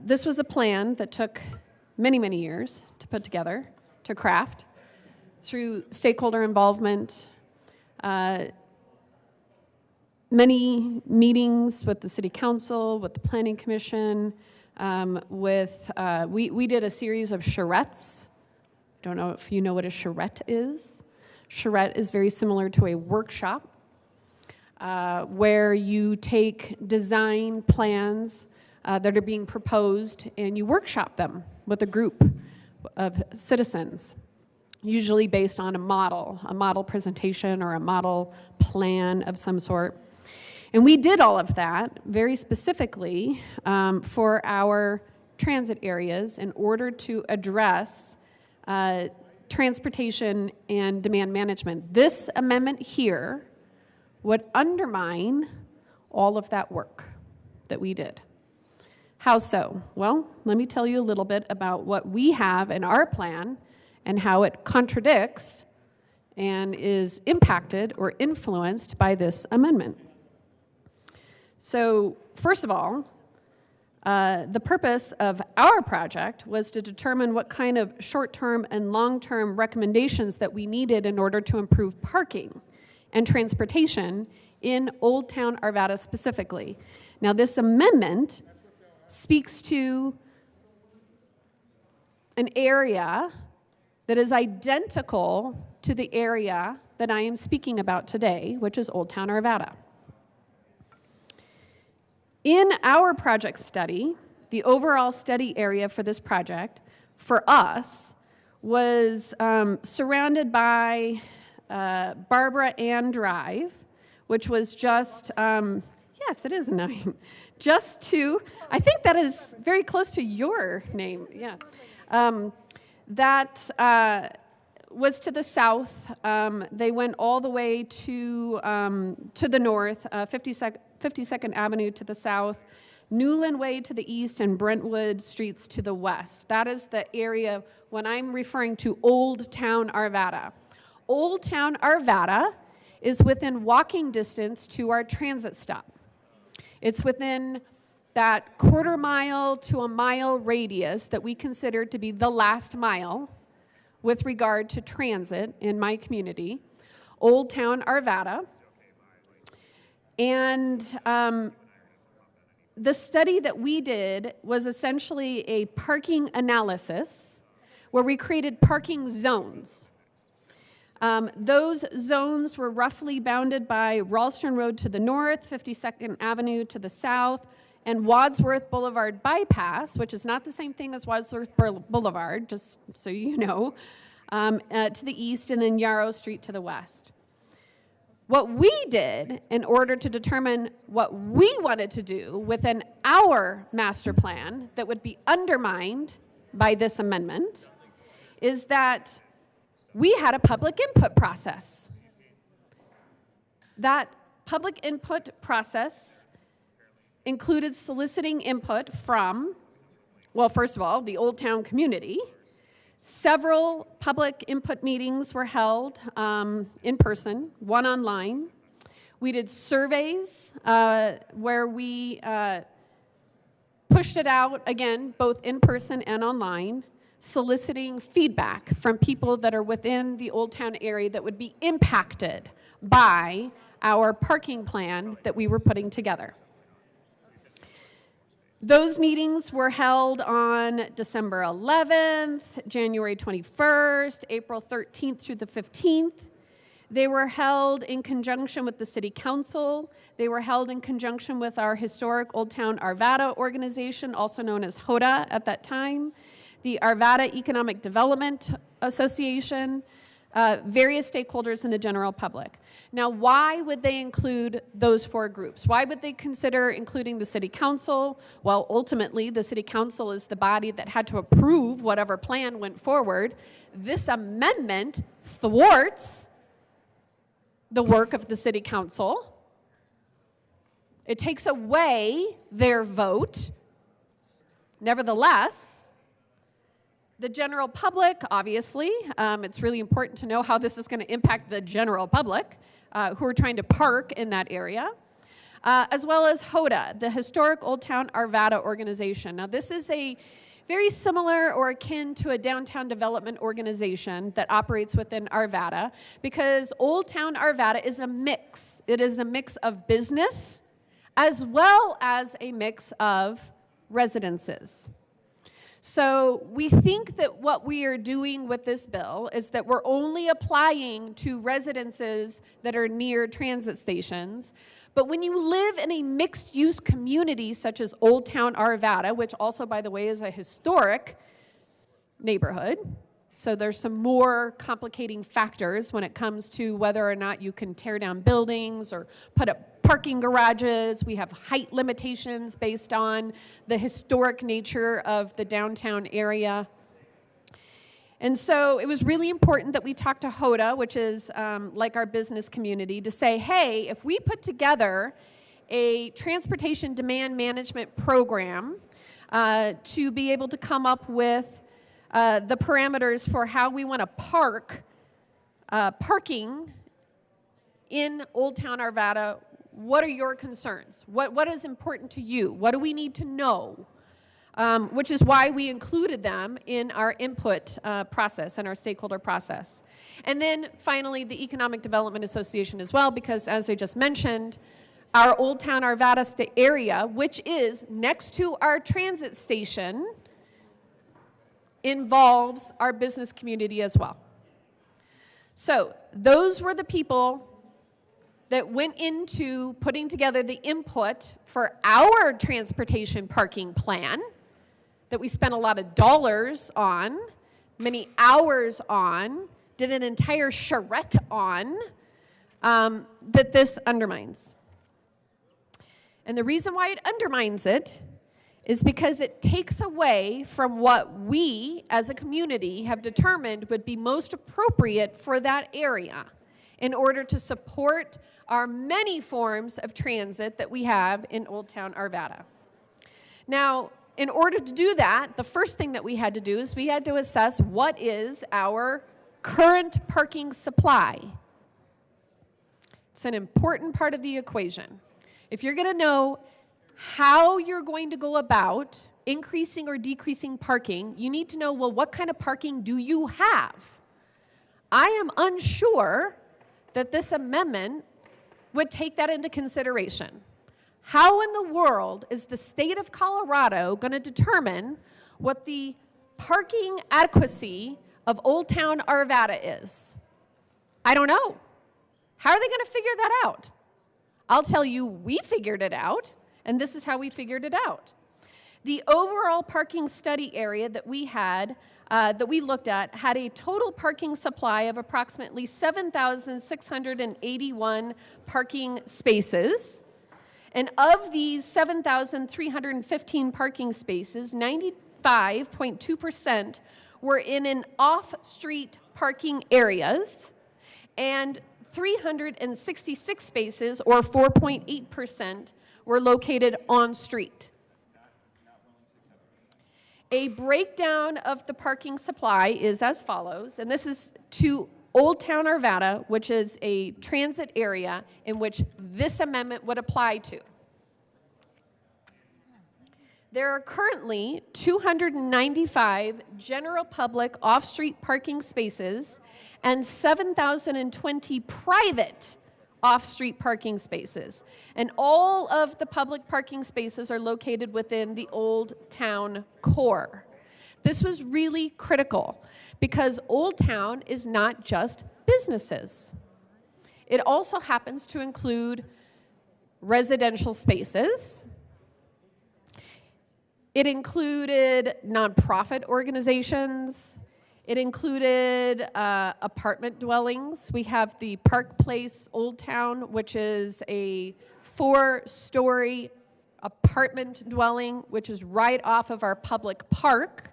this was a plan that took many, many years to put together, to craft, through stakeholder involvement, many meetings with the city council, with the planning commission, we did a series of charrettes. Don't know if you know what a charrette is. Charrette is very similar to a workshop where you take design plans that are being proposed and you workshop them with a group of citizens, usually based on a model presentation or a model plan of some sort. And we did all of that very specifically for our transit areas in order to address transportation and demand management. This amendment here would undermine all of that work that we did. How so? Well, let me tell you a little bit about what we have in our plan and how it contradicts and is impacted or influenced by this amendment. So, first of all, the purpose of our project was to determine what kind of short-term and long-term recommendations that we needed in order to improve parking and transportation in Old Town Arvada specifically. Now, this amendment speaks to an area that is identical to the area that I am speaking about today, which is Old Town Arvada. In our project study, the overall study area for this project, for us, was surrounded by Barbara Ann Drive, which was just, yes, it is 9, just to, I think that is very close to your name, yeah. That was to the south. They went all the way to the north, 52nd Avenue to the south, Newland Way to the east, and Brentwood Streets to the west. That is the area when I'm referring to Old Town Arvada. Old Town Arvada is within walking distance to our transit stop. It's within that quarter-mile to a mile radius that we consider to be the last mile with regard to transit in my community, Old Town Arvada. And the study that we did was essentially a parking analysis where we created parking zones. Those zones were roughly bounded by Ralston Road to the north, 52nd Avenue to the south, and Wadsworth Boulevard bypass, which is not the same thing as Wadsworth Boulevard, just so you know, to the east, and then Yarrow Street to the west. What we did in order to determine what we wanted to do within our master plan that would be undermined by this amendment is that we had a public input process. That public input process included soliciting input from, well, first of all, the Old Town community. Several public input meetings were held in person, one online. We did surveys where we pushed it out, again, both in person and online, soliciting feedback from people that are within the Old Town area that would be impacted by our parking plan that we were putting together. Those meetings were held on December 11th, January 21st, April 13th through the 15th. They were held in conjunction with the City Council. They were held in conjunction with our historic Old Town Arvada organization, also known as HODA at that time, the Arvada Economic Development Association, various stakeholders in the general public. Now, why would they include those four groups? Why would they consider including the City Council? Well, ultimately, the City Council is the body that had to approve whatever plan went forward. This amendment thwarts the work of the City Council. It takes away their vote. Nevertheless, the general public, obviously, it's really important to know how this is going to impact the general public who are trying to park in that area, as well as HODA, the Historic Old Town Arvada Organization. Now, this is a very similar or akin to a downtown development organization that operates within Arvada, because Old Town Arvada is a mix. It is a mix of business as well as a mix of residences. So we think that what we are doing with this bill is that we're only applying to residences that are near transit stations. But when you live in a mixed-use community such as Old Town Arvada, which also, by the way, is a historic neighborhood, so there's some more complicating factors when it comes to whether or not you can tear down buildings or put up parking garages. We have height limitations based on the historic nature of the downtown area. And so it was really important that we talk to HODA, which is like our business community, to say, hey, if we put together a transportation demand management program to be able to come up with the parameters for how we want to parking in Old Town Arvada, what are your concerns? What is important to you? What do we need to know? Which is why we included them in our input process and our stakeholder process. And then finally, the Economic Development Association as well, because as I just mentioned, our Old Town Arvada area, which is next to our transit station, involves our business community as well. So those were the people that went into putting together the input for our transportation parking plan that we spent a lot of dollars on, many hours on, did an entire charrette on, that this undermines. And the reason why it undermines it is because it takes away from what we as a community have determined would be most appropriate for that area in order to support our many forms of transit that we have in Old Town Arvada. Now, in order to do that, the first thing that we had to do is we had to assess what is our current parking supply. It's an important part of the equation. If you're going to know how you're going to go about increasing or decreasing parking, you need to know, well, what kind of parking do you have? I am unsure that this amendment would take that into consideration. How in the world is the state of Colorado going to determine what the parking adequacy of Old Town Arvada is? I don't know. How are they going to figure that out? I'll tell you, we figured it out, and this is how we figured it out. The overall parking study area that we had, that we looked at, had a total parking supply of approximately 7,681 parking spaces. And of these 7,315 parking spaces, 95.2% were in an off-street parking areas, and 366 spaces, or 4.8%, were located on-street. A breakdown of the parking supply is as follows, and this is to Old Town Arvada, which is a transit area in which this amendment would apply to. There are currently 295 general public off-street parking spaces and 7,020 private off-street parking spaces. And all of the public parking spaces are located within the Old Town core. This was really critical because Old Town is not just businesses. It also happens to include residential spaces. It included nonprofit organizations. It included apartment dwellings. We have the Park Place Old Town, which is a 4-story apartment dwelling, which is right off of our public park.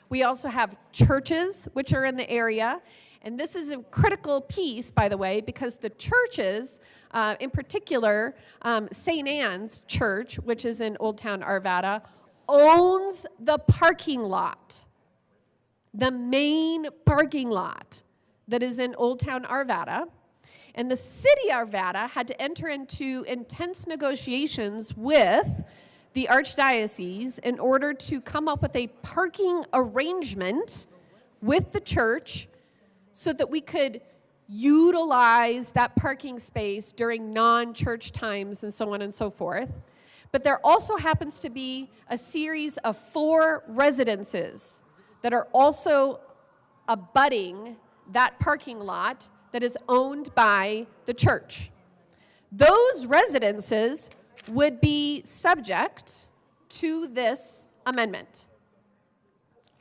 We also have churches, which are in the area. And this is a critical piece, by the way, because the churches, in particular, St. Anne's Church, which is in Old Town Arvada, owns the parking lot, the main parking lot that is in Old Town Arvada. And the city of Arvada had to enter into intense negotiations with the archdiocese in order to come up with a parking arrangement with the church so that we could utilize that parking space during non-church times and so on and so forth. But there also happens to be a series of 4 residences that are also abutting that parking lot that is owned by the church. Those residences would be subject to this amendment,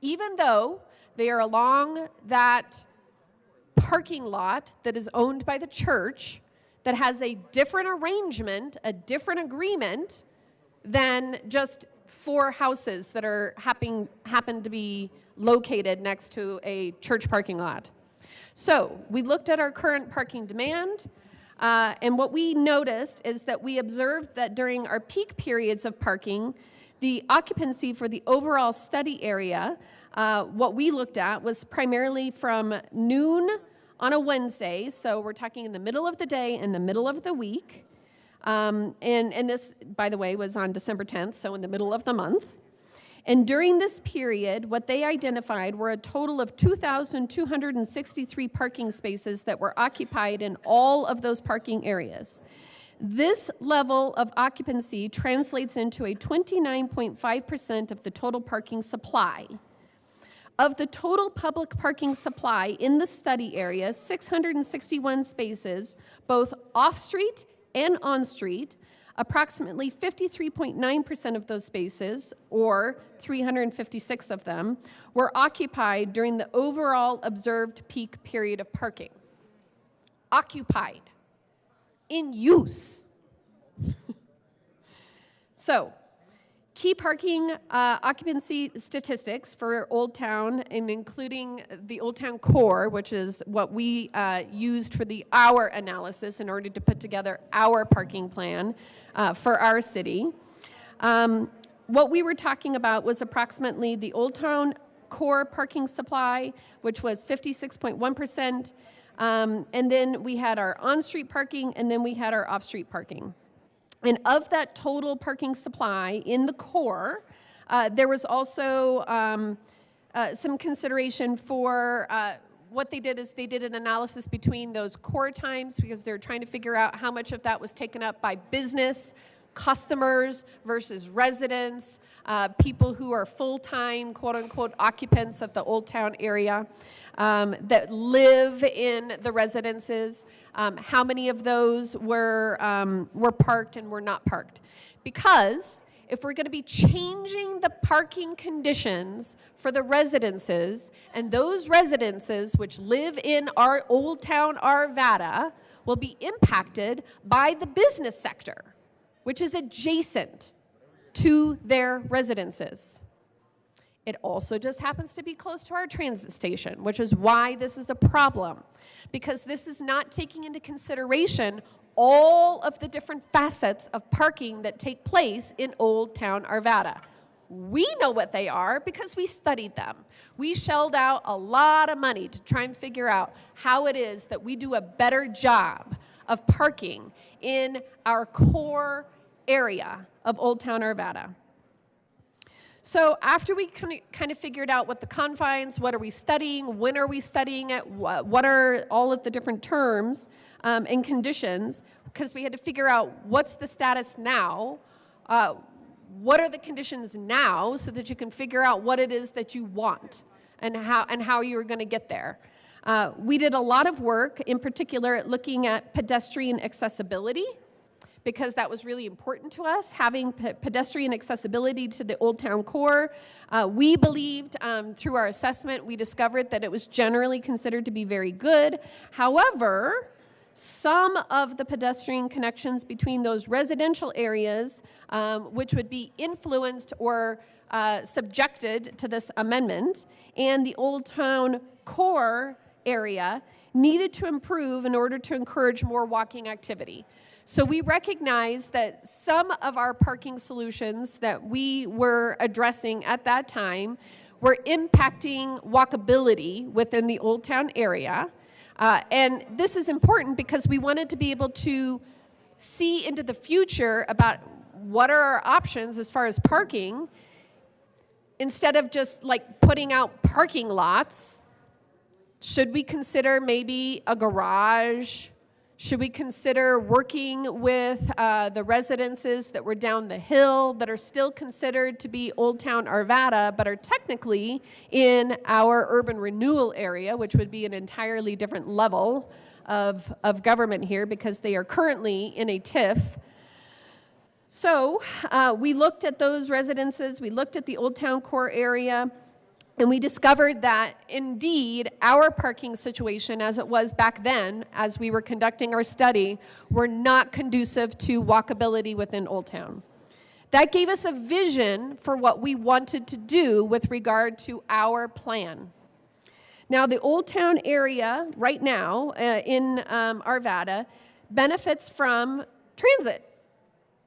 even though they are along that parking lot that is owned by the church that has a different arrangement, a different agreement than just 4 houses that are happen to be located next to a church parking lot. So we looked at our current parking demand, and what we noticed is that we observed that during our peak periods of parking, the occupancy for the overall study area, what we looked at was primarily from noon on a Wednesday, so we're talking in the middle of the day and the middle of the week. And this, by the way, was on December 10th, so in the middle of the month. And during this period, what they identified were a total of 2,263 parking spaces that were occupied in all of those parking areas. This level of occupancy translates into a 29.5% of the total parking supply. Of the total public parking supply in the study area, 661 spaces, both off-street and on-street, approximately 53.9% of those spaces, or 356 of them, were occupied during the overall observed peak period of parking. Occupied. In use. So, key parking occupancy statistics for Old Town, and including the Old Town core, which is what we used for our analysis in order to put together our parking plan for our city. What we were talking about was approximately the Old Town core parking supply, which was 56.1%, and then we had our on-street parking, and then we had our off-street parking. And of that total parking supply in the core, there was also some consideration for what they did is they did an analysis between those core times because they're trying to figure out how much of that was taken up by business, customers versus residents, people who are full-time, quote-unquote, occupants of the Old Town area that live in the residences. How many of those were parked and were not parked? Because if we're going to be changing the parking conditions for the residences, and those residences which live in our Old Town Arvada will be impacted by the business sector, which is adjacent to their residences. It also just happens to be close to our transit station, which is why this is a problem, because this is not taking into consideration all of the different facets of parking that take place in Old Town Arvada. We know what they are because we studied them. We shelled out a lot of money to try and figure out how it is that we do a better job of parking in our core area of Old Town Arvada. So after we kind of figured out what the confines, what are we studying, when are we studying it, what are all of the different terms and conditions, because we had to figure out what's the status now, what are the conditions now, so that you can figure out what it is that you want and how you're going to get there. We did a lot of work, in particular at looking at pedestrian accessibility, because that was really important to us, having pedestrian accessibility to the Old Town core. We believed, through our assessment, we discovered that it was generally considered to be very good. However, some of the pedestrian connections between those residential areas, which would be influenced or subjected to this amendment, and the Old Town core area needed to improve in order to encourage more walking activity. So we recognize that some of our parking solutions that we were addressing at that time were impacting walkability within the Old Town area. And this is important because we wanted to be able to see into the future about what are our options as far as parking, instead of just like putting out parking lots. Should we consider maybe a garage? Should we consider working with the residences that were down the hill that are still considered to be Old Town Arvada, but are technically in our urban renewal area, which would be an entirely different level of government here because they are currently in a TIF. So we looked at those residences, we looked at the Old Town core area, and we discovered that, indeed, our parking situation as it was back then, as we were conducting our study, were not conducive to walkability within Old Town. That gave us a vision for what we wanted to do with regard to our plan. Now, the Old Town area right now in Arvada benefits from transit.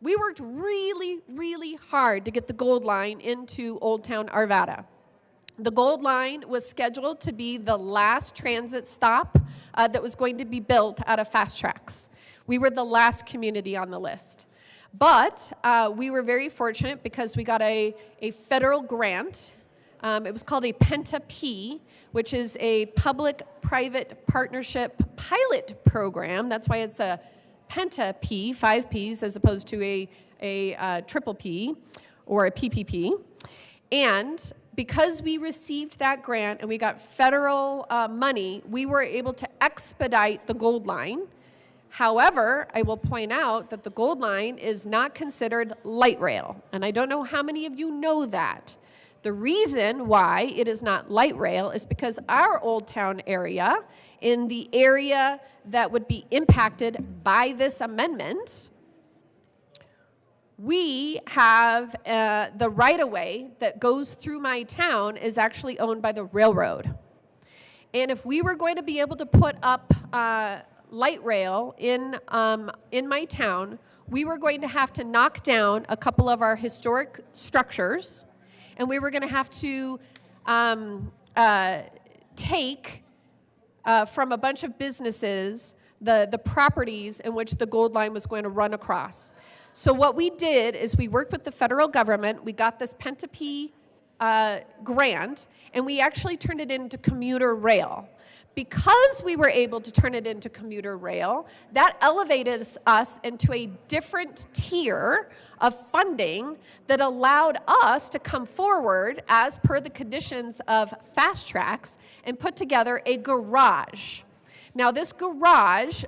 We worked really, really hard to get the Gold Line into Old Town Arvada. The Gold Line was scheduled to be the last transit stop that was going to be built out of Fast Tracks. We were the last community on the list. But we were very fortunate because we got a federal grant. It was called a PENTA-P, which is a public-private partnership pilot program. That's why it's a PENTA-P, 5 Ps, as opposed to a triple P or a PPP. And because we received that grant and we got federal money, we were able to expedite the Gold Line. However, I will point out that the Gold Line is not considered light rail, and I don't know how many of you know that. The reason why it is not light rail is because our Old Town area, in the area that would be impacted by this amendment, we have the right-of-way that goes through my town is actually owned by the railroad. And if we were going to be able to put up light rail in my town, we were going to have to knock down a couple of our historic structures, and we were going to have to take from a bunch of businesses the properties in which the Gold Line was going to run across. So what we did is we worked with the federal government. We got this PENTA-P grant, and we actually turned it into commuter rail. Because we were able to turn it into commuter rail, that elevated us into a different tier of funding that allowed us to come forward as per the conditions of Fast Tracks and put together a garage. Now this garage,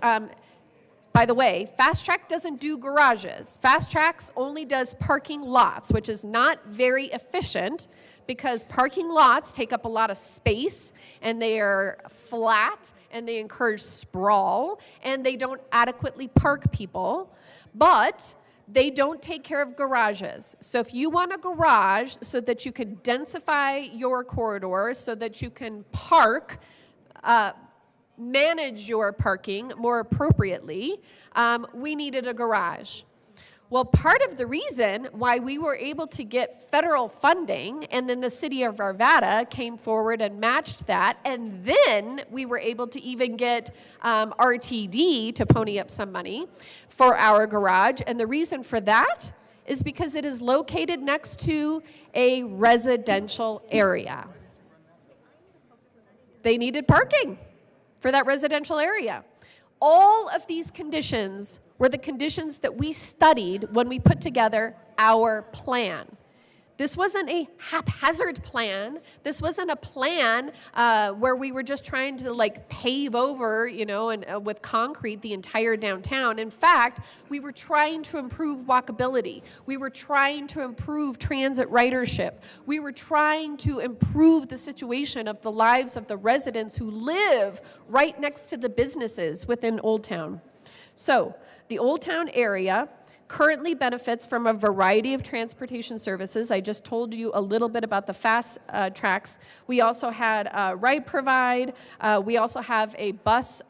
by the way, Fast Track doesn't do garages. Fast Tracks only does parking lots, which is not very efficient because parking lots take up a lot of space and they are flat and they encourage sprawl and they don't adequately park people, but they don't take care of garages. So if you want a garage so that you can densify your corridors, so that you can park, manage your parking more appropriately, we needed a garage. Well, part of the reason why we were able to get federal funding, and then the city of Arvada came forward and matched that, and then we were able to even get RTD to pony up some money for our garage, and the reason for that is because it is located next to a residential area. They needed parking for that residential area. All of these conditions were the conditions that we studied when we put together our plan. This wasn't a haphazard plan. This wasn't a plan where we were just trying to like pave over, you know, and with concrete the entire downtown. In fact, we were trying to improve walkability. We were trying to improve transit ridership. We were trying to improve the situation of the lives of the residents who live right next to the businesses within Old Town. So the Old Town area currently benefits from a variety of transportation services. I just told you a little bit about the fast tracks. We also had Ride Provide. We also have a bus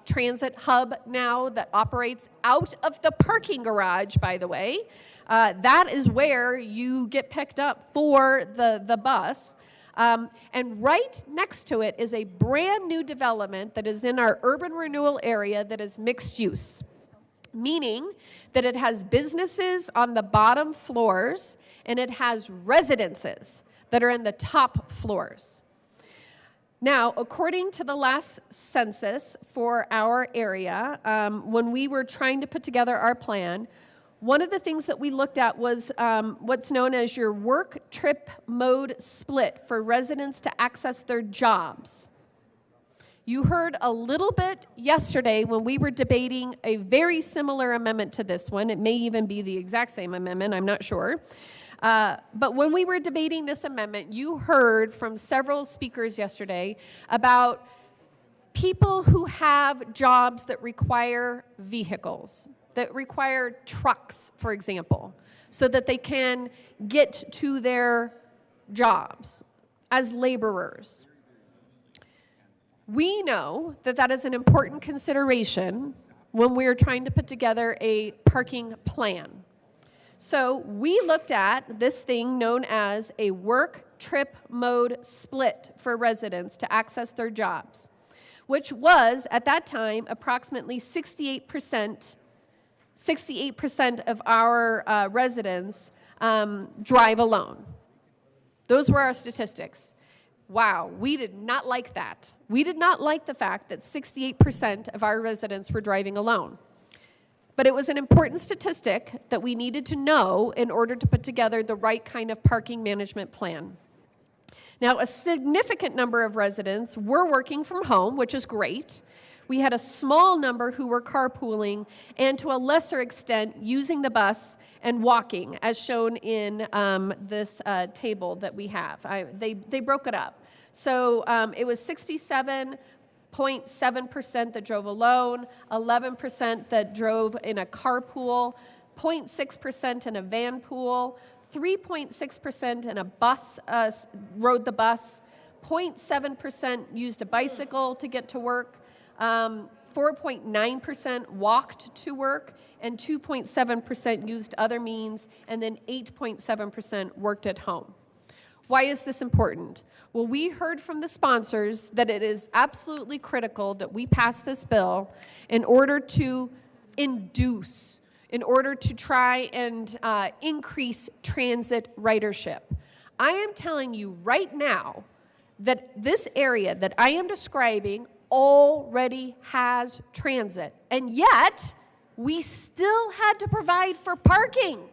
transit hub now that operates out of the parking garage, by the way. That is where you get picked up for the bus. And right next to it is a brand new development that is in our urban renewal area that is mixed use, meaning that it has businesses on the bottom floors and it has residences that are in the top floors. Now, according to the last census for our area, when we were trying to put together our plan, one of the things that we looked at was what's known as your work trip mode split for residents to access their jobs. You heard a little bit yesterday when we were debating a very similar amendment to this one. It may even be the exact same amendment, I'm not sure. But when we were debating this amendment, you heard from several speakers yesterday about people who have jobs that require vehicles, that require trucks, for example, so that they can get to their jobs as laborers. We know that that is an important consideration when we're trying to put together a parking plan. So we looked at this thing known as a work trip mode split for residents to access their jobs, which was, at that time, approximately 68% of our residents drive alone. Those were our statistics. Wow, we did not like that. We did not like the fact that 68% of our residents were driving alone. But it was an important statistic that we needed to know in order to put together the right kind of parking management plan. Now, a significant number of residents were working from home, which is great. We had a small number who were carpooling and, to a lesser extent, using the bus and walking, as shown in this table that we have. They broke it up. So it was 67.7% that drove alone, 11% that drove in a carpool, 0.6% in a van pool, 3.6% in a bus rode the bus, 0.7% used a bicycle to get to work, 4.9% walked to work, and 2.7% used other means, and then 8.7% worked at home. Why is this important? Well, we heard from the sponsors that it is absolutely critical that we pass this bill in order to induce, in order to try and increase transit ridership. I am telling you right now that this area that I am describing already has transit, and yet we still had to provide for parking.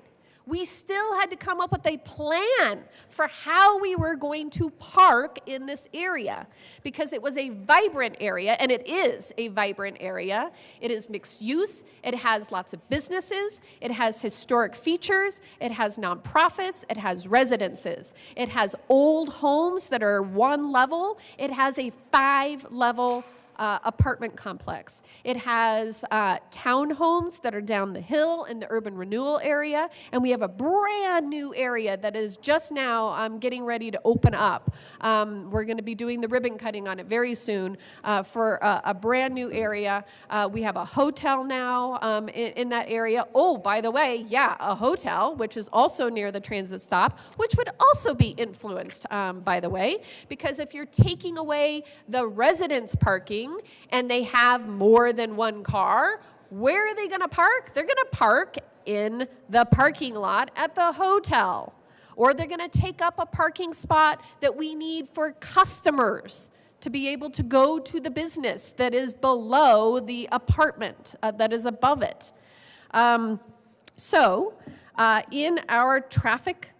We still had to come up with a plan for how we were going to park in this area, because it was a vibrant area, and it is a vibrant area. It is mixed use. It has lots of businesses. It has historic features. It has nonprofits. It has residences. It has old homes that are one level. It has a 5-level apartment complex. It has townhomes that are down the hill in the urban renewal area, and we have a brand new area that is just now getting ready to open up. We're going to be doing the ribbon cutting on it very soon for a brand new area. We have a hotel now in that area. Oh, by the way, yeah, a hotel, which is also near the transit stop, which would also be influenced, by the way, because if you're taking away the residents' parking, and they have more than one car, where are they going to park? They're going to park in the parking lot at the hotel, or they're going to take up a parking spot that we need for customers to be able to go to the business that is below the apartment that is above it. In our traffic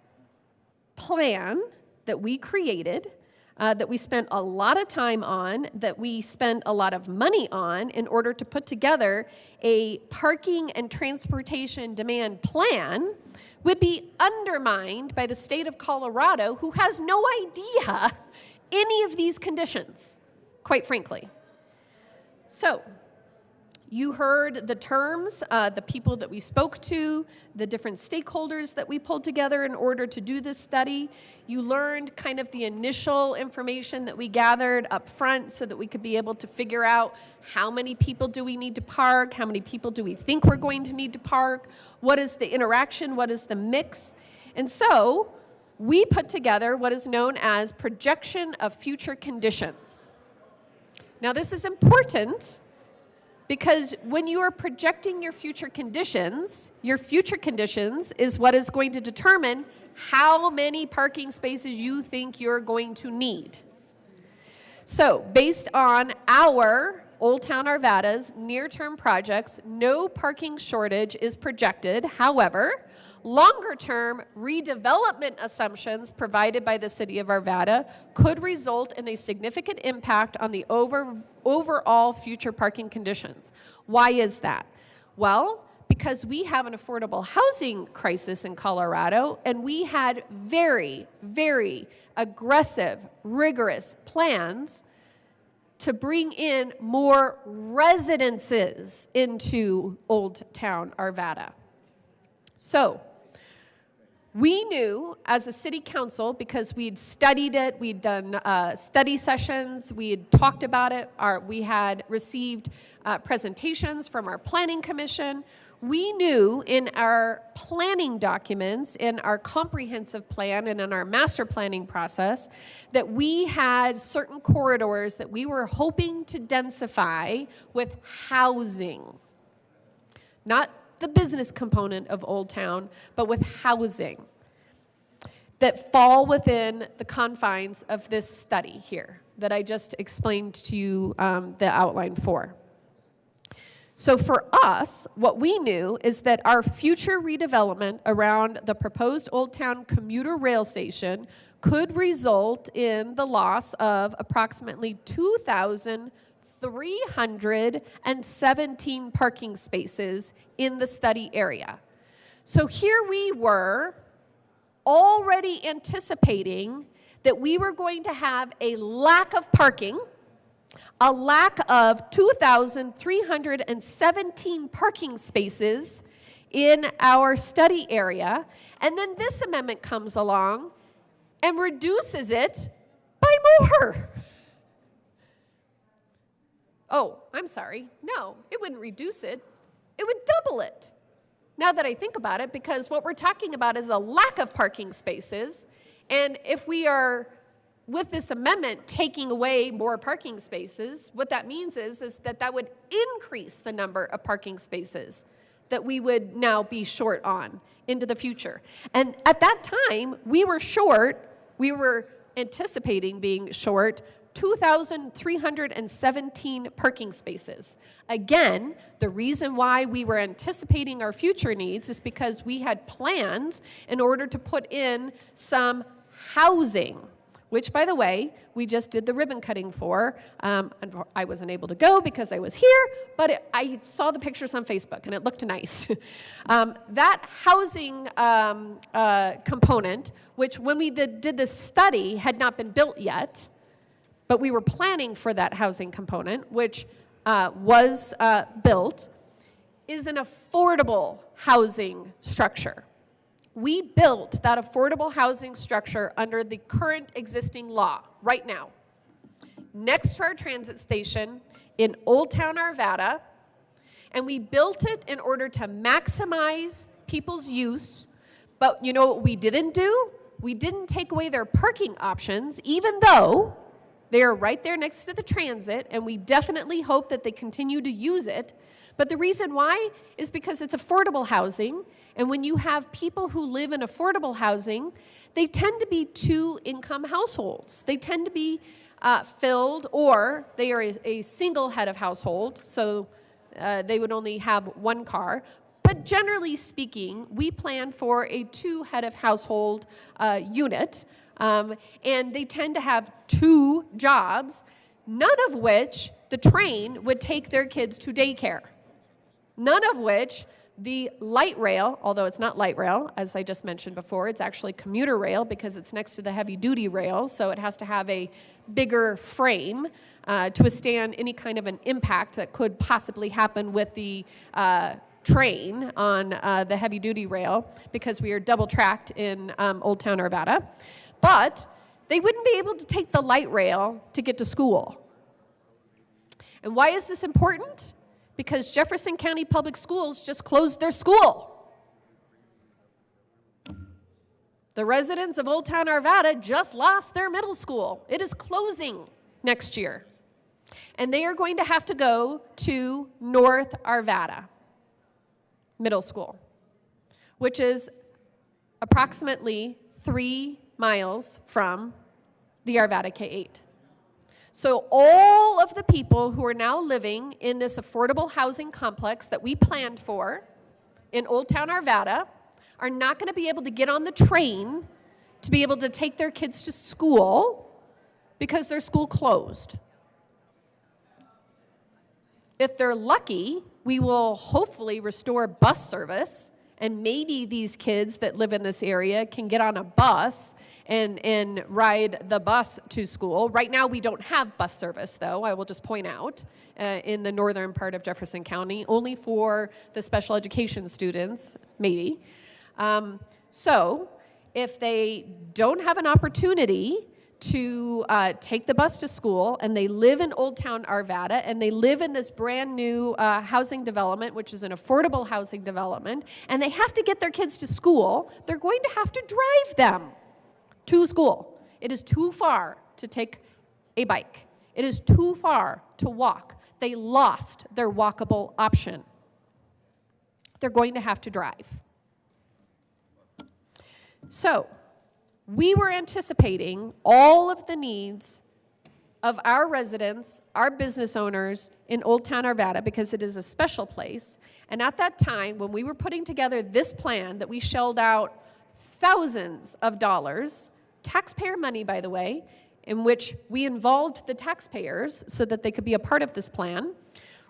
plan that we created, that we spent a lot of time on, that we spent a lot of money on in order to put together a parking and transportation demand plan, would be undermined by the state of Colorado, who has no idea any of these conditions, quite frankly. So, You heard the terms, the people that we spoke to, the different stakeholders that we pulled together in order to do this study. You learned kind of the initial information that we gathered up front so that we could be able to figure out how many people do we need to park, how many people do we think we're going to need to park, what is the interaction, what is the mix. And so we put together what is known as projection of future conditions. Now this is important because when you are projecting your future conditions is what is going to determine how many parking spaces you think you're going to need. So, based on our Old Town Arvada's near-term projects, no parking shortage is projected. However, longer-term redevelopment assumptions provided by the City of Arvada could result in a significant impact on the overall future parking conditions. Why is that? Well, because we have an affordable housing crisis in Colorado, and we had very, very aggressive, rigorous plans to bring in more residences into Old Town Arvada. So, we knew as a city council, because we'd studied it, we'd done study sessions, we had talked about it, we had received presentations from our planning commission. We knew in our planning documents, in our comprehensive plan and in our master planning process, that we had certain corridors that we were hoping to densify with housing. Not the business component of Old Town, but with housing that fall within the confines of this study here that I just explained to you the outline for. So for us, what we knew is that our future redevelopment around the proposed Old Town commuter rail station could result in the loss of approximately 2,317 parking spaces in the study area. So here we were already anticipating that we were going to have a lack of parking, a lack of 2,317 parking spaces in our study area, and then this amendment comes along and reduces it by more. Oh, I'm sorry. No, it wouldn't reduce it. It would double it. Now that I think about it, because what we're talking about is a lack of parking spaces, and if we are, with this amendment, taking away more parking spaces, what that means is that that would increase the number of parking spaces that we would now be short on into the future. And at that time, we were anticipating being short 2,317 parking spaces. Again, the reason why we were anticipating our future needs is because we had plans in order to put in some housing, which, by the way, we just did the ribbon cutting for. I wasn't able to go because I was here, but I saw the pictures on Facebook, and it looked nice. That housing component, which when we did this study had not been built yet, but we were planning for that housing component, which was built, is an affordable housing structure. We built that affordable housing structure under the current existing law right now, next to our transit station in Old Town Arvada, and we built it in order to maximize people's use. But you know what we didn't do? We didn't take away their parking options, even though they are right there next to the transit, and we definitely hope that they continue to use it. But the reason why is because it's affordable housing, and when you have people who live in affordable housing, they tend to be two-income households. They tend to be filled, or they are a single head of household, so they would only have one car. But generally speaking, we plan for a two-head of household unit, and they tend to have two jobs, none of which the train would take their kids to daycare. None of which The light rail, although it's not light rail, as I just mentioned before, it's actually commuter rail because it's next to the heavy-duty rail, so it has to have a bigger frame to withstand any kind of an impact that could possibly happen with the train on the heavy-duty rail because we are double-tracked in Old Town Arvada. But they wouldn't be able to take the light rail to get to school. And why is this important? Because Jefferson County Public Schools just closed their school. The residents of Old Town Arvada just lost their middle school. It is closing next year. And they are going to have to go to North Arvada Middle School, which is approximately 3 miles from the Arvada K-8. So all of the people who are now living in this affordable housing complex that we planned for in Old Town Arvada are not going to be able to get on the train to be able to take their kids to school because their school closed. If they're lucky, we will hopefully restore bus service, and maybe these kids that live in this area can get on a bus and ride the bus to school. Right now, we don't have bus service, though, I will just point out, in the northern part of Jefferson County, only for the special education students, maybe. So if they don't have an opportunity to take the bus to school, and they live in Old Town Arvada, and they live in this brand new housing development, which is an affordable housing development, and they have to get their kids to school, they're going to have to drive them to school. It is too far to take a bike. It is too far to walk. They lost their walkable option. They're going to have to drive. So, we were anticipating all of the needs of our residents, our business owners in Old Town Arvada, because it is a special place. And at that time, when we were putting together this plan that we shelled out thousands of dollars, taxpayer money, by the way, in which we involved the taxpayers so that they could be a part of this plan,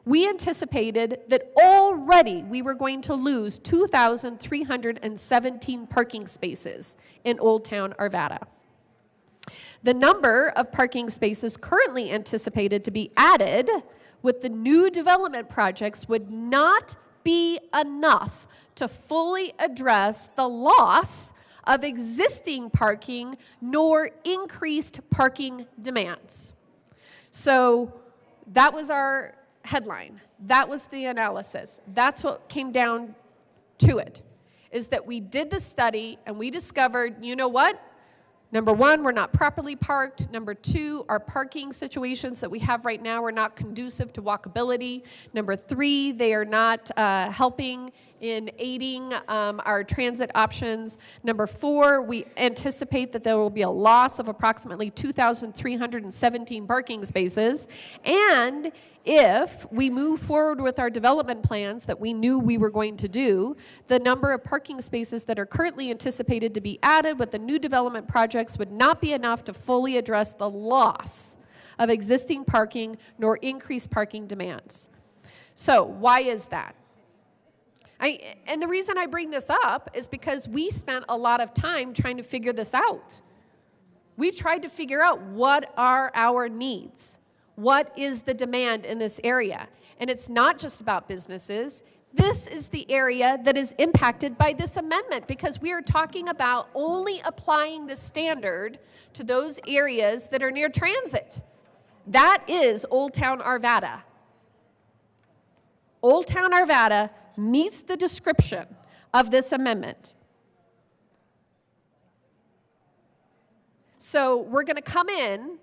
we anticipated that already we were going to lose 2,317 parking spaces in Old Town Arvada. The number of parking spaces currently anticipated to be added with the new development projects would not be enough to fully address the loss of existing parking nor increased parking demands. So that was our headline. That was the analysis. That's what came down to it, is that we did the study and we discovered, you know what? Number one, we're not properly parked. Number two, our parking situations that we have right now are not conducive to walkability. Number three, they are not helping in aiding our transit options. Number four, we anticipate that there will be a loss of approximately 2,317 parking spaces. And if we move forward with our development plans that we knew we were going to do, the number of parking spaces that are currently anticipated to be added with the new development projects would not be enough to fully address the loss of existing parking nor increase parking demands. So why is that? And the reason I bring this up is because we spent a lot of time trying to figure this out. We tried to figure out what are our needs. What is the demand in this area? And it's not just about businesses. This is the area that is impacted by this amendment because we are talking about only applying the standard to those areas that are near transit. That is Old Town Arvada. Old Town Arvada meets the description of this amendment. So we're going to come in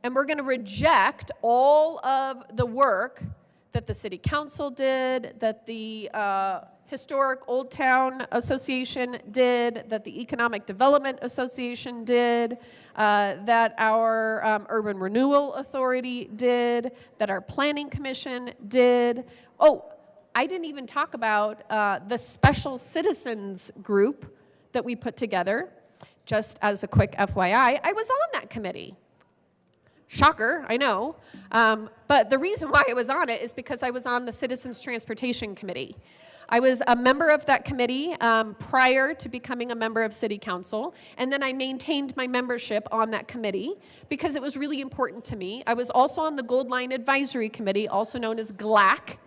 and we're going to reject all of the work that the City Council did, that the Historic Old Town Association did, that the Economic Development Association did, that our Urban Renewal Authority did, that our Planning Commission did. Oh, I didn't even talk about the Special Citizens Group that we put together. Just as a quick FYI, I was on that committee. Shocker, I know. But the reason why I was on it is because I was on the Citizens Transportation Committee. I was a member of that committee prior to becoming a member of City Council, and then I maintained my membership on that committee because it was really important to me. I was also on the Gold Line Advisory Committee, also known as GLAC,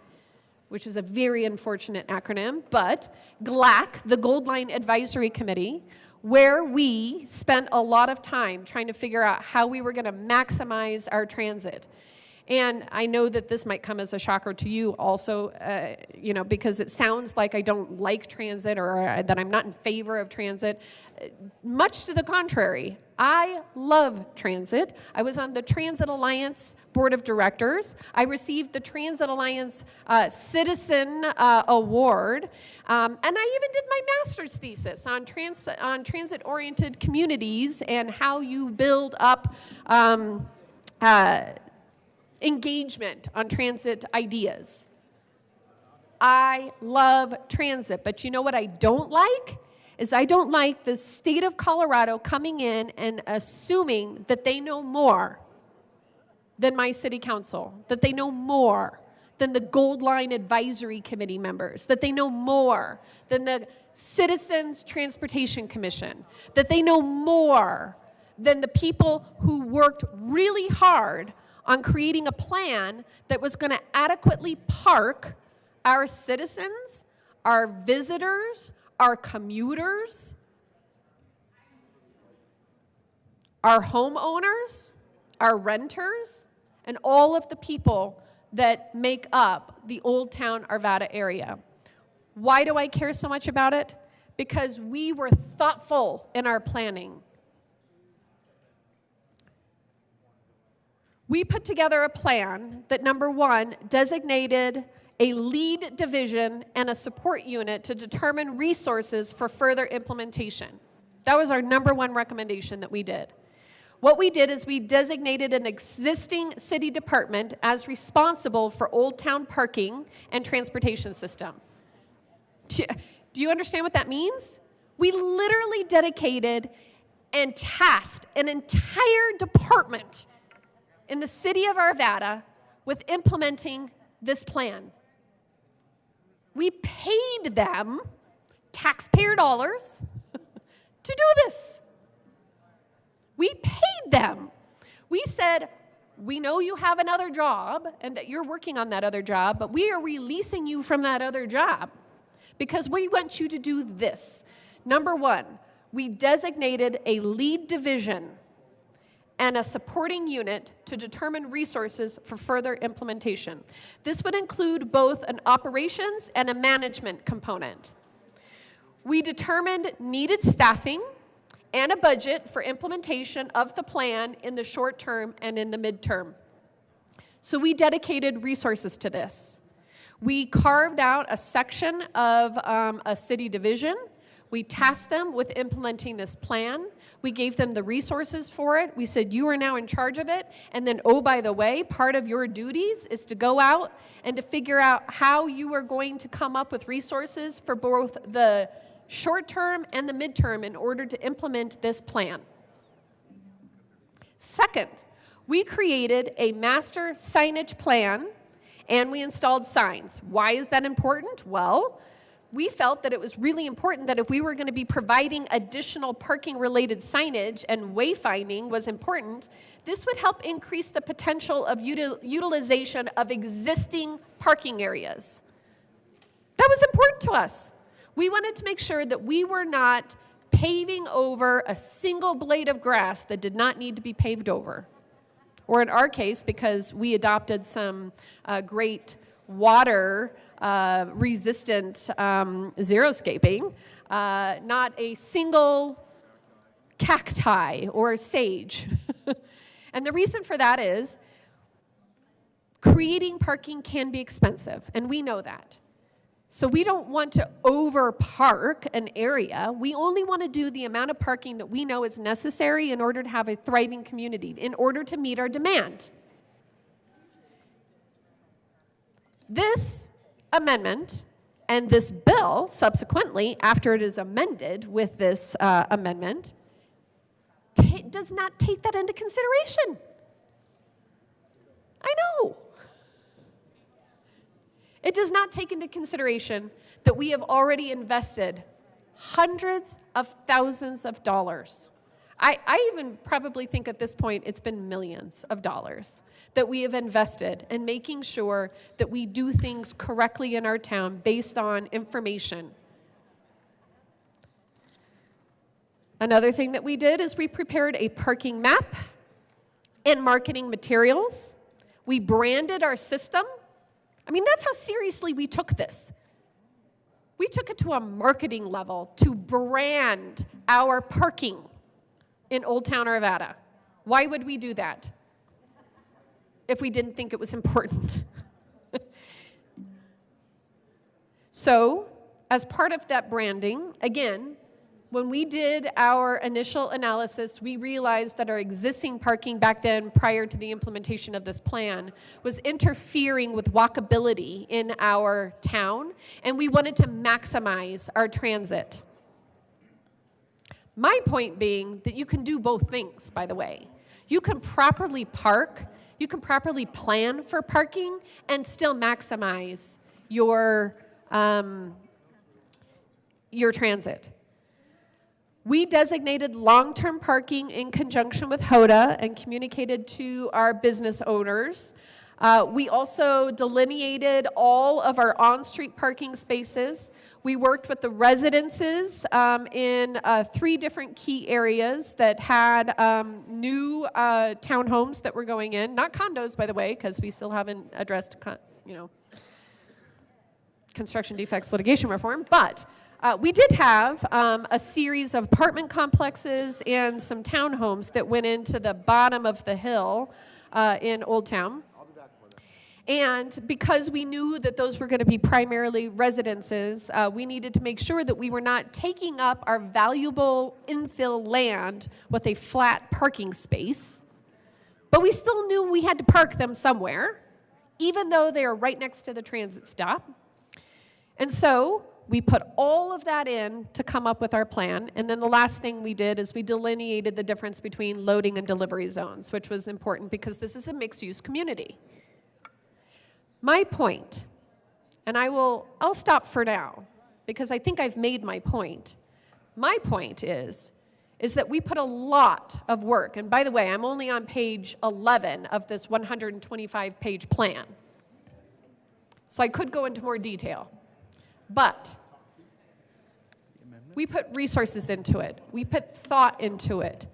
which is a very unfortunate acronym, but GLAC, the Gold Line Advisory Committee, where we spent a lot of time trying to figure out how we were going to maximize our transit. And I know that this might come as a shocker to you also, because it sounds like I don't like transit or that I'm not in favor of transit. Much to the contrary, I love transit. I was on the Transit Alliance Board of Directors. I received the Transit Alliance Citizen Award, and I even did my master's thesis on transit-oriented communities and how you build up engagement on transit ideas. I love transit, but you know what I don't like? I don't like the state of Colorado coming in and assuming that they know more than my city council, that they know more than the Gold Line Advisory Committee members, that they know more than the Citizens Transportation Commission, that they know more than the people who worked really hard on creating a plan that was going to adequately park our citizens, our visitors, our commuters, our homeowners, our renters, and all of the people that make up the Old Town Arvada area. Why do I care so much about it? Because we were thoughtful in our planning. We put together a plan that, number one, designated a lead division and a support unit to determine resources for further implementation. That was our number one recommendation that we did. What we did is we designated an existing city department as responsible for Old Town parking and transportation system. Do you understand what that means? We literally dedicated and tasked an entire department in the city of Arvada with implementing this plan. We paid them taxpayer dollars to do this. We paid them. We said, we know you have another job and that you're working on that other job, but we are releasing you from that other job because we want you to do this. Number one, we designated a lead division and a supporting unit to determine resources for further implementation. This would include both an operations and a management component. We determined needed staffing and a budget for implementation of the plan in the short term and in the midterm. So we dedicated resources to this. We carved out a section of a city division. We tasked them with implementing this plan. We gave them the resources for it. We said, you are now in charge of it. And then, oh, by the way, part of your duties is to go out and to figure out how you are going to come up with resources for both the short term and the midterm in order to implement this plan. Second, we created a master signage plan and we installed signs. Why is that important? Well, we felt that it was really important that if we were going to be providing additional parking-related signage and wayfinding was important, this would help increase the potential of utilization of existing parking areas. That was important to us. We wanted to make sure that we were not paving over a single blade of grass that did not need to be paved over. Or in our case, because we adopted some great water resistant xeriscaping, not a single cacti or sage. And the reason for that is creating parking can be expensive, and we know that. So we don't want to over-park an area. We only want to do the amount of parking that we know is necessary in order to have a thriving community, in order to meet our demand. This amendment and this bill, subsequently, after it is amended with this amendment, does not take that into consideration. I know. It does not take into consideration that we have already invested hundreds of thousands of dollars. I even probably think at this point it's been millions of dollars that we have invested in making sure that we do things correctly in our town based on information. Another thing that we did is we prepared a parking map and marketing materials. We branded our system. I mean, that's how seriously we took this. We took it to a marketing level to brand our parking in Old Town Arvada. Why would we do that if we didn't think it was important? So, as part of that branding, again, when we did our initial analysis, we realized that our existing parking back then, prior to the implementation of this plan, was interfering with walkability in our town, and we wanted to maximize our transit. My point being that you can do both things, by the way. You can properly park, you can properly plan for parking, and still maximize your transit. We designated long-term parking in conjunction with HODA and communicated to our business owners. We also delineated all of our on-street parking spaces. We worked with the residences in 3 different key areas that had new townhomes that were going in. Not condos, by the way, because we still haven't addressed, construction defects litigation reform, but we did have a series of apartment complexes and some townhomes that went into the bottom of the hill in Old Town. And because we knew that those were going to be primarily residences, we needed to make sure that we were not taking up our valuable infill land with a flat parking space. But we still knew we had to park them somewhere, even though they are right next to the transit stop. And so we put all of that in to come up with our plan. And then the last thing we did is we delineated the difference between loading and delivery zones, which was important because this is a mixed-use community. My point, and I'll stop for now because I think I've made my point. My point is that we put a lot of work, and by the way, I'm only on page 11 of this 125-page plan. So I could go into more detail. But we put resources into it. We put thought into it.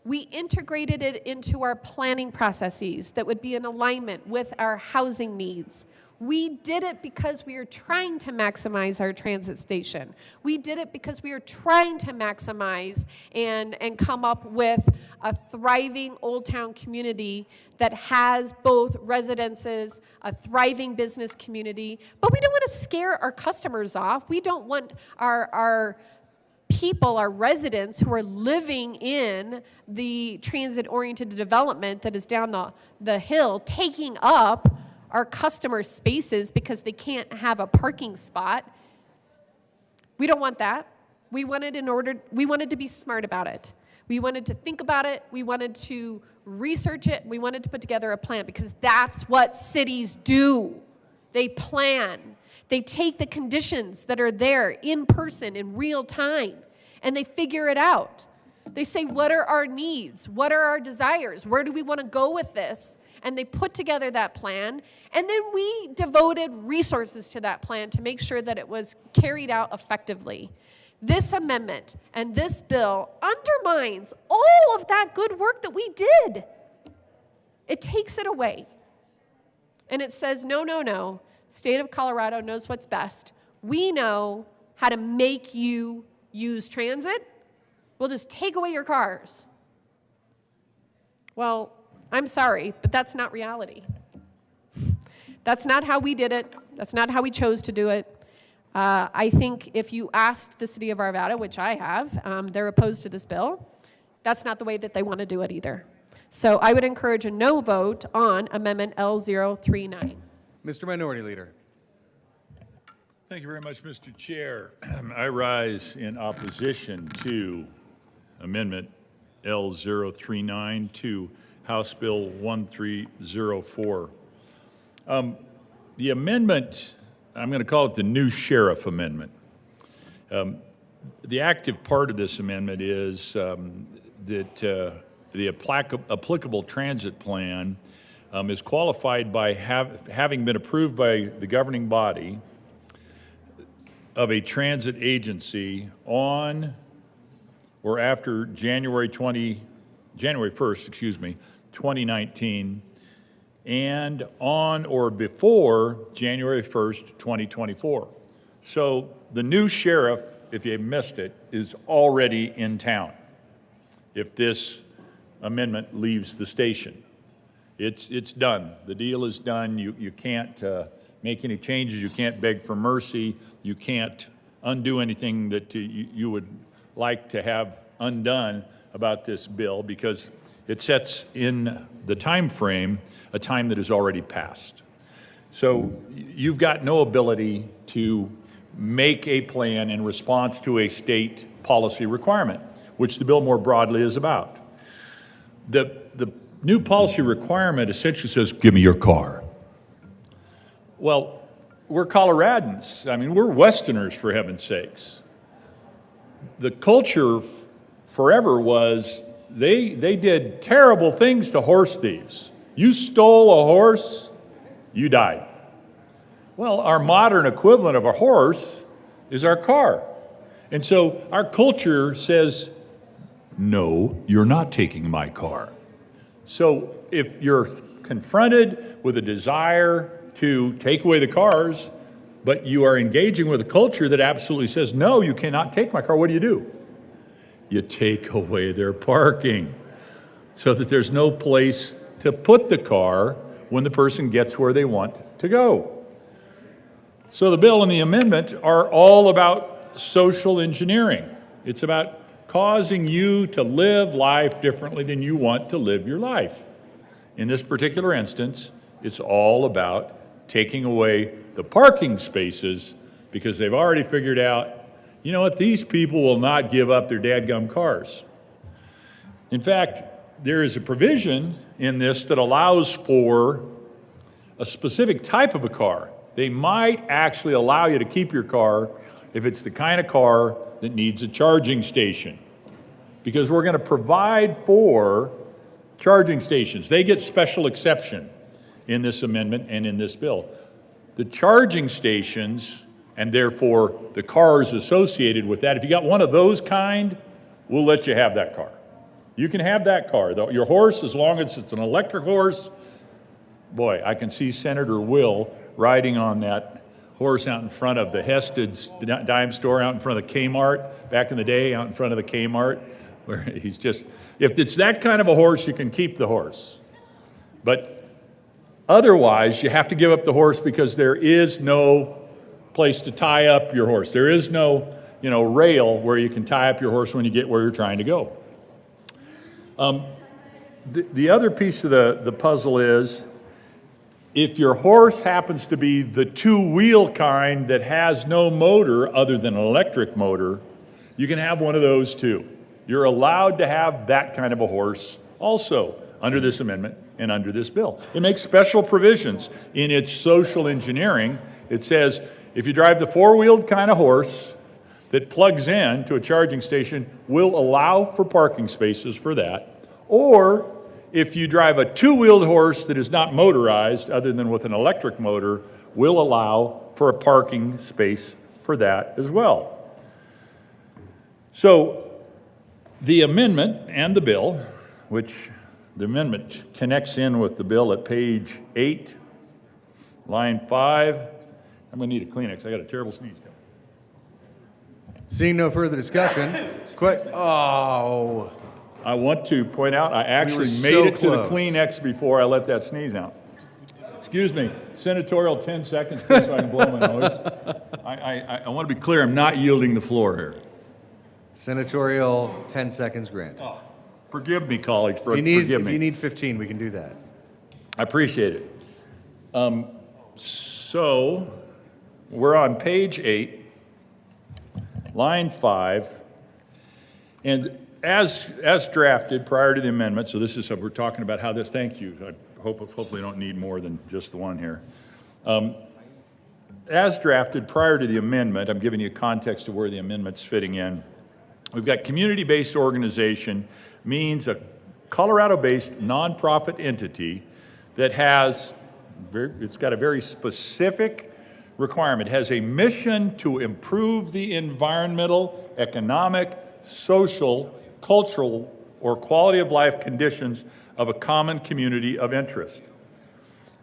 We integrated it into our planning processes that would be in alignment with our housing needs. We did it because we are trying to maximize our transit station. We did it because we are trying to maximize and come up with a thriving Old Town community that has both residences, a thriving business community, but we don't want to scare our customers off. We don't want our people, our residents who are living in the transit-oriented development that is down the hill taking up our customer spaces because they can't have a parking spot. We don't want that. We wanted to be smart about it. We wanted to think about it. We wanted to research it. We wanted to put together a plan because that's what cities do. They plan. They take the conditions that are there in person, in real time, and they figure it out. They say, what are our needs? What are our desires? Where do we want to go with this? And they put together that plan, and then we devoted resources to that plan to make sure that it was carried out effectively. This amendment and this bill undermines all of that good work that we did. It takes it away. And it says, no, no, no. State of Colorado knows what's best. We know how to make you use transit. We'll just take away your cars. Well, I'm sorry, but that's not reality. That's not how we did it. That's not how we chose to do it. I think if you asked the city of Arvada, which I have, they're opposed to this bill. That's not the way that they want to do it either. So I would encourage a no vote on Amendment L039. Mr. Minority Leader. Thank you very much, Mr. Chair. I rise in opposition to Amendment L039 to House Bill 1304. The amendment I'm going to call it the new sheriff amendment. The active part of this amendment is that the applicable transit plan is qualified by having been approved by the governing body of a transit agency on or after January 1st, 2019, and on or before January 1st, 2024. So the new sheriff, if you missed it, is already in town if this amendment leaves the station. It's done. The deal is done. You can't make any changes. You can't beg for mercy. You can't undo anything that you would like to have undone about this bill, because it sets in the time frame a time that has already passed. So you've got no ability to make a plan in response to a state policy requirement, which the bill more broadly is about. The new policy requirement essentially says, give me your car. Well, we're Coloradans. I mean, we're Westerners, for heaven's sakes. The culture forever was they did terrible things to horse thieves. You stole a horse, you died. Well, our modern equivalent of a horse is our car. And so our culture says, no, you're not taking my car. So if you're confronted with a desire to take away the cars, but you are engaging with a culture that absolutely says, no, you cannot take my car, what do? You take away their parking so that there's no place to put the car when the person gets where they want to go. So the bill and the amendment are all about social engineering. It's about causing you to live life differently than you want to live your life. In this particular instance, it's all about taking away the parking spaces because they've already figured out, you know what, these people will not give up their dadgum cars. In fact, there is a provision in this that allows for a specific type of a car. They might actually allow you to keep your car if it's the kind of car that needs a charging station, because we're going to provide for charging stations. They get special exception in this amendment and in this bill. The charging stations, and therefore the cars associated with that, if you got one of those kind, we'll let you have that car. You can have that car. Your horse, as long as it's an electric horse, boy, I can see Senator Will riding on that horse out in front of the Hested's dime store, out in front of the Kmart, back in the day, out in front of the Kmart, where he's just, if it's that kind of a horse, you can keep the horse. But otherwise, you have to give up the horse because there is no place to tie up your horse. There is no, rail where you can tie up your horse when you get where you're trying to go. The other piece of the puzzle is, if your horse happens to be the two-wheel kind that has no motor other than an electric motor, you can have one of those too. You're allowed to have that kind of a horse also under this amendment and under this bill. It makes special provisions in its social engineering. It says if you drive the four-wheeled kind of horse that plugs in to a charging station, we'll allow for parking spaces for that. Or if you drive a two-wheeled horse that is not motorized other than with an electric motor, we'll allow for a parking space for that as well. So the amendment and the bill, which the amendment connects in with the bill at page 8, line 5. I'm going to need a Kleenex. I got a terrible sneeze. Seeing no further discussion, I want to point out I actually made it to the Kleenex before I let that sneeze out. Excuse me, senatorial 10 seconds, please, so I can blow my nose. I want to be clear, I'm not yielding the floor here. Senatorial 10 seconds granted. Oh, forgive me, colleagues, forgive me. If you need 15, we can do that. I appreciate it. So we're on page 8, line 5, and as drafted prior to the amendment, so this is we're talking about how this. Thank you. I hopefully don't need more than just the one here. as drafted prior to the amendment, I'm giving you context of where the amendment's fitting in. We've got community-based organization means a Colorado-based nonprofit entity that it's got a very specific requirement. It has a mission to improve the environmental, economic, social, cultural, or quality of life conditions of a common community of interest.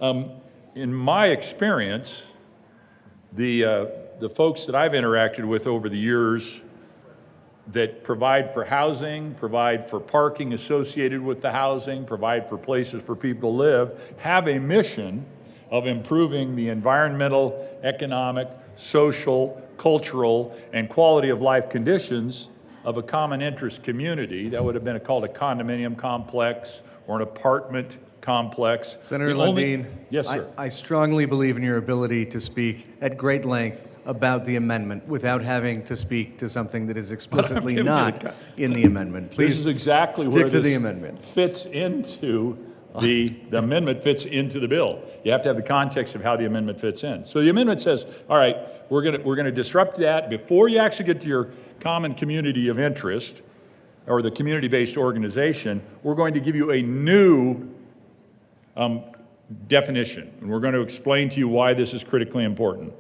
In my experience, the folks that I've interacted with over the years that provide for housing, provide for parking associated with the housing, provide for places for people to live, have a mission of improving the environmental, economic, social, cultural, and quality of life conditions of a common interest community. That would have been called a condominium complex or an apartment complex. Senator Lundin, yes, sir. I strongly believe in your ability to speak at great length about the amendment without having to speak to something that is explicitly not in the amendment. Please this is exactly stick where to this the amendment. fits into the amendment fits into the bill. You have to have the context of how the amendment fits in. So the amendment says, all right, we're gonna disrupt that before you actually get to your common community of interest or the community-based organization. We're going to give you a new definition, and we're going to explain to you why this is critically important.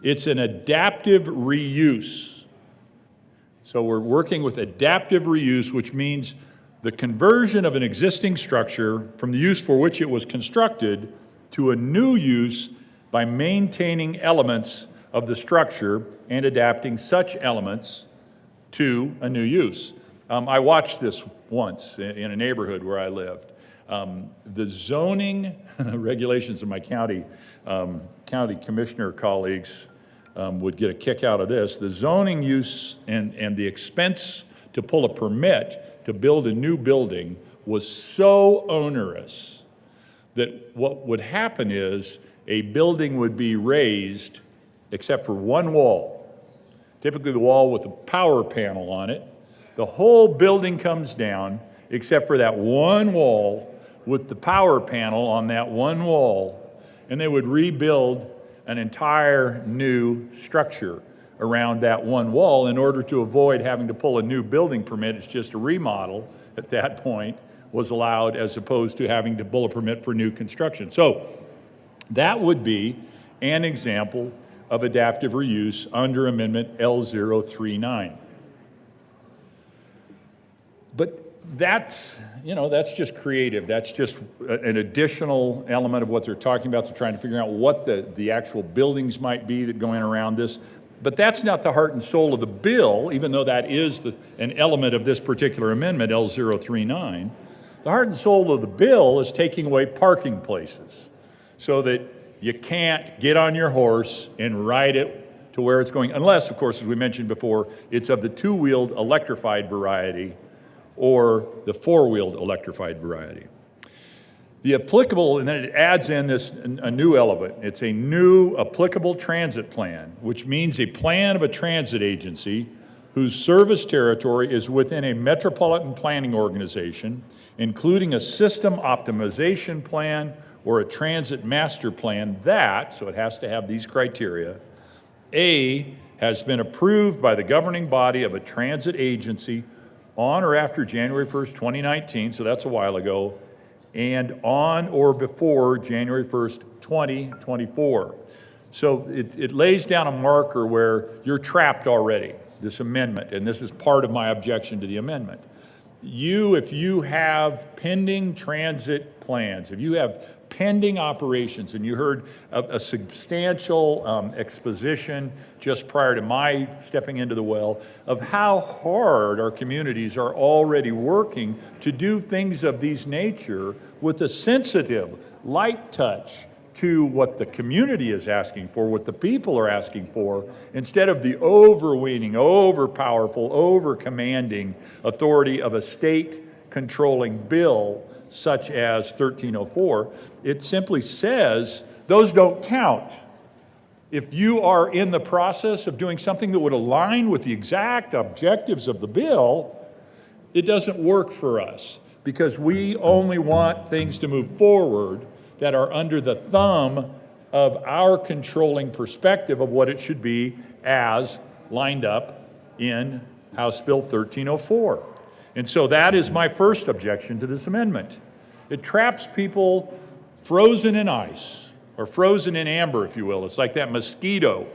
It's an adaptive reuse. So we're working with adaptive reuse, which means the conversion of an existing structure from the use for which it was constructed to a new use by maintaining elements of the structure and adapting such elements to a new use. I watched this once in a neighborhood where I lived. The zoning regulations of my county commissioner colleagues would get a kick out of this. The zoning use and the expense to pull a permit to build a new building was so onerous that what would happen is a building would be raised except for one wall, typically the wall with a power panel on it. The whole building comes down except for that one wall with the power panel on that one wall, and they would rebuild an entire new structure around that one wall in order to avoid having to pull a new building permit. It's just a remodel at that point was allowed as opposed to having to pull a permit for new construction. So that would be an example of adaptive reuse under Amendment L039. But that's just creative. That's just an additional element of what they're talking about. They're trying to figure out what the actual buildings might be that go in around this. But that's not the heart and soul of the bill, even though that is an element of this particular amendment, L039. The heart and soul of the bill is taking away parking places so that you can't get on your horse and ride it to where it's going, unless, of course, as we mentioned before, it's of the two-wheeled electrified variety or the four-wheeled electrified variety. The applicable, and then it adds in a new element. It's a new applicable transit plan, which means a plan of a transit agency whose service territory is within a metropolitan planning organization, including a system optimization plan or a transit master plan that, so it has to have these criteria, A, has been approved by the governing body of a transit agency on or after January 1st, 2019, so that's a while ago, and on or before January 1st, 2024. So it lays down a marker where you're trapped already, this amendment, and this is part of my objection to the amendment. If you have pending transit plans, if you have pending operations, and you heard a substantial exposition just prior to my stepping into the well of how hard our communities are already working to do things of these nature with a sensitive, light touch to what the community is asking for, what the people are asking for, instead of the overweening, overpowerful, over-commanding authority of a state-controlling bill such as 1304. It simply says those don't count. If you are in the process of doing something that would align with the exact objectives of the bill, it doesn't work for us because we only want things to move forward that are under the thumb of our controlling perspective of what it should be as lined up in House Bill 1304. And so that is my first objection to this amendment. It traps people frozen in ice, or frozen in amber, if you will. It's like that mosquito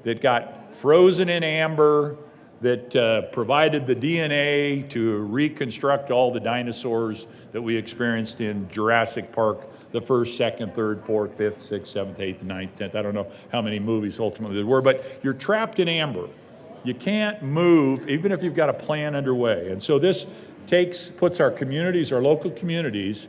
that got frozen in amber that provided the DNA to reconstruct all the dinosaurs that we experienced in Jurassic Park, the first, second, third, fourth, fifth, sixth, seventh, eighth, ninth, 10th. I don't know how many movies ultimately there were, but you're trapped in amber. You can't move, even if you've got a plan underway. And so this puts our communities, our local communities,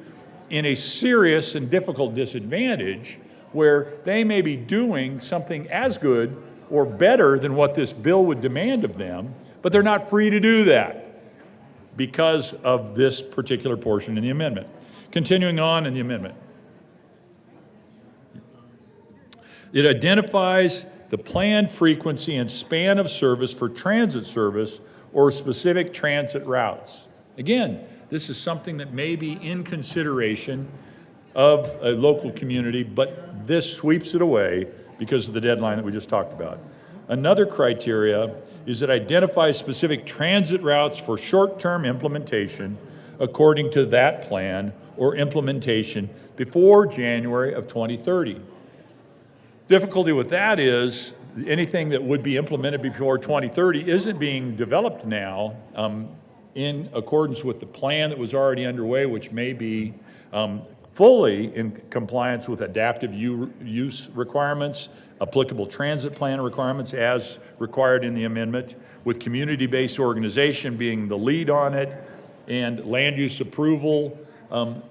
in a serious and difficult disadvantage where they may be doing something as good or better than what this bill would demand of them, but they're not free to do that because of this particular portion in the amendment. Continuing on in the amendment. It identifies the planned frequency and span of service for transit service or specific transit routes. Again, this is something that may be in consideration of a local community, but this sweeps it away because of the deadline that we just talked about. Another criteria is it identifies specific transit routes for short-term implementation according to that plan or implementation before January of 2030. Difficulty with that is anything that would be implemented before 2030 isn't being developed now in accordance with the plan that was already underway, which may be fully in compliance with adaptive use requirements, applicable transit plan requirements as required in the amendment, with community-based organization being the lead on it, and land use approval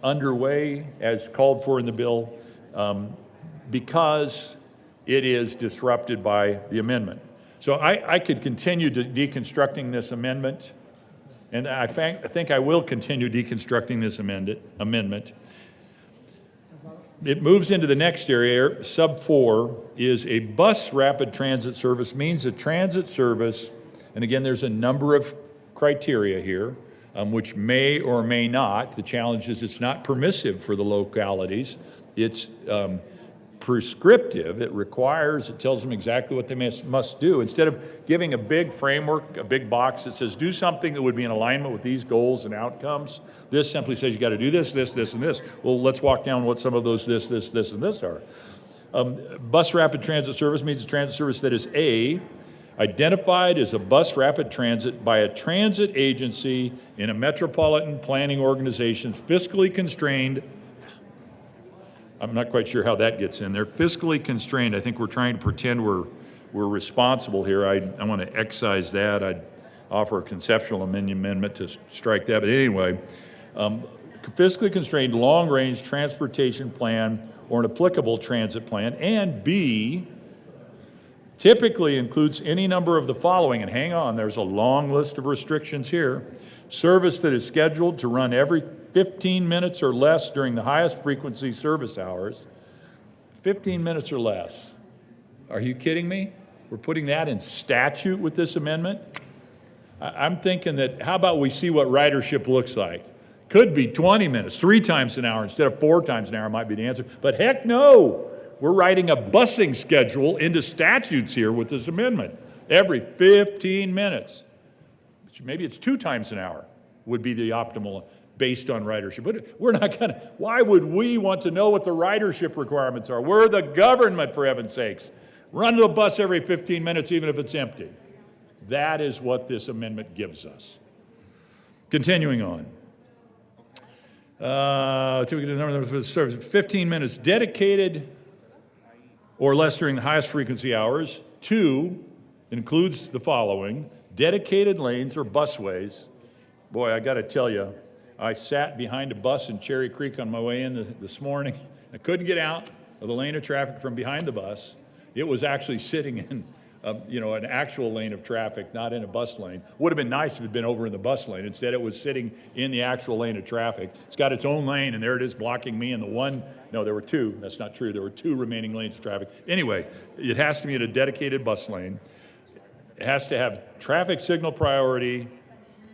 underway as called for in the bill, because it is disrupted by the amendment. So I could continue deconstructing this amendment, and I think I will continue deconstructing this amendment. It moves into the next area. Sub 4 is a bus rapid transit service, means a transit service, and again, there's a number of criteria here, which may or may not. The challenge is it's not permissive for the localities. It's prescriptive. It requires, it tells them exactly what they must do. Instead of giving a big framework, a big box that says do something that would be in alignment with these goals and outcomes, this simply says you got to do this, this, this, and this. Well, let's walk down what some of those this, and this are. Bus rapid transit service means a transit service that is A, identified as a bus rapid transit by a transit agency in a metropolitan planning organization, fiscally constrained. I'm not quite sure how that gets in there. Fiscally constrained, I think we're trying to pretend we're responsible here. I want to excise that. I'd offer a conceptual amendment to strike that. But anyway, fiscally constrained long-range transportation plan or an applicable transit plan, and B, typically includes any number of the following, and hang on, there's a long list of restrictions here. Service that is scheduled to run every 15 minutes or less during the highest frequency service hours. 15 minutes or less. Are you kidding me? We're putting that in statute with this amendment? I'm thinking that, how about we see what ridership looks like? Could be 20 minutes, 3 times an hour instead of 4 times an hour might be the answer. But heck no, we're writing a busing schedule into statutes here with this amendment. Every 15 minutes. Maybe it's 2 times an hour would be the optimal based on ridership. But we're not gonna, why would we want to know what the ridership requirements are? We're the government, for heaven's sakes. Run the bus every 15 minutes, even if it's empty. That is what this amendment gives us. Continuing on. 15 minutes dedicated or less during the highest frequency hours. 2 includes the following: dedicated lanes or busways. Boy, I got to tell you, I sat behind a bus in Cherry Creek on my way in this morning. I couldn't get out of the lane of traffic from behind the bus. It was actually sitting in, an actual lane of traffic, not in a bus lane. Would have been nice if it had been over in the bus lane. Instead, it was sitting in the actual lane of traffic. It's got its own lane, and there it is blocking me and the one. No, there were 2. That's not true. There were 2 remaining lanes of traffic. Anyway, it has to be in a dedicated bus lane. It has to have traffic signal priority,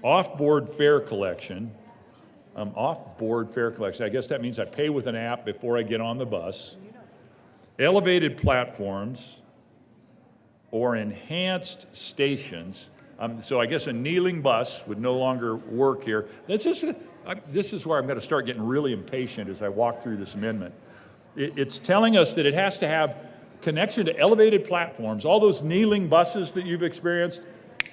off-board fare collection. Off-board fare collection, I guess that means I pay with an app before I get on the bus. elevated platforms or enhanced stations. So I guess a kneeling bus would no longer work here. This is where I'm going to start getting really impatient as I walk through this amendment. It's telling us that it has to have connection to elevated platforms. All those kneeling buses that you've experienced,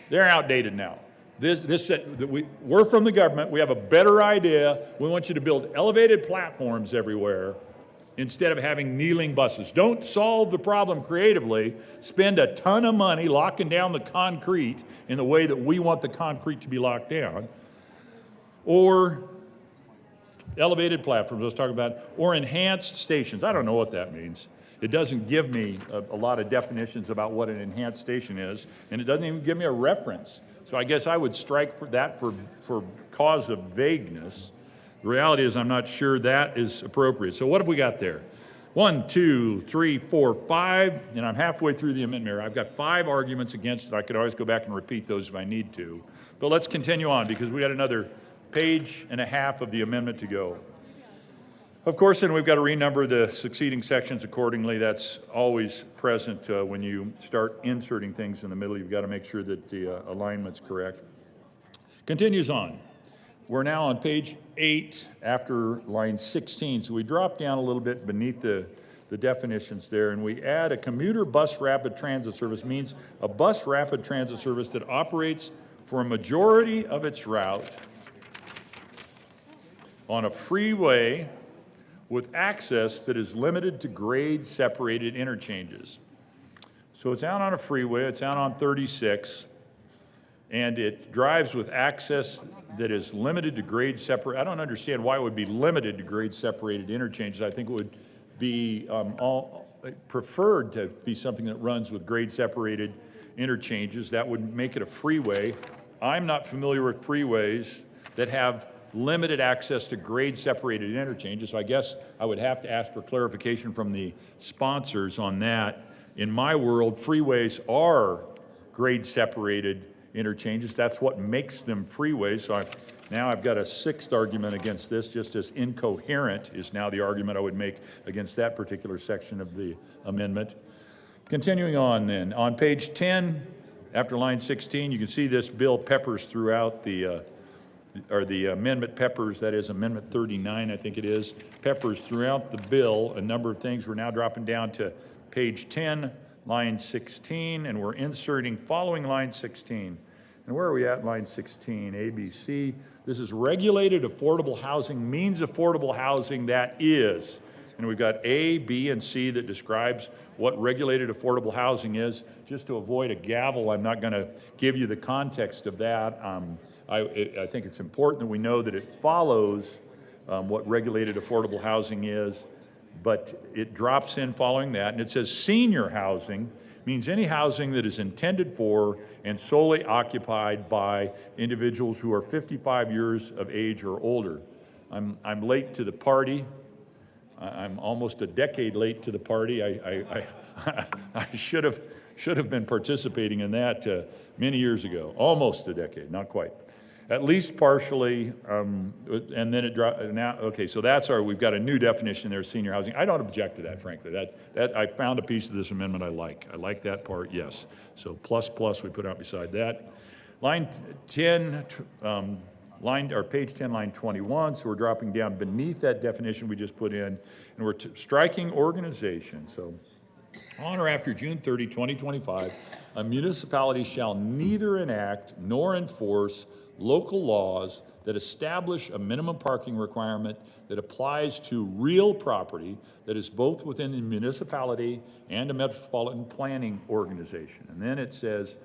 they're outdated now. We're from the government. We have a better idea. We want you to build elevated platforms everywhere instead of having kneeling buses. Don't solve the problem creatively. Spend a ton of money locking down the concrete in the way that we want the concrete to be locked down. Or elevated platforms, let's talk about, or enhanced stations. I don't know what that means. It doesn't give me a lot of definitions about what an enhanced station is, and it doesn't even give me a reference. So I guess I would strike for that for cause of vagueness. The reality is I'm not sure that is appropriate. So what have we got there? 1, 2, 3, 4, 5, and I'm halfway through the amendment here. I've got 5 arguments against it. I could always go back and repeat those if I need to. But let's continue on because we got another page and a half of the amendment to go. Of course, then we've got to renumber the succeeding sections accordingly. That's always present when you start inserting things in the middle. You've got to make sure that the alignment's correct. Continues on. We're now on page 8 after line 16. So we drop down a little bit beneath the definitions there, and we add a commuter bus rapid transit service means a bus rapid transit service that operates for a majority of its route on a freeway with access that is limited to grade-separated interchanges. So it's out on a freeway, it's out on 36, and it drives with access that is limited to grade-separated. I don't understand why it would be limited to grade-separated interchanges. I think it would be preferred to be something that runs with grade-separated interchanges. That would make it a freeway. I'm not familiar with freeways that have limited access to grade-separated interchanges, so I guess I would have to ask for clarification from the sponsors on that. In my world, freeways are grade-separated interchanges. That's what makes them freeways. So now I've got a 6th argument against this, just as incoherent is now the argument I would make against that particular section of the amendment. Continuing on then, on page 10, after line 16, you can see this bill peppers throughout the amendment peppers, that is Amendment 39, I think it is, peppers throughout the bill a number of things. We're now dropping down to page 10, line 16, and we're inserting following line 16. And where are we at line 16? A, B, C. This is regulated affordable housing, means affordable housing that is. And we've got A, B, and C that describes what regulated affordable housing is. Just to avoid a gavel, I'm not going to give you the context of that. I think it's important that we know that it follows what regulated affordable housing is, but it drops in following that, and it says senior housing means any housing that is intended for and solely occupied by individuals who are 55 years of age or older. I'm late to the party. I'm almost a decade late to the party. I should have been participating in that many years ago, almost a decade, not quite. At least partially, and then it dropped. Now, okay, so we've got a new definition there, senior housing. I don't object to that, frankly. That I found a piece of this amendment I like. I like that part, yes. So plus we put out beside that. Line 10, page 10, line 21. So we're dropping down beneath that definition we just put in, and we're striking organization. So on or after June 30, 2025, a municipality shall neither enact nor enforce local laws that establish a minimum parking requirement that applies to real property that is both within the municipality and a metropolitan planning organization. And then it says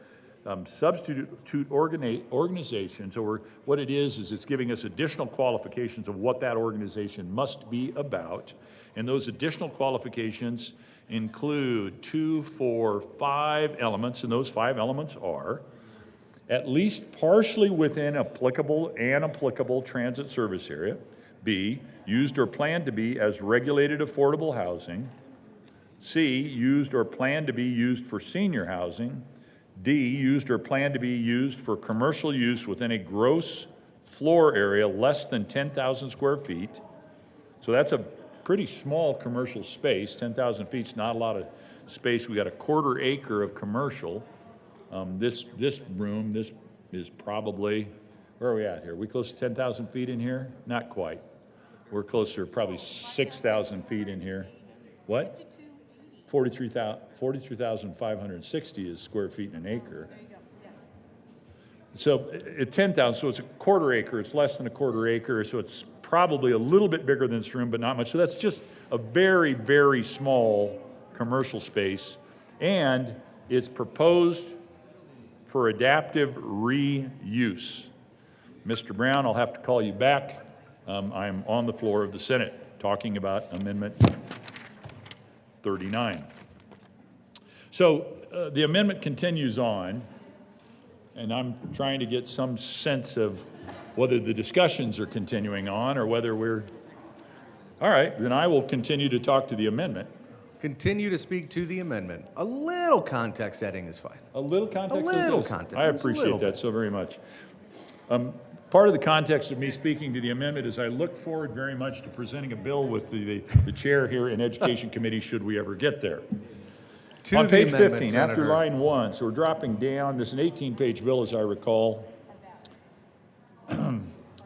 substitute organization. So what it is it's giving us additional qualifications of what that organization must be about. And those additional qualifications include 2, 4, 5 elements, and those 5 elements are at least partially within applicable transit service area. B, used or planned to be as regulated affordable housing. C, used or planned to be used for senior housing. D, used or planned to be used for commercial use within a gross floor area less than 10,000 square feet. So that's pretty small commercial space. 10,000 feet's not a lot of space. We got a 1/4 acre of commercial. This room, this is probably, where are we at here? We close to 10,000 feet in here? Not quite. We're closer, probably 6,000 feet in here. What? 43,560 is square feet in an acre. So at 10,000, so it's a 1/4 acre. It's less than a 1/4 acre, so it's probably a little bit bigger than this room, but not much. So that's just a very, very small commercial space, and it's proposed for adaptive reuse. Mr. Brown, I'll have to call you back. I'm on the floor of the Senate talking about Amendment 39. So the amendment continues on, and I'm trying to get some sense of whether the discussions are continuing on or whether we're, all right, then I will continue to talk to the amendment. Continue to speak to the amendment. A little context setting is fine. A little context? A little context. I Just a appreciate little that bit. so very much. Part of the context of me speaking to the amendment is I look forward very much to presenting a bill with the chair here in Education Committee should we ever get there. To On the page amendment, 15, after Senator. line 1, so we're dropping down. This is an 18-page bill, as I recall.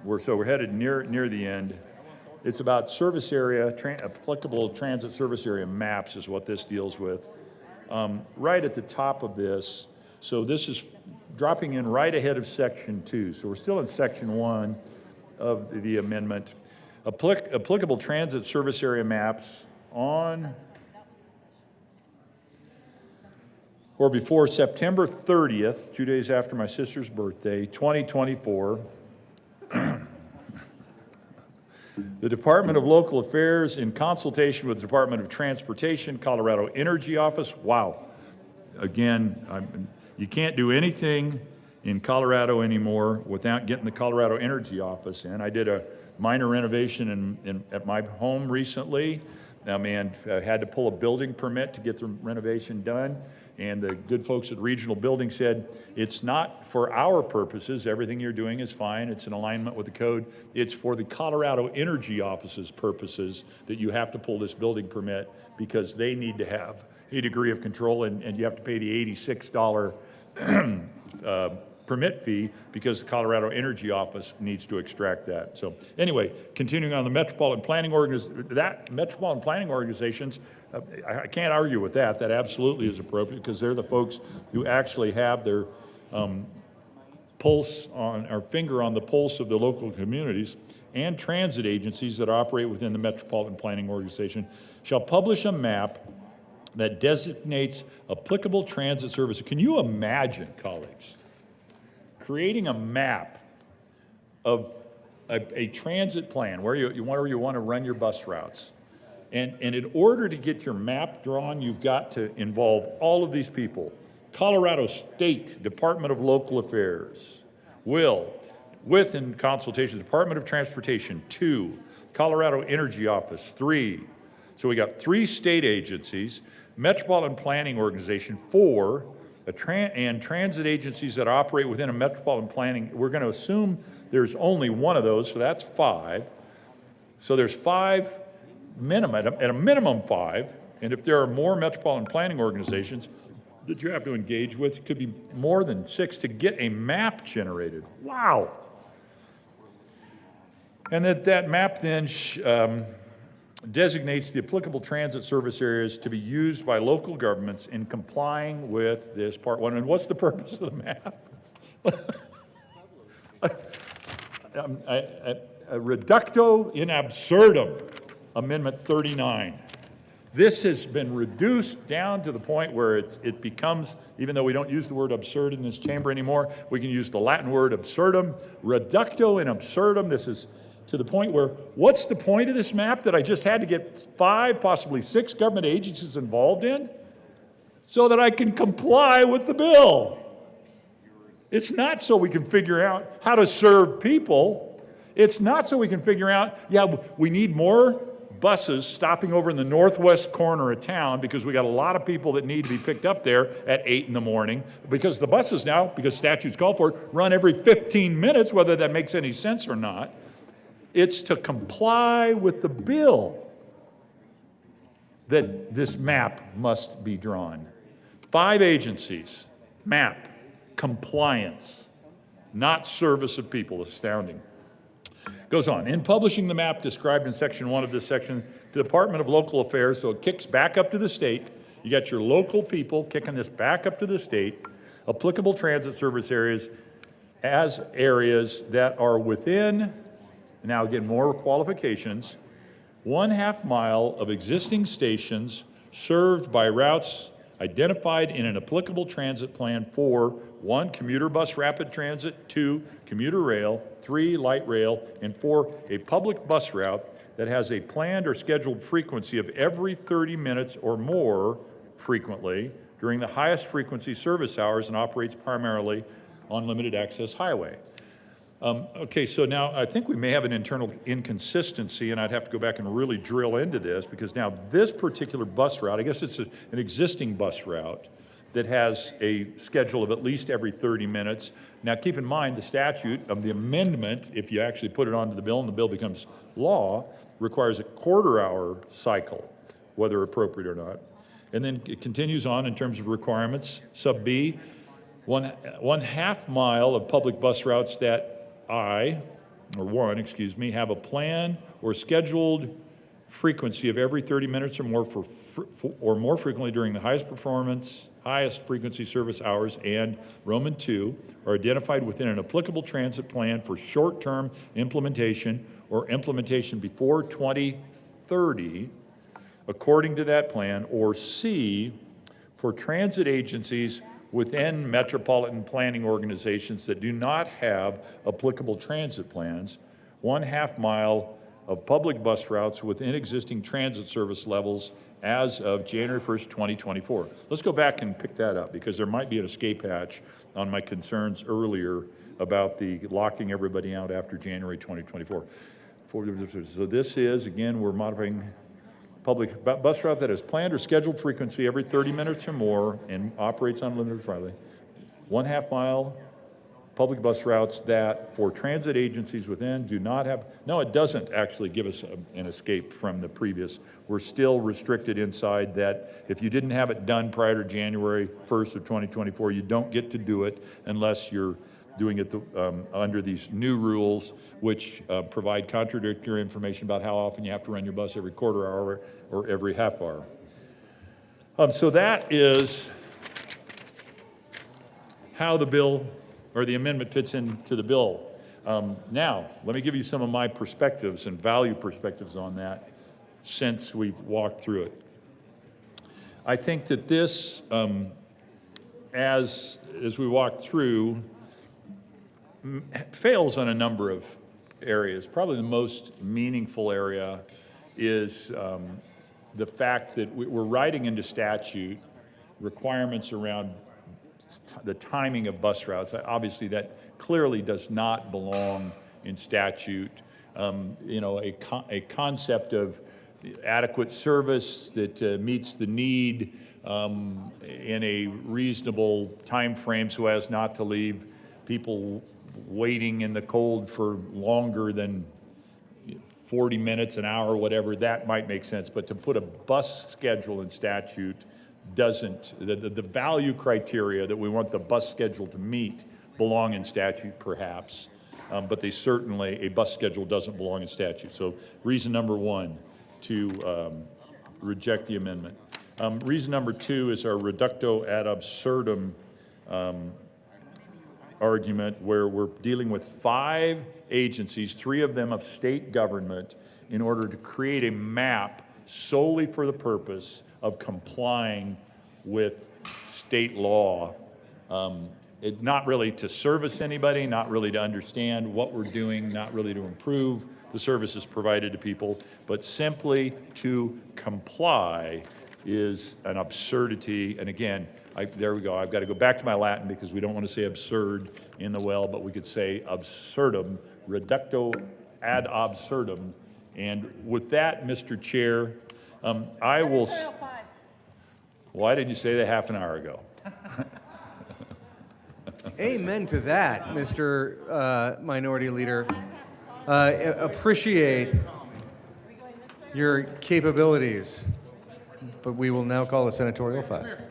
We're headed near the end. It's about service area, applicable transit service area maps is what this deals with. Right at the top of this, so this is dropping in right ahead of section 2. So we're still in section 1 of the amendment. Applicable transit service area maps on or before September 30th, 2 days after my sister's birthday, 2024, the Department of Local Affairs, in consultation with the Department of Transportation, Colorado Energy Office. Wow. Again, you can't do anything in Colorado anymore without getting the Colorado Energy Office in. I did a minor renovation at my home recently, and I had to pull a building permit to get the renovation done. And the good folks at Regional Building said, it's not for our purposes, everything you're doing is fine, it's in alignment with the code. It's for the Colorado Energy Office's purposes that you have to pull this building permit because they need to have a degree of control, and you have to pay the $86 permit fee because the Colorado Energy Office needs to extract that. So anyway, continuing on the Metropolitan Planning Organizations, I can't argue with that. That absolutely is appropriate because they're the folks who actually have their finger on the pulse of the local communities, and transit agencies that operate within the Metropolitan Planning Organization shall publish a map that designates applicable transit services. Can you imagine, colleagues, creating a map of a transit plan where you want to run your bus routes? And in order to get your map drawn, you've got to involve all of these people. Colorado State Department of Local Affairs will, with in consultation, Department of Transportation, 2, Colorado Energy Office, 3. So we got 3 state agencies, Metropolitan Planning Organization, 4, and transit agencies that operate within a metropolitan planning. We're going to assume there's only one of those, so that's 5. So there's 5 minimum, at a minimum 5, and if there are more metropolitan planning organizations that you have to engage with, it could be more than 6 to get a map generated. Wow. And that map then designates the applicable transit service areas to be used by local governments in complying with this Part 1. And what's the purpose of the map? A reducto in absurdum, Amendment 39. This has been reduced down to the point where it becomes, even though we don't use the word absurd in this chamber anymore, we can use the Latin word absurdum. Reducto in absurdum. This is to the point where, what's the point of this map that I just had to get 5, possibly 6 government agencies involved in? So that I can comply with the bill. It's not so we can figure out how to serve people. It's not so we can figure out, we need more buses stopping over in the northwest corner of town because we got a lot of people that need to be picked up there at 8 in the morning because the buses now, because statutes call for it, run every 15 minutes, whether that makes any sense or not. It's to comply with the bill. that this map must be drawn. 5 agencies, map, compliance, not service of people, astounding. Goes on, in publishing the map described in section 1 of this section, the Department of Local Affairs, so it kicks back up to the state, you got your local people kicking this back up to the state, applicable transit service areas as areas that are within, now again, more qualifications, 1/2 mile of existing stations served by routes identified in an applicable transit plan for 1, commuter bus rapid transit, 2, commuter rail, 3, light rail, and 4, a public bus route that has a planned or scheduled frequency of every 30 minutes or more frequently during the highest frequency service hours and operates primarily on limited access highway. Okay, so now I think we may have an internal inconsistency, and I'd have to go back and really drill into this, because now this particular bus route, I guess it's an existing bus route that has a schedule of at least every 30 minutes. Now keep in mind the statute of the amendment, if you actually put it onto the bill and the bill becomes law, requires a quarter-hour cycle, whether appropriate or not. And then it continues on in terms of requirements. Sub B, 1/2 mile of public bus routes that have a plan or scheduled frequency of every 30 minutes or more or more frequently during the highest frequency service hours, and Roman 2 are identified within an applicable transit plan for short-term implementation or implementation before 2030 according to that plan, or C, for transit agencies within metropolitan planning organizations that do not have applicable transit plans, 1/2 mile of public bus routes within existing transit service levels as of January 1st, 2024. Let's go back and pick that up, because there might be an escape hatch on my concerns earlier about the locking everybody out after January 2024. So this is, again, we're modifying public bus route that has planned or scheduled frequency every 30 minutes or more and operates on limited Friday. 1/2 mile public bus routes that for transit agencies within do not have, no, it doesn't actually give us an escape from the previous. We're still restricted inside that if you didn't have it done prior to January 1st of 2024, you don't get to do it unless you're doing it under these new rules, which provide contradictory information about how often you have to run your bus, every quarter hour or every half hour. So that is how the bill or the amendment fits into the bill. Now, let me give you some of my perspectives and value perspectives on that since we've walked through it. I think that this, as we walk through, fails on a number of areas. Probably the most meaningful area is the fact that we're writing into statute requirements around the timing of bus routes. Obviously, that clearly does not belong in statute. A concept of adequate service that meets the need in a reasonable time frame so as not to leave people waiting in the cold for longer than 40 minutes, an hour, whatever, that might make sense. But to put a bus schedule in statute doesn't. The value criteria that we want the bus schedule to meet belong in statute, perhaps. But they certainly, a bus schedule doesn't belong in statute. So reason number 1 to reject the amendment. Reason number 2 is our reductio ad absurdum argument, where we're dealing with 5 agencies, 3 of them of state government, in order to create a map solely for the purpose of complying with state law. It's not really to service anybody, not really to understand what we're doing, not really to improve the services provided to people, but simply to comply is an absurdity. And again, there we go. I've got to go back to my Latin because we don't want to say absurd in the well, but we could say absurdum, reductio ad absurdum. And with that, Mr. Chair, I will. Why didn't you say that half an hour ago? Amen to that, Mr. Minority Leader. Appreciate your capabilities. but we will now call a senatorial 5.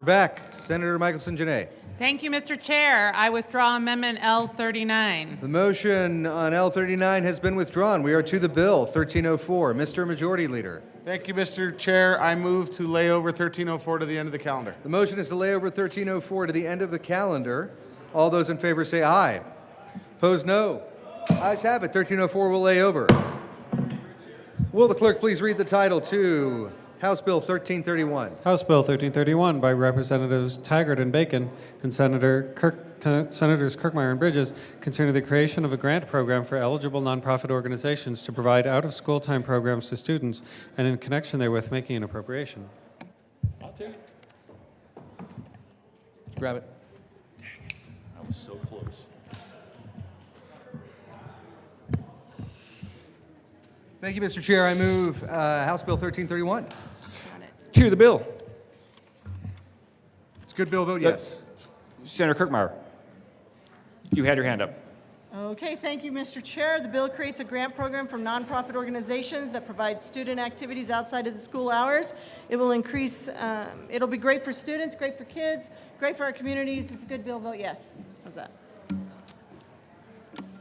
Back, Senator Michelson Janae. Thank you, Mr. Chair. I withdraw Amendment L39. The motion on L39 has been withdrawn. We are to the bill, 1304. Mr. Majority Leader. Thank you, Mr. Chair. I move to lay over 1304 to the end of the calendar. The motion is to lay over 1304 to the end of the calendar. All those in favor say aye. Opposed, no. Ayes have it. 1304 will lay over. Will the clerk please read the title to House Bill 1331? House Bill 1331 by Representatives Taggart and Bacon and Senators Kirkmeyer and Bridges concerning the creation of a grant program for eligible nonprofit organizations to provide out-of-school time programs to students and in connection therewith making an appropriation. I'll take it. Grab it. Dang it. I was so close. Thank you, Mr. Chair. I move House Bill 1331. To the bill. It's a good bill, vote yes. Senator Kirkmeyer, you had your hand up. Okay, thank you, Mr. Chair. The bill creates a grant program for nonprofit organizations that provide student activities outside of the school hours. It will increase, it'll be great for students, great for kids, great for our communities. It's a good bill, vote yes. How's that?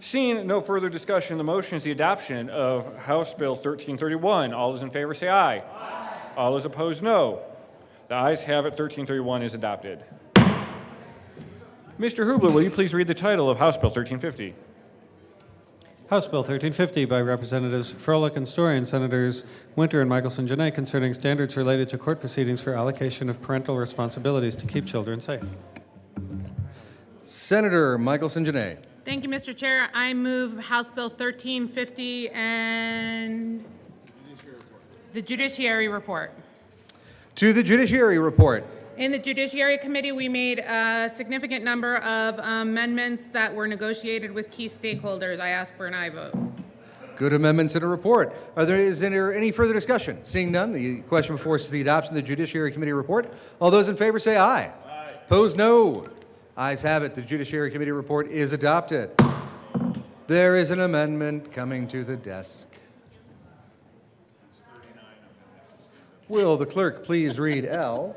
Seeing no further discussion, the motion is the adoption of House Bill 1331. All those in favor say aye. Aye. All those opposed, no. The ayes have it. 1331 is adopted. Mr. Hubler, will you please read the title of House Bill 1350? House Bill 1350 by Representatives Froelich and Story and Senators Winter and Michelson Janae concerning standards related to court proceedings for allocation of parental responsibilities to keep children safe. Senator Michelson Janae. Thank you, Mr. Chair. I move House Bill 1350 and the Judiciary Report. To the Judiciary Report. In the Judiciary Committee, we made a significant number of amendments that were negotiated with key stakeholders. I ask for an aye vote. Good amendments in a report. Is there any further discussion? Seeing none, the question before us is the adoption of the Judiciary Committee report. All those in favor say aye. Aye. Opposed, no. Ayes have it. The Judiciary Committee report is adopted. There is an amendment coming to the desk. Will the clerk please read L12?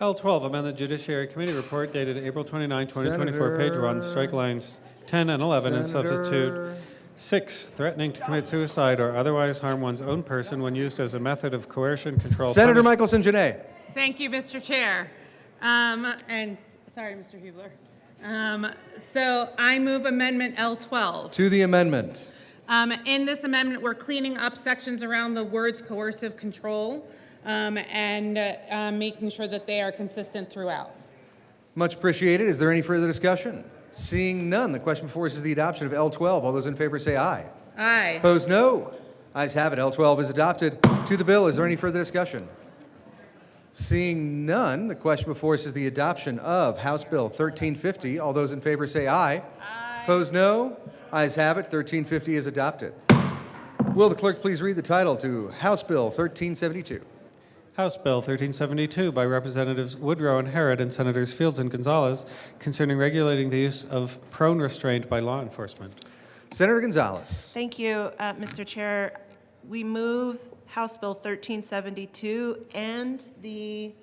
L12, amend the Judiciary Committee report dated April 29, 2024, page 1, strike lines 10 and 11, and substitute 6, threatening to commit suicide or otherwise harm one's own person when used as a method of coercion, control. Senator Michelson Janae. Thank you, Mr. Chair. And sorry, Mr. Hubler. So I move Amendment L12. To the amendment. In this amendment, we're cleaning up sections around the words coercive control. and making sure that they are consistent throughout. Much appreciated. Is there any further discussion? Seeing none, the question before us is the adoption of L12. All those in favor say aye. Aye. Opposed, no. Ayes have it. L12 is adopted. To the bill, is there any further discussion? Seeing none, the question before us is the adoption of House Bill 1350. All those in favor say aye. Aye. Opposed, no. Ayes have it. 1350 is adopted. Will the clerk please read the title to House Bill 1372? House Bill 1372 by Representatives Woodrow and Harrod and Senators Fields and Gonzalez concerning regulating the use of prone restraint by law enforcement. Senator Gonzalez. Thank you, Mr. Chair. We move House Bill 1372 and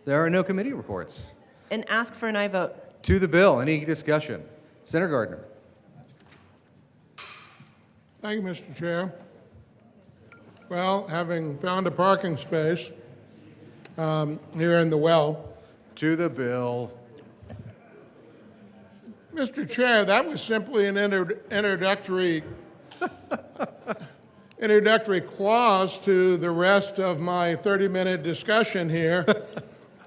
There are no committee reports. and ask for an aye vote. To the bill, any discussion? Senator Gardner. Thank you, Mr. Chair. Well, having found a parking space here in the well. To the bill. Mr. Chair, that was simply an introductory clause to the rest of my 30-minute discussion here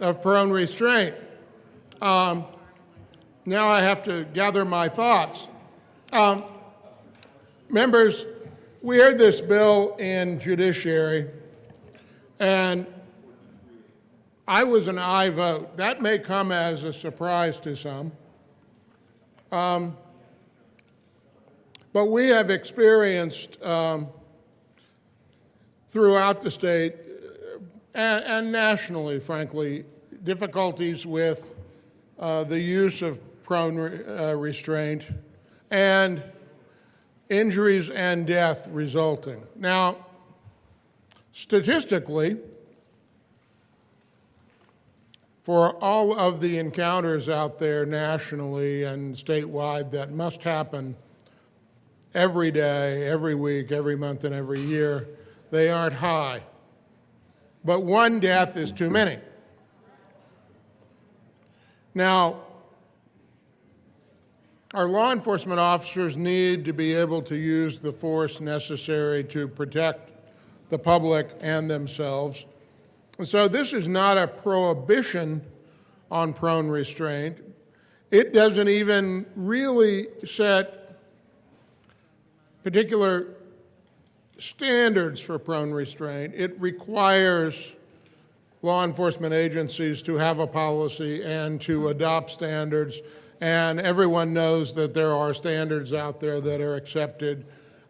of prone restraint. Now I have to gather my thoughts. Members, we heard this bill in judiciary, and I was an aye vote. That may come as a surprise to some. But we have experienced throughout the state and nationally, frankly, difficulties with the use of prone restraint and injuries and death resulting. Now, statistically, for all of the encounters out there nationally and statewide that must happen every day, every week, every month, and every year, they aren't high. But one death is too many. Now, our law enforcement officers need to be able to use the force necessary to protect the public and themselves. And so this is not a prohibition on prone restraint. It doesn't even really set particular standards for prone restraint. It requires law enforcement agencies to have a policy and to adopt standards, and everyone knows that there are standards out there that are accepted.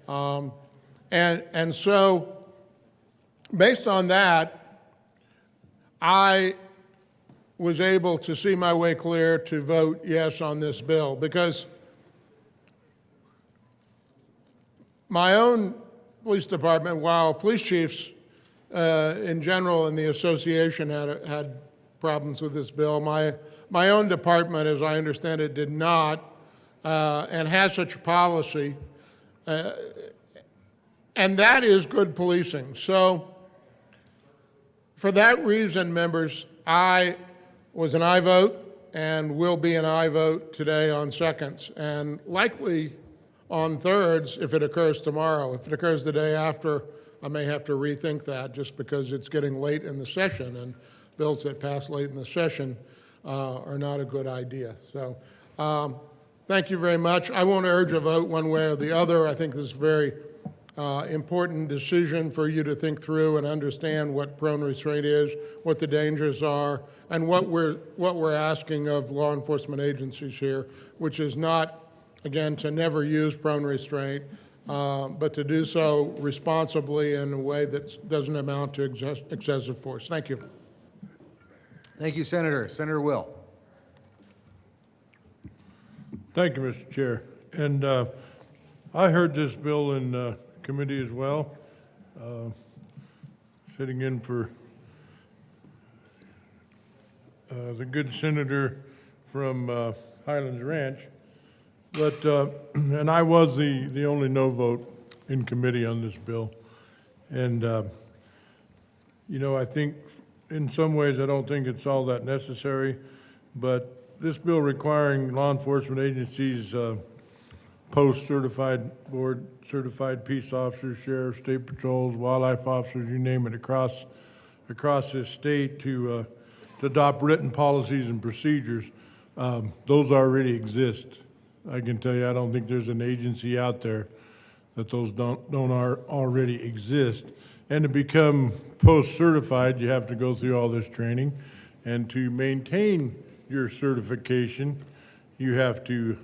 And so, based on that, I was able to see my way clear to vote yes on this bill, because my own police department, while police chiefs in general and the association had problems with this bill, my own department, as I understand it, did not, and has such a policy, and that is good policing. So for that reason, members, I was an aye vote and will be an aye vote today on seconds, and likely on thirds if it occurs tomorrow. If it occurs the day after, I may have to rethink that, just because it's getting late in the session, and bills that pass late in the session are not a good idea. So thank you very much. I won't urge a vote one way or the other. I think this is a very important decision for you to think through and understand what prone restraint is, what the dangers are, and what we're asking of law enforcement agencies here, which is not, again, to never use prone restraint, but to do so responsibly in a way that doesn't amount to excessive force. Thank you. Thank you, Senator. Senator Will. Thank you, Mr. Chair. And I heard this bill in committee as well, sitting in for the good senator from Highlands Ranch. But, and I was the only no vote in committee on this bill. And, you know, I think in some ways I don't think it's all that necessary, but this bill requiring law enforcement agencies post certified, board certified peace officers, sheriffs, state patrols, wildlife officers, you name it, across across this state to adopt written policies and procedures. Those already exist. I can tell you, I don't think there's an agency out there that those don't already exist. And to become post-certified, you have to go through all this training. And to maintain your certification, you have to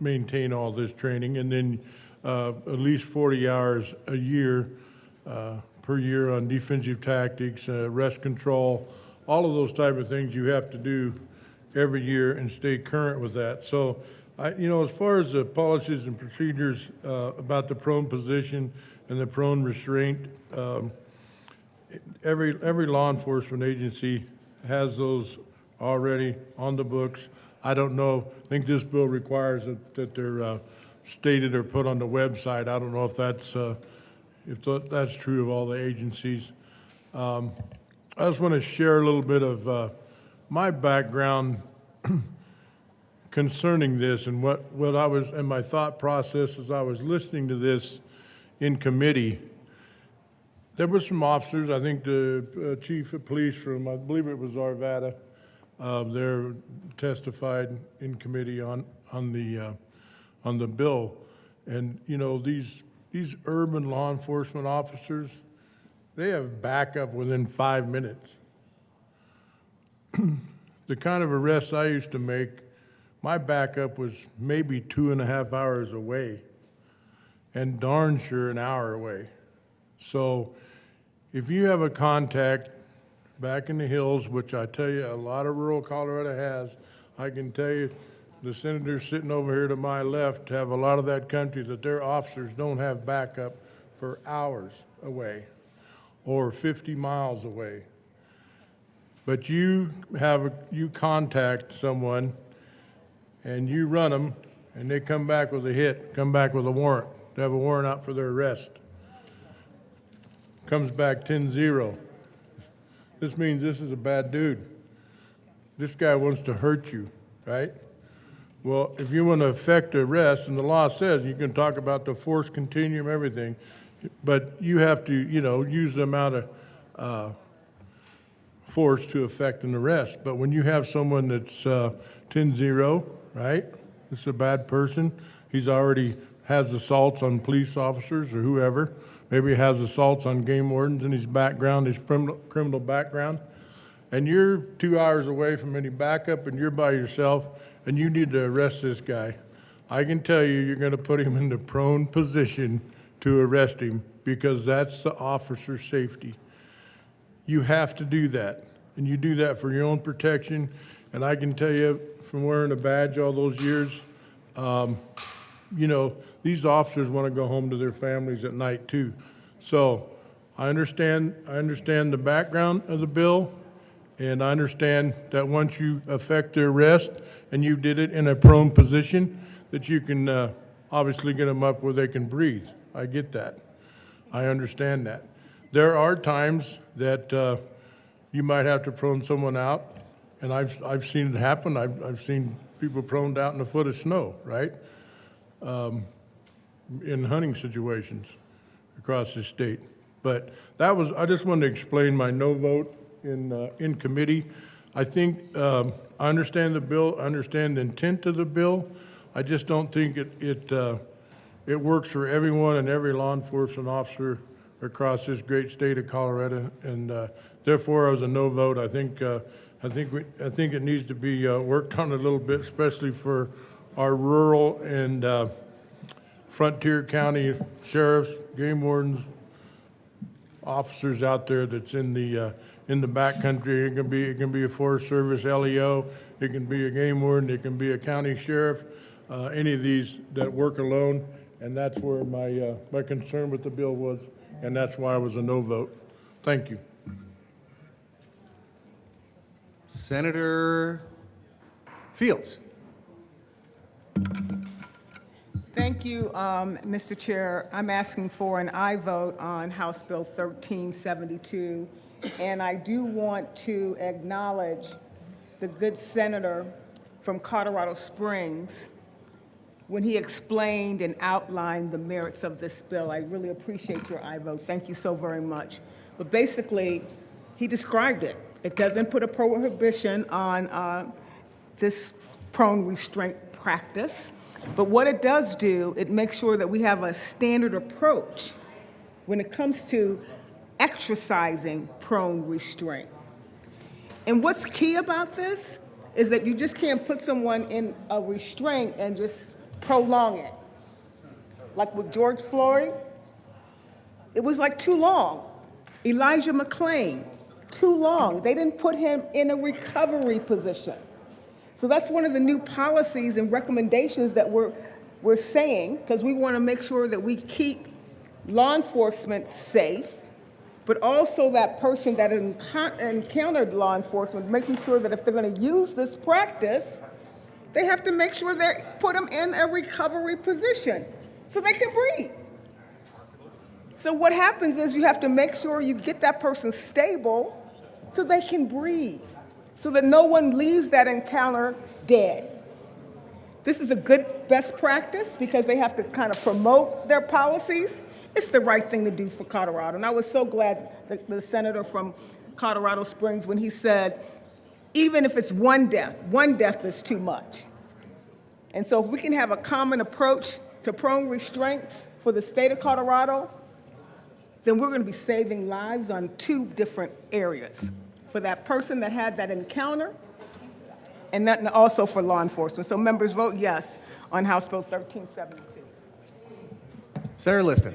maintain all this training, and then at least 40 hours a year per year on defensive tactics, arrest control, all of those type of things you have to do every year and stay current with that. So, as far as the policies and procedures about the prone position and the prone restraint, every law enforcement agency has those already on the books. I don't know, I think this bill requires that they're stated or put on the website. I don't know if that's true of all the agencies. I just want to share a little bit of my background concerning this and what I was, and my thought process as I was listening to this in committee. There were some officers, I think the chief of police from, I believe it was Arvada, there testified in committee on the bill. And, these urban law enforcement officers, they have backup within 5 minutes. The kind of arrests I used to make, my backup was maybe 2.5 hours away and darn sure an hour away. So if you have a contact back in the hills, which I tell you a lot of rural Colorado has, I can tell you the senators sitting over here to my left have a lot of that country that their officers don't have backup for hours away or 50 miles away. But you contact someone and you run them and they come back with a hit, come back with a warrant. They have a warrant out for their arrest. Comes back 10-0. This means this is a bad dude. This guy wants to hurt you, right? Well, if you want to effect arrest, and the law says you can talk about the force continuum, everything, but you have to, use the amount of force to effect an arrest. But when you have someone that's 10-0, right? This is a bad person. He's already has assaults on police officers or whoever. Maybe he has assaults on game wardens in his background, his criminal background. And you're 2 hours away from any backup and you're by yourself and you need to arrest this guy. I can tell you, you're going to put him in the prone position to arrest him because that's the officer's safety. You have to do that. And you do that for your own protection. And I can tell you from wearing a badge all those years, these officers want to go home to their families at night too. So I understand the background of the bill, and I understand that once you effect the arrest and you did it in a prone position, that you can obviously get them up where they can breathe. I get that. I understand that. There are times that you might have to prone someone out, and I've seen it happen. I've seen people proned out in a foot of snow, right? In hunting situations across the state. But I just wanted to explain my no vote in committee. I think, I understand the bill, I understand the intent of the bill. I just don't think it works for everyone and every law enforcement officer across this great state of Colorado. And therefore, as a no vote, I think it needs to be worked on a little bit, especially for our rural and frontier county sheriffs, game wardens, officers out there that's in the backcountry. It can be a Forest Service LEO, it can be a game warden, it can be a county sheriff, any of these that work alone, and that's where my concern with the bill was, and that's why I was a no vote. Thank you. Senator Fields. Thank you, Mr. Chair. I'm asking for an aye vote on House Bill 1372, and I do want to acknowledge the good senator from Colorado Springs when he explained and outlined the merits of this bill. I really appreciate your aye vote. Thank you so very much. but basically, he described it. It doesn't put a prohibition on this prone restraint practice, but what it does do, it makes sure that we have a standard approach when it comes to exercising prone restraint. And what's key about this is that you just can't put someone in a restraint and just prolong it. Like with George Floyd, it was like too long. Elijah McClain, too long. They didn't put him in a recovery position. So that's one of the new policies and recommendations that we're saying, because we want to make sure that we keep law enforcement safe, but also that person that encountered law enforcement, making sure that if they're going to use this practice, they have to make sure they put them in a recovery position so they can breathe. So what happens is you have to make sure you get that person stable so they can breathe, so that no one leaves that encounter dead. This is a good best practice because they have to kind of promote their policies. It's the right thing to do for Colorado. And I was so glad that the senator from Colorado Springs, when he said, even if it's one death is too much. And so if we can have a common approach to prone restraints for the state of Colorado, then we're going to be saving lives on two different areas. For that person that had that encounter, and also for law enforcement. So members, vote yes on House Bill 1372. Senator Liston.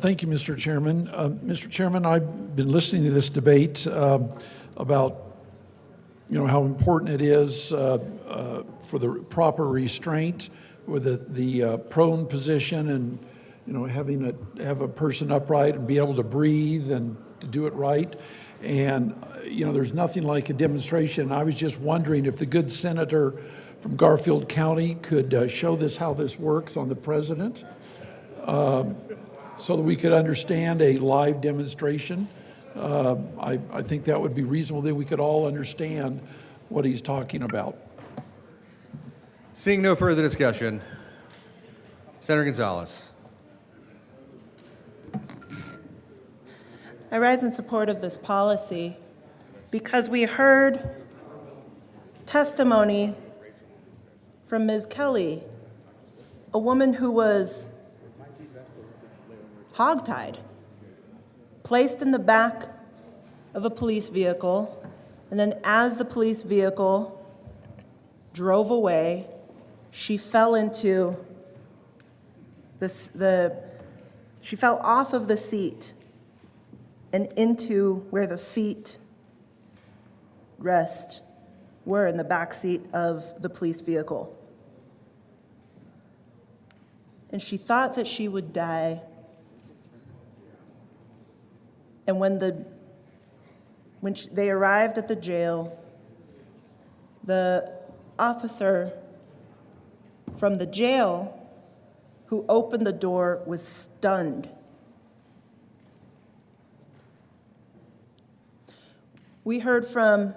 Thank you, Mr. Chairman. Mr. Chairman, I've been listening to this debate about, how important it is for the proper restraint with the prone position and, having have a person upright and be able to breathe and to do it right. And, there's nothing like a demonstration. I was just wondering if the good senator from Garfield County could show this how this works on the president. So that we could understand a live demonstration. I think that would be reasonable, that we could all understand what he's talking about. Seeing no further discussion, Senator Gonzalez. I rise in support of this policy because we heard testimony from Ms. Kelly, a woman who was hogtied, placed in the back of a police vehicle, and then as the police vehicle drove away, she fell into she fell off of the seat and into where the feet rest were in the back seat of the police vehicle. And she thought that she would die. And when they arrived at the jail, the officer from the jail who opened the door was stunned. We heard from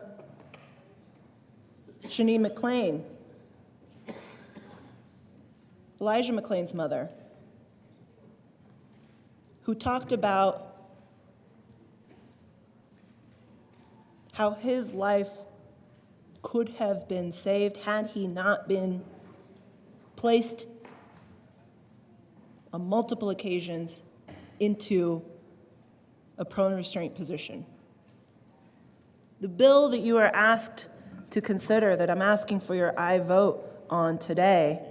Shani McClain, Elijah McClain's mother, who talked about how his life could have been saved had he not been placed on multiple occasions into a prone restraint position. The bill that you are asked to consider, that I'm asking for your aye vote on today,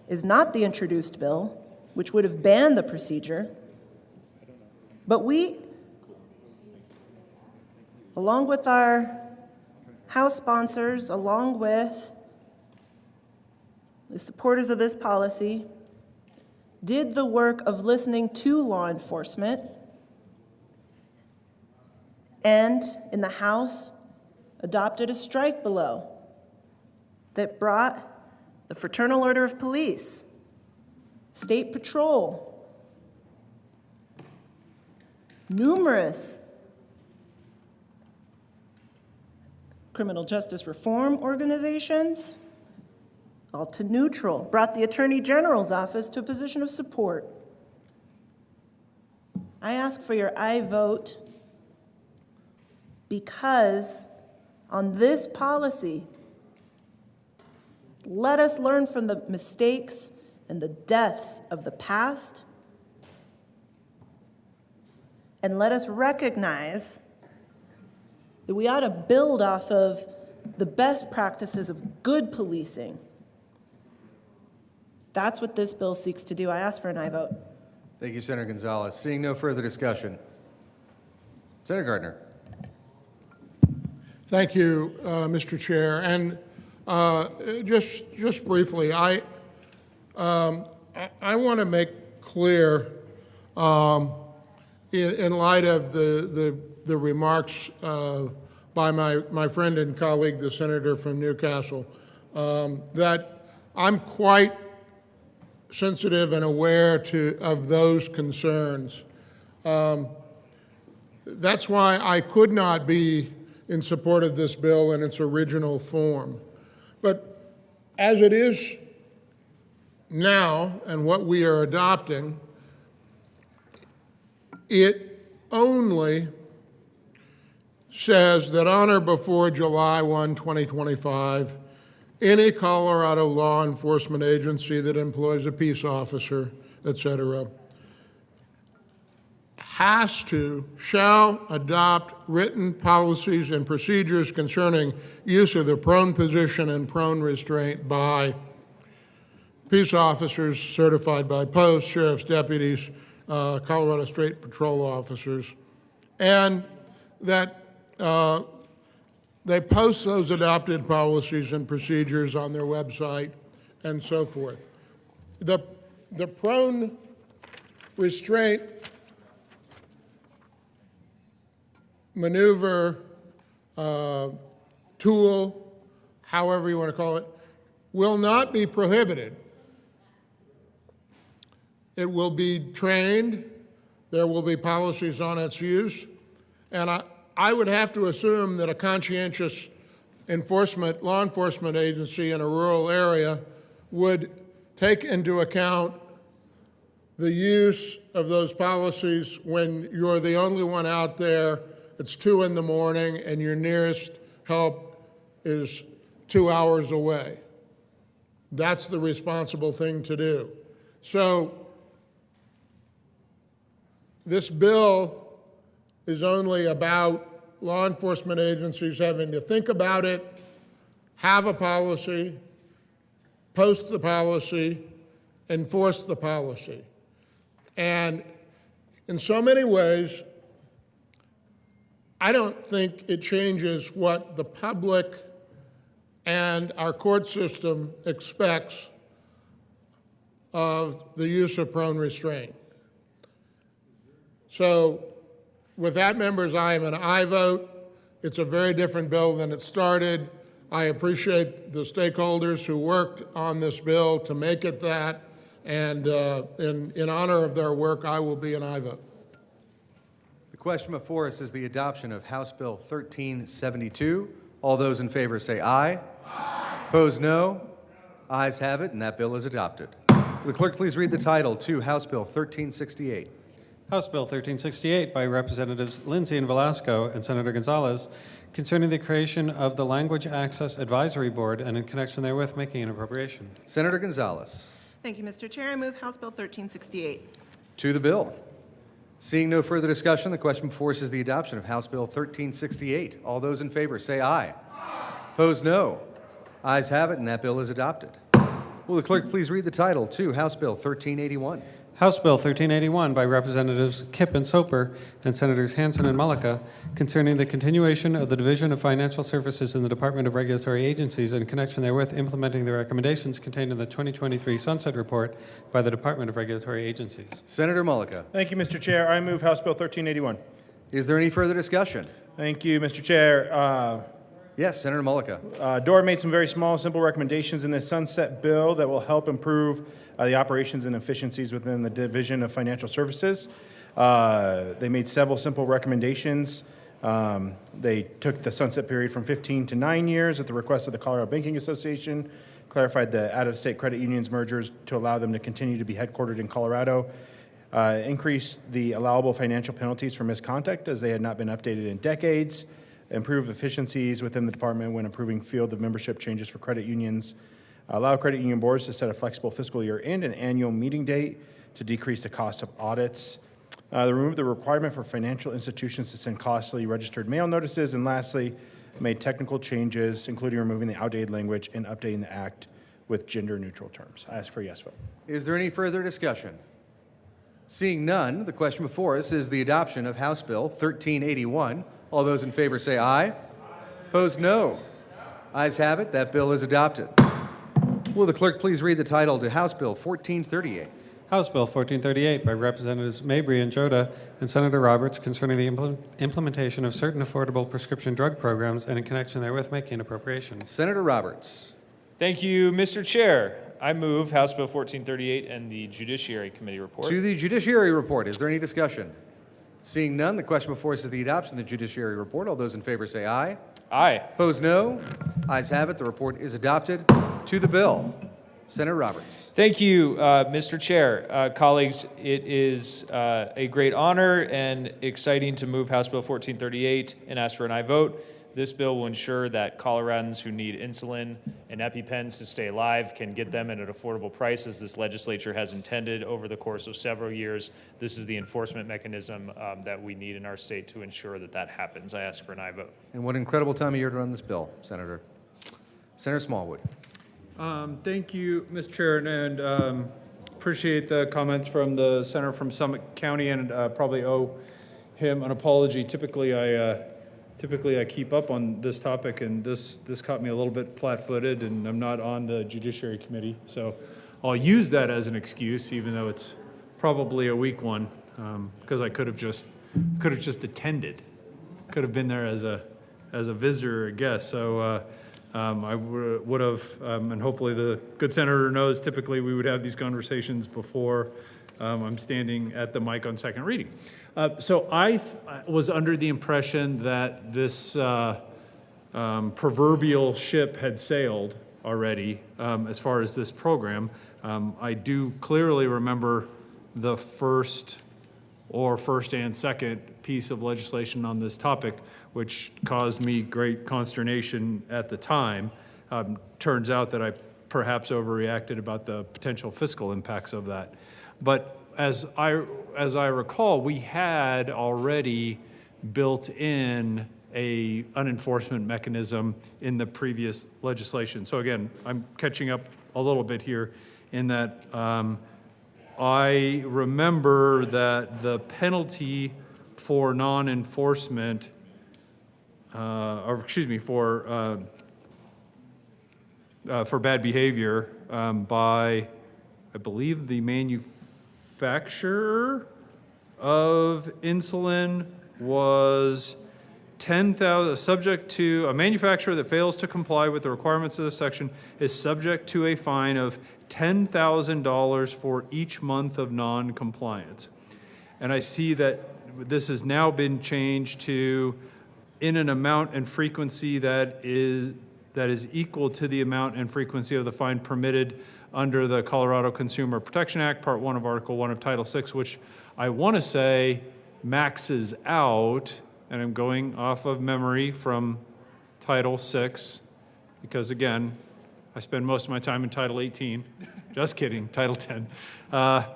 is not the introduced bill, which would have banned the procedure, but we, along with our House sponsors, along with the supporters of this policy, did the work of listening to law enforcement, and in the House adopted a strike below that brought the Fraternal Order of Police, State Patrol, numerous criminal justice reform organizations, all to neutral, brought the Attorney General's office to a position of support. I ask for your aye vote because on this policy, let us learn from the mistakes and the deaths of the past, and let us recognize that we ought to build off of the best practices of good policing. That's what this bill seeks to do. I ask for an aye vote. Thank you, Senator Gonzalez. Seeing no further discussion. Senator Gardner. Thank you, Mr. Chair. And just briefly, I want to make clear, in light of the remarks by my friend and colleague, the senator from Newcastle, that I'm quite sensitive and aware of those concerns. That's why I could not be in support of this bill in its original form. But as it is now and what we are adopting, it only says that on or before July 1, 2025, any Colorado law enforcement agency that employs a peace officer, et cetera, shall adopt written policies and procedures concerning use of the prone position and prone restraint by peace officers certified by post, sheriff's deputies, Colorado State Patrol officers, and that they post those adopted policies and procedures on their website and so forth. The prone restraint maneuver, tool, however you want to call it, will not be prohibited. It will be trained. There will be policies on its use. And I would have to assume that a conscientious law enforcement agency in a rural area would take into account the use of those policies when you're the only one out there, it's 2 in the morning, and your nearest help is 2 hours away. That's the responsible thing to do. So this bill is only about law enforcement agencies having to think about it, have a policy, post the policy, enforce the policy. And in so many ways, I don't think it changes what the public and our court system expects of the use of prone restraint. So with that, members, I am an aye vote. It's a very different bill than it started. I appreciate the stakeholders who worked on this bill to make it that, and in honor of their work, I will be an aye vote. The question before us is the adoption of House Bill 1372. All those in favor say aye. Aye. Opposed, no. Ayes have it, and that bill is adopted. Will the clerk please read the title to House Bill 1368? House Bill 1368 by Representatives Lindsay and Velasco and Senator Gonzalez concerning the creation of the Language Access Advisory Board and in connection therewith making an appropriation. Senator Gonzalez. Thank you, Mr. Chair. I move House Bill 1368. To the bill. Seeing no further discussion, the question before us is the adoption of House Bill 1368. All those in favor say aye. Aye. Opposed, no. Ayes have it, and that bill is adopted. Will the clerk please read the title to House Bill 1381? House Bill 1381 by Representatives Kipp and Soper and Senators Hansen and Malika concerning the continuation of the Division of Financial Services in the Department of Regulatory Agencies and in connection therewith implementing the recommendations contained in the 2023 Sunset Report by the Department of Regulatory Agencies. Senator Malika. Thank you, Mr. Chair. I move House Bill 1381. Is there any further discussion? Thank you, Mr. Chair. Yes, Senator Malika. DOR made some very small, simple recommendations in this sunset bill that will help improve the operations and efficiencies within the Division of Financial Services. They made several simple recommendations. They took the sunset period from 15 to 9 years at the request of the Colorado Banking Association, clarified the out-of-state credit unions mergers to allow them to continue to be headquartered in Colorado, increase the allowable financial penalties for misconduct as they had not been updated in decades, improve efficiencies within the department when approving field of membership changes for credit unions, allow credit union boards to set a flexible fiscal year end and annual meeting date to decrease the cost of audits, remove the requirement for financial institutions to send costly registered mail notices, and lastly, made technical changes, including removing the outdated language and updating the act with gender-neutral terms. I ask for a yes vote. Is there any further discussion? Seeing none, the question before us is the adoption of House Bill 1381. All those in favor say aye. Opposed, no. Ayes have it. That bill is adopted. Will the clerk please read the title to House Bill 1438? House Bill 1438 by Representatives Mabry and Joda and Senator Roberts concerning the implementation of certain affordable prescription drug programs and in connection therewith making appropriations. Senator Roberts. Thank you, Mr. Chair. I move House Bill 1438 and the Judiciary Committee report. To the Judiciary Report. Is there any discussion? Seeing none, the question before us is the adoption of the Judiciary Report. All those in favor say aye. Aye. Opposed, no. Ayes have it. The report is adopted. To the bill. Senator Roberts. Thank you, Mr. Chair. Colleagues, it is a great honor and exciting to move House Bill 1438 and ask for an aye vote. This bill will ensure that Coloradans who need insulin and EpiPens to stay alive can get them at an affordable price as this legislature has intended over the course of several years. This is the enforcement mechanism that we need in our state to ensure that that happens. I ask for an aye vote. And what an incredible time of year to run this bill, Senator. Senator Smallwood. Thank you, Mr. Chair, and appreciate the comments from the senator from Summit County, and probably owe him an apology. Typically, I keep up on this topic, and this caught me a little bit flat-footed, and I'm not on the Judiciary Committee, so I'll use that as an excuse, even though it's probably a weak one, because I could have just attended, could have been there as a visitor or a guest. So I would have, and hopefully the good senator knows. Typically, we would have these conversations before I'm standing at the mic on second reading. So I was under the impression that this proverbial ship had sailed already as far as this program. I do clearly remember the first and second piece of legislation on this topic, which caused me great consternation at the time. Turns out that I perhaps overreacted about the potential fiscal impacts of that. But as I recall, we had already built in an enforcement mechanism in the previous legislation. So again, I'm catching up a little bit here in that I remember that the penalty for non-enforcement, for bad behavior by, I believe, the manufacturer of insulin was $10,000, subject to a manufacturer that fails to comply with the requirements of this section is subject to a fine of $10,000 for each month of non-compliance. And I see that this has now been changed to in an amount and frequency that is equal to the amount and frequency of the fine permitted under the Colorado Consumer Protection Act, Part 1 of Article 1 of Title 6, which I want to say maxes out, and I'm going off of memory from Title 6, because again, I spend most of my time in Title 18. Just kidding, Title 10. I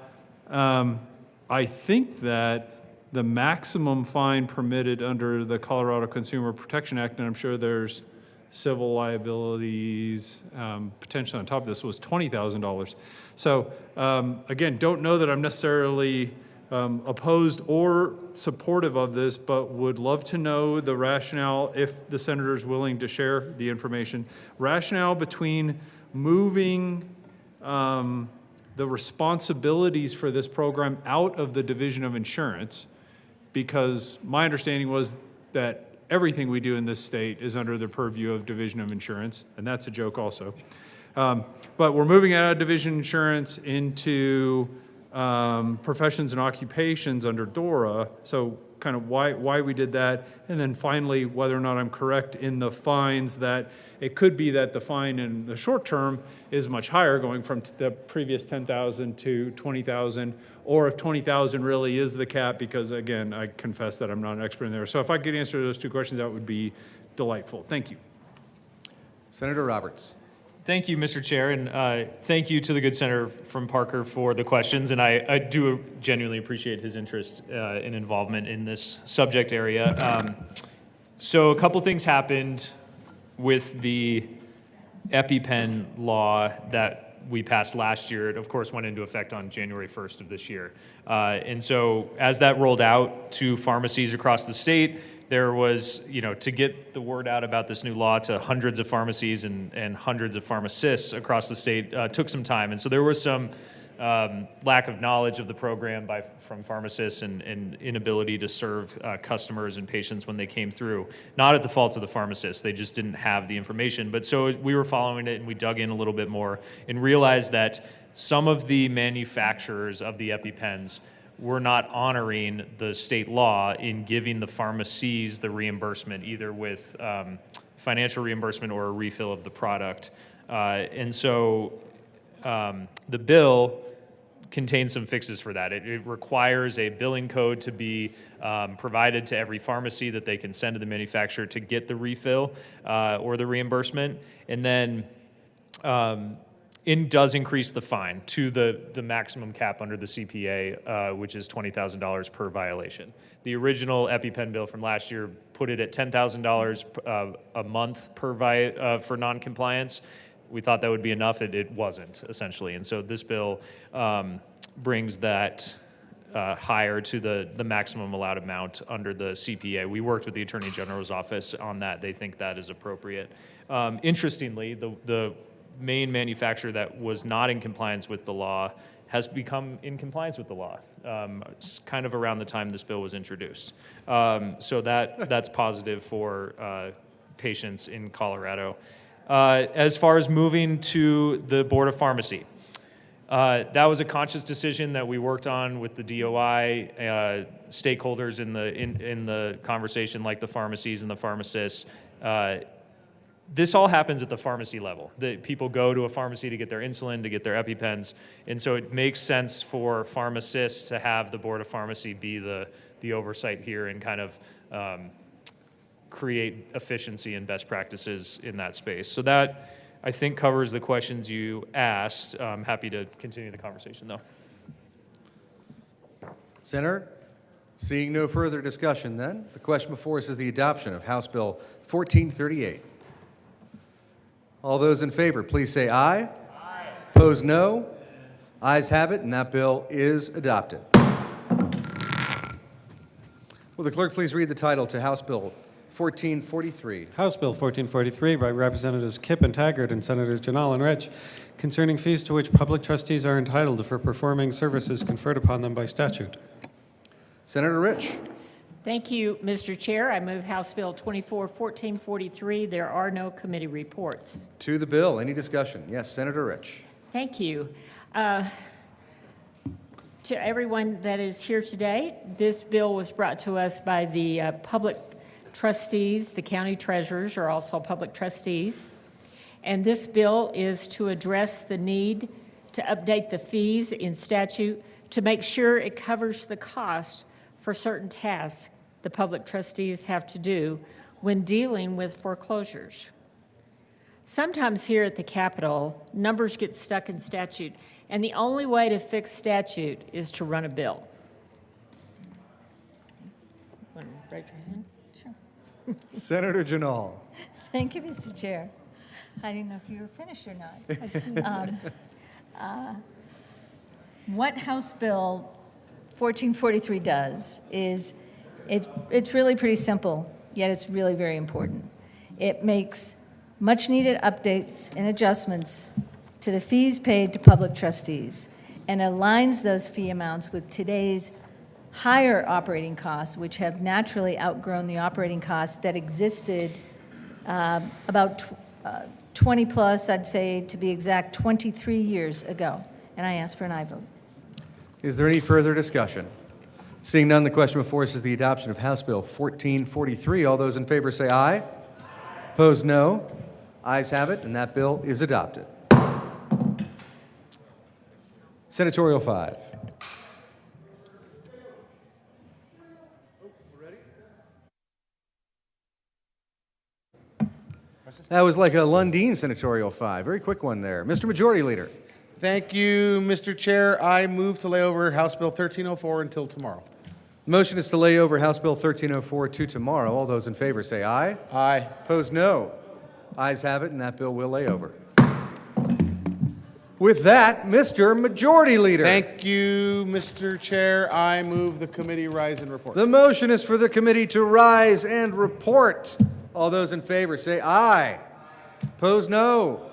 think that the maximum fine permitted under the Colorado Consumer Protection Act, and I'm sure there's civil liabilities potentially on top of this, was $20,000. So again, don't know that I'm necessarily opposed or supportive of this, but would love to know the rationale, if the senator is willing to share the information, rationale between moving the responsibilities for this program out of the Division of Insurance, because my understanding was that everything we do in this state is under the purview of Division of Insurance, and that's a joke also. But we're moving out of Division of Insurance into professions and occupations under DORA. So kind of why we did that. And then finally, whether or not I'm correct in the fines, that it could be that the fine in the short term is much higher, going from the previous 10,000 to 20,000, or if 20,000 really is the cap, because again, I confess that I'm not an expert in there. So if I could answer those two questions, that would be delightful. Thank you. Senator Roberts. Thank you, Mr. Chair, and thank you to the good senator from Parker for the questions. And I do genuinely appreciate his interest and involvement in this subject area. So a couple things happened with the EpiPen law that we passed last year. It, of course, went into effect on January 1st of this year. And so as that rolled out to pharmacies across the state, there was, to get the word out about this new law to hundreds of pharmacies and hundreds of pharmacists across the state took some time. And so there was some lack of knowledge of the program from pharmacists and inability to serve customers and patients when they came through. Not at the fault of the pharmacists, they just didn't have the information. But so we were following it and we dug in a little bit more and realized that some of the manufacturers of the EpiPens were not honoring the state law in giving the pharmacies the reimbursement, either with financial reimbursement or a refill of the product. And so the bill contains some fixes for that. It requires a billing code to be provided to every pharmacy that they can send to the manufacturer to get the refill or the reimbursement. And then it does increase the fine to the maximum cap under the CPA, which is $20,000 per violation. The original EpiPen bill from last year put it at $10,000 a month for noncompliance. We thought that would be enough. It wasn't, essentially. And so this bill brings that higher to the maximum allowed amount under the CPA. We worked with the Attorney General's office on that. They think that is appropriate. Interestingly, the main manufacturer that was not in compliance with the law has become in compliance with the law, kind of around the time this bill was introduced. So that's positive for patients in Colorado. As far as moving to the Board of Pharmacy, that was a conscious decision that we worked on with the DOI stakeholders in the conversation, like the pharmacies and the pharmacists. This all happens at the pharmacy level. People go to a pharmacy to get their insulin, to get their EpiPens, and so it makes sense for pharmacists to have the Board of Pharmacy be the oversight here and kind of create efficiency and best practices in that space. So that, I think, covers the questions you asked. I'm happy to continue the conversation, though. Senator, seeing no further discussion then, the question before us is the adoption of House Bill 1438. All those in favor, please say aye. Aye. Opposed, no. Ayes have it, and that bill is adopted. Will the clerk please read the title to House Bill 1443? House Bill 1443 by Representatives Kipp and Taggart and Senators Janal and Rich, concerning fees to which public trustees are entitled for performing services conferred upon them by statute. Senator Rich. Thank you, Mr. Chair. I move House Bill 1443. There are no committee reports. To the bill, any discussion? Yes, Senator Rich. Thank you. To everyone that is here today, this bill was brought to us by the public trustees. The county treasurers are also public trustees. And this bill is to address the need to update the fees in statute to make sure it covers the cost for certain tasks the public trustees have to do when dealing with foreclosures. Sometimes here at the Capitol, numbers get stuck in statute, and the only way to fix statute is to run a bill. Want to raise your hand? Sure. Senator Janal. Thank you, Mr. Chair. I didn't know if you were finished or not. What House Bill 1443 does is it's really pretty simple, yet it's really very important. It makes much-needed updates and adjustments to the fees paid to public trustees and aligns those fee amounts with today's higher operating costs, which have naturally outgrown the operating costs that existed about 20 plus, I'd say to be exact, 23 years ago. And I ask for an aye vote. Is there any further discussion? Seeing none, the question before us is the adoption of House Bill 1443. All those in favor say aye. Opposed, no. Ayes have it, and that bill is adopted. Senatorial 5. That was like a Lundin Senatorial 5. Very quick one there. Mr. Majority Leader. Thank you, Mr. Chair. I move to lay over House Bill 1304 until tomorrow. The motion is to lay over House Bill 1304 to tomorrow. All those in favor say aye. Aye. Opposed, no. Ayes have it, and that bill will lay over. With that, Mr. Majority Leader. Thank you, Mr. Chair. I move the committee rise and report. The motion is for the committee to rise and report. All those in favor say aye. Opposed, no.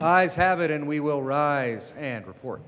Ayes have it, and we will rise and report.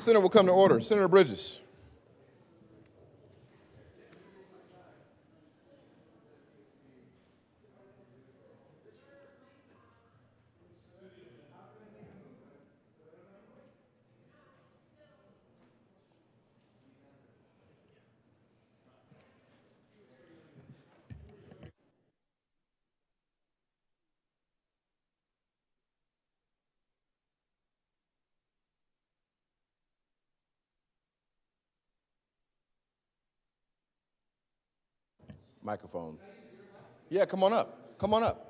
Senate will come to order. Senator Bridges. Microphone. Yeah, come on up. Come on up.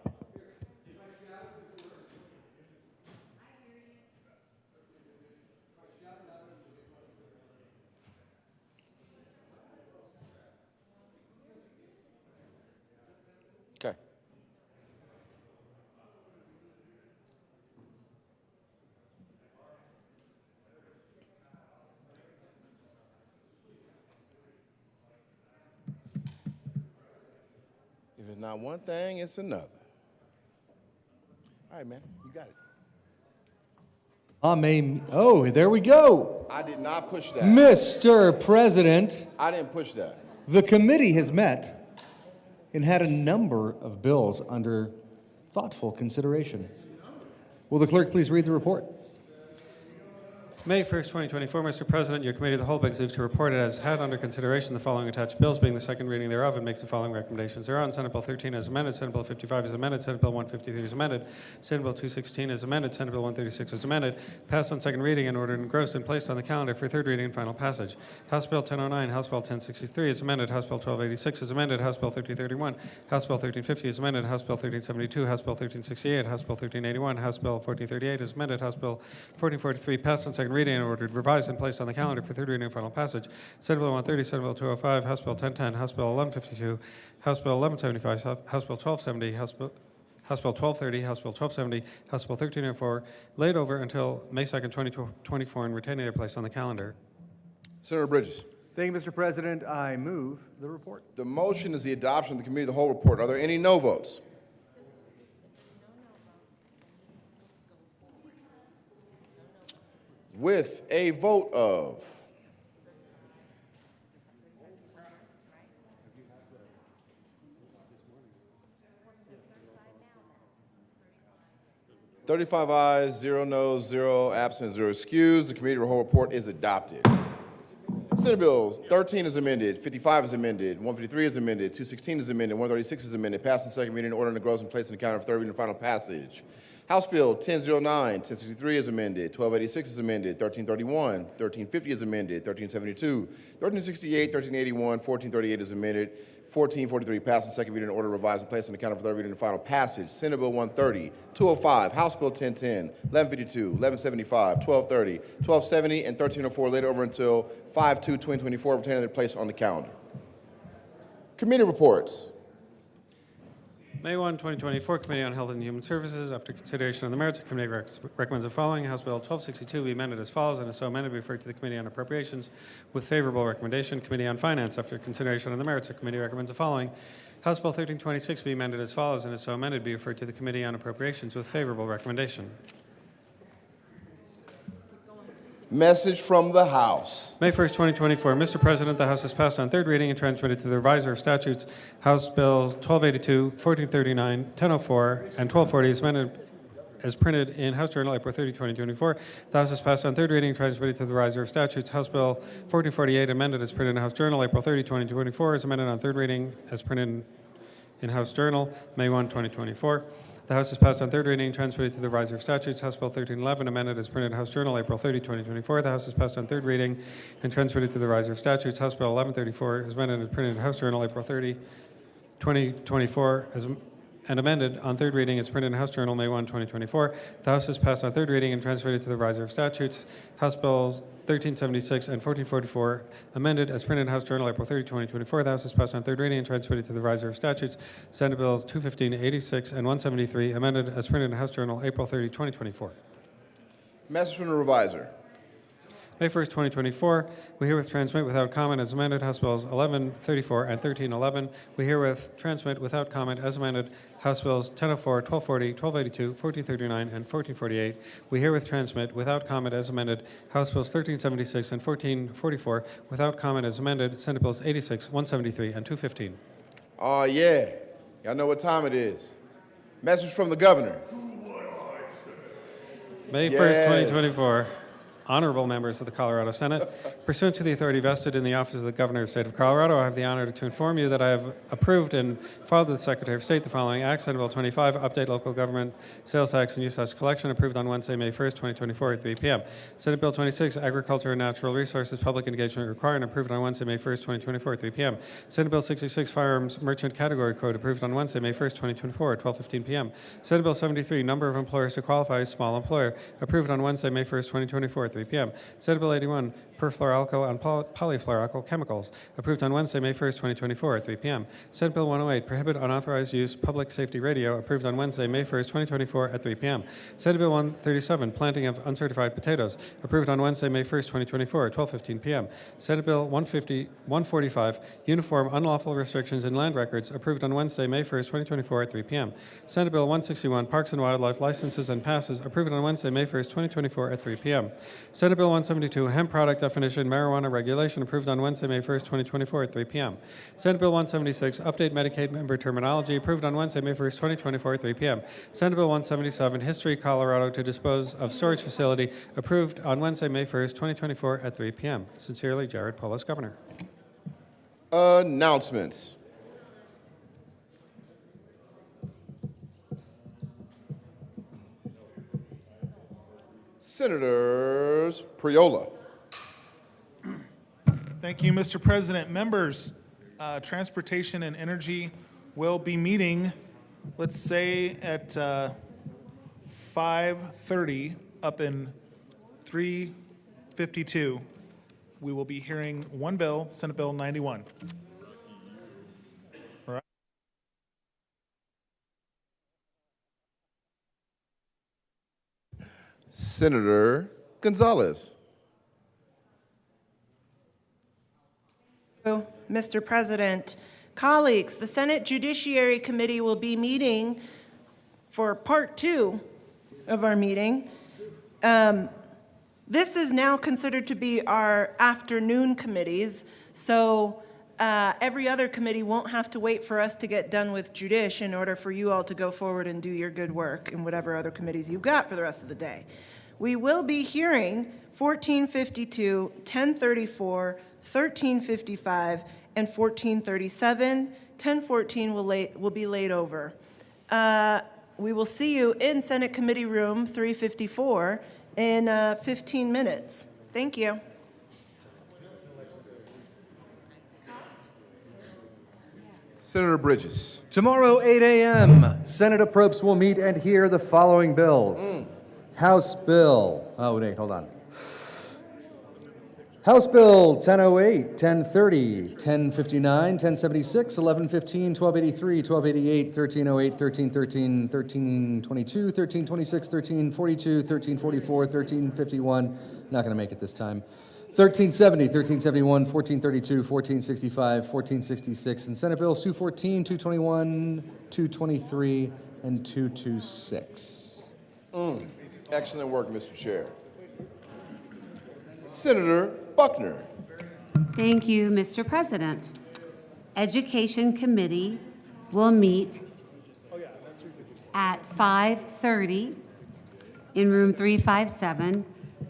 it's not one thing, it's another. All right, man, you got it. There we go. I did not push that. Mr. President, I didn't push that. the committee has met and had a number of bills under thoughtful consideration. Will the clerk please read the report? May 1st, 2024, Mr. President, your committee of the whole begs leave to report it has had under consideration the following attached bills, being the second reading thereof, and makes the following recommendations thereon. Senate Bill 13 as amended, Senate Bill 55 as amended, Senate Bill 153 as amended, Senate Bill 216 as amended, Senate Bill 136 as amended, passed on second reading and ordered engrossed and placed on the calendar for third reading and final passage. House Bill 1009, House Bill 1063 as amended, House Bill 1286 as amended, House Bill 1331, House Bill 1350 as amended, House Bill 1372, House Bill 1368, House Bill 1381, House Bill 1438 as amended, House Bill 1443 passed on second reading and ordered revised and placed on the calendar for third reading and final passage. Senate Bill 130, Senate Bill 205, House Bill 1010, House Bill 1152, House Bill 1175, House Bill 1270, House Bill 1230, House Bill 1270, House Bill 1304, laid over until May 2nd, 2024, and retaining their place on the calendar. Senator Bridges. Thank you, Mr. President. I move the report. The motion is the adoption of the committee of the whole report. Are there any no votes? With a vote of 35 ayes, 0 noes, 0 absent, 0 excused, the committee of the whole report is adopted. Senate Bills 13 is amended, 55 is amended, 153 is amended, 216 is amended, 136 is amended, passed in second reading, order in the gross and placed in the calendar for third reading and final passage. House Bill 1009, 1063 is amended, 1286 is amended, 1331, 1350 is amended, 1372, 1368, 1381, 1438 is amended, 1443 passed in second reading and order revised and placed in the calendar for third reading and final passage. Senate Bill 130, 205, House Bill 1010, 1152, 1175, 1230, 1270, and 1304 later over until 5/2/2024, retaining their place on the calendar. Committee reports. May 1, 2024, Committee on Health and Human Services, after consideration of the merits, the committee recommends the following. House Bill 1262 be amended as follows, and is so amended, be referred to the Committee on Appropriations with favorable recommendation. Committee on Finance, after consideration of the merits, the committee recommends the following. House Bill 1326 be amended as follows, and is so amended, be referred to the Committee on Appropriations with favorable recommendation. Message from the House. May 1st, 2024. Mr. President, the House has passed on third reading and transmitted to the Revisor of Statutes House Bills 1282, 1439, 1004, and 1240 as amended as printed in House Journal April 30, 2024. The House has passed on third reading and transmitted to the Revisor of Statutes House Bill 1448 amended as printed in House Journal April 30, 2024 as amended on third reading as printed in House Journal May 1, 2024. The House has passed on third reading and transmitted to the Revisor of Statutes House Bill 1311 amended as printed in House Journal April 30, 2024. The House has passed on third reading and transmitted to the Revisor of Statutes House Bill 1134 as amended as printed in House Journal April 30, 2024 and amended on third reading as printed in House Journal May 1, 2024. The House has passed on third reading and transmitted to the Revisor of Statutes House Bills 1376 and 1444 amended as printed in House Journal April 30, 2024. The House has passed on third reading and transmitted to the Revisor of Statutes Senate Bills 215, 86, and 173 amended as printed in House Journal April 30, 2024. Message from the Revisor. May 1st, 2024, we herewith transmit without comment as amended House Bills 1134 and 1311. We herewith transmit without comment as amended House Bills 1004, 1240, 1282, 1439, and 1448. We herewith transmit without comment as amended House Bills 1376 and 1444 without comment as amended Senate Bills 86, 173, and 215. Oh, yeah. Y'all know what time it is. Message from the Governor. May 1st, 2024. Honorable members of the Colorado Senate, pursuant to the authority vested in the office of the Governor of the State of Colorado, I have the honor to inform you that I have approved and filed with the Secretary of State the following acts. Senate Bill 25, update local government sales tax and use tax collection, approved on Wednesday, May 1st, 2024 at 3 p.m. Senate Bill 26, agriculture and natural resources public engagement required, and approved on Wednesday, May 1st, 2024 at 3 p.m. Senate Bill 66, firearms merchant category code, approved on Wednesday, May 1st, 2024 at 12:15 p.m. Senate Bill 73, number of employers to qualify as small employer, approved on Wednesday, May 1st, 2024 at 3 3 p.m. Senate Bill 81, perfluoroalkyl and polyfluoroalkyl chemicals, approved on Wednesday, May 1st, 2024 at 3 p.m. Senate Bill 108, prohibit unauthorized use public safety radio, approved on Wednesday, May 1st, 2024 at 3 p.m. Senate Bill 137, planting of uncertified potatoes, approved on Wednesday, May 1st, 2024 at 12:15 p.m. Senate Bill 145, uniform unlawful restrictions in land records, approved on Wednesday, May 1st, 2024 at 3 p.m. Senate Bill 161, parks and wildlife licenses and passes, approved on Wednesday, May 1st, 2024 at 3 p.m. Senate Bill 172, hemp product definition, marijuana regulation, approved on Wednesday, May 1st, 2024 at 3 p.m. Senate Bill 176, update Medicaid member terminology, approved on Wednesday, May 1st, 2024 at 3 p.m. Senate Bill 177, history Colorado to dispose of storage facility, approved on Wednesday, May 1st, 2024 at 3 p.m. Sincerely, Jared Polis, Governor. Announcements. Senators Priola. Thank you, Mr. President. Members, Transportation and Energy will be meeting, let's say, at 5:30 up in 352. We will be hearing one bill, Senate Bill 91. All right. Senator Gonzalez. Mr. President, colleagues, the Senate Judiciary Committee will be meeting for part 2 of our meeting. This is now considered to be our afternoon committees, so every other committee won't have to wait for us to get done with Judish in order for you all to go forward and do your good work in whatever other committees you've got for the rest of the day. We will be hearing 1452, 1034, 1355, and 1437. 1014 will be laid over. We will see you in Senate Committee Room 354 in 15 minutes. Thank you. Senator Bridges. Tomorrow, 8 a.m., Senate approps will meet and hear the following bills. House Bill, wait, hold on. House Bill 1008, 1030, 1059, 1076, 1115, 1283, 1288, 1308, 1313, 1322, 1326, 1342, 1344, 1351. Not going to make it this time. 1370, 1371, 1432, 1465, 1466, and Senate Bills 214, 221, 223, and 226. Excellent work, Mr. Chair. Senator Buckner. Thank you, Mr. President. Education Committee will meet at 5:30 in room 357.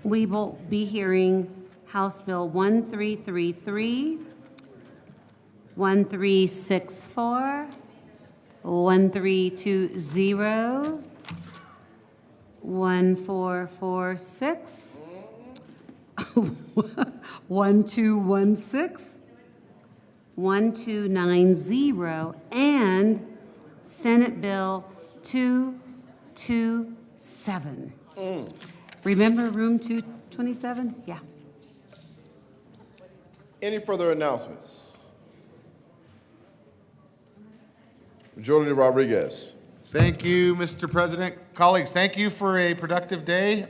We will be hearing House Bill 1333, 1364, 1320, 1446, 1216, 1290, and Senate Bill 227. Remember room 227? Yeah. Any further announcements? Majority Leader Rodriguez. Thank you, Mr. President. Colleagues, thank you for a productive day.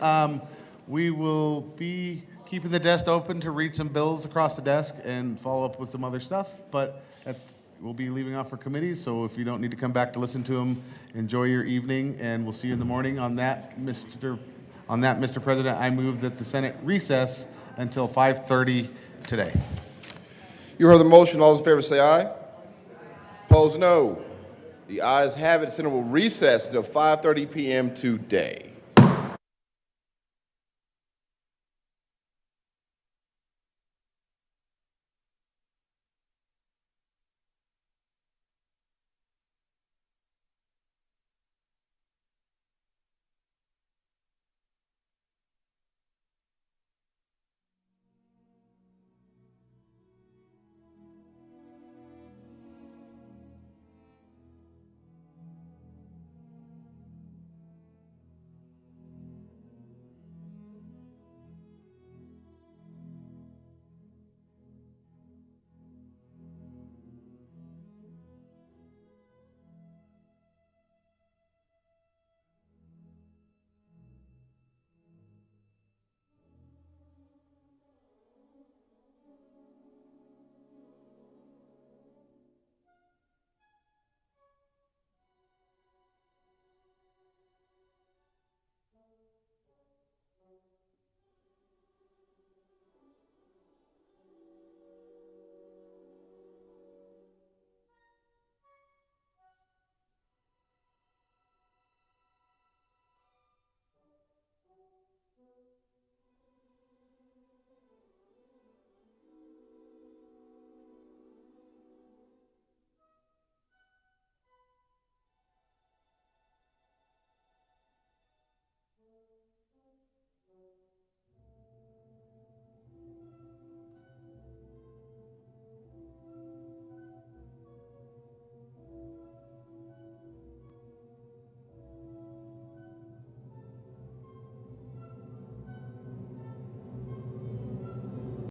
We will be keeping the desk open to read some bills across the desk and follow up with some other stuff, but we'll be leaving off for committees, so if you don't need to come back to listen to them, enjoy your evening, and we'll see you in the morning. On that, Mr. President, I move that the Senate recess until 5:30 today. You heard the motion. All those in favor say aye. Opposed, no. The ayes have it. The Senate will recess until 5:30 p.m. today.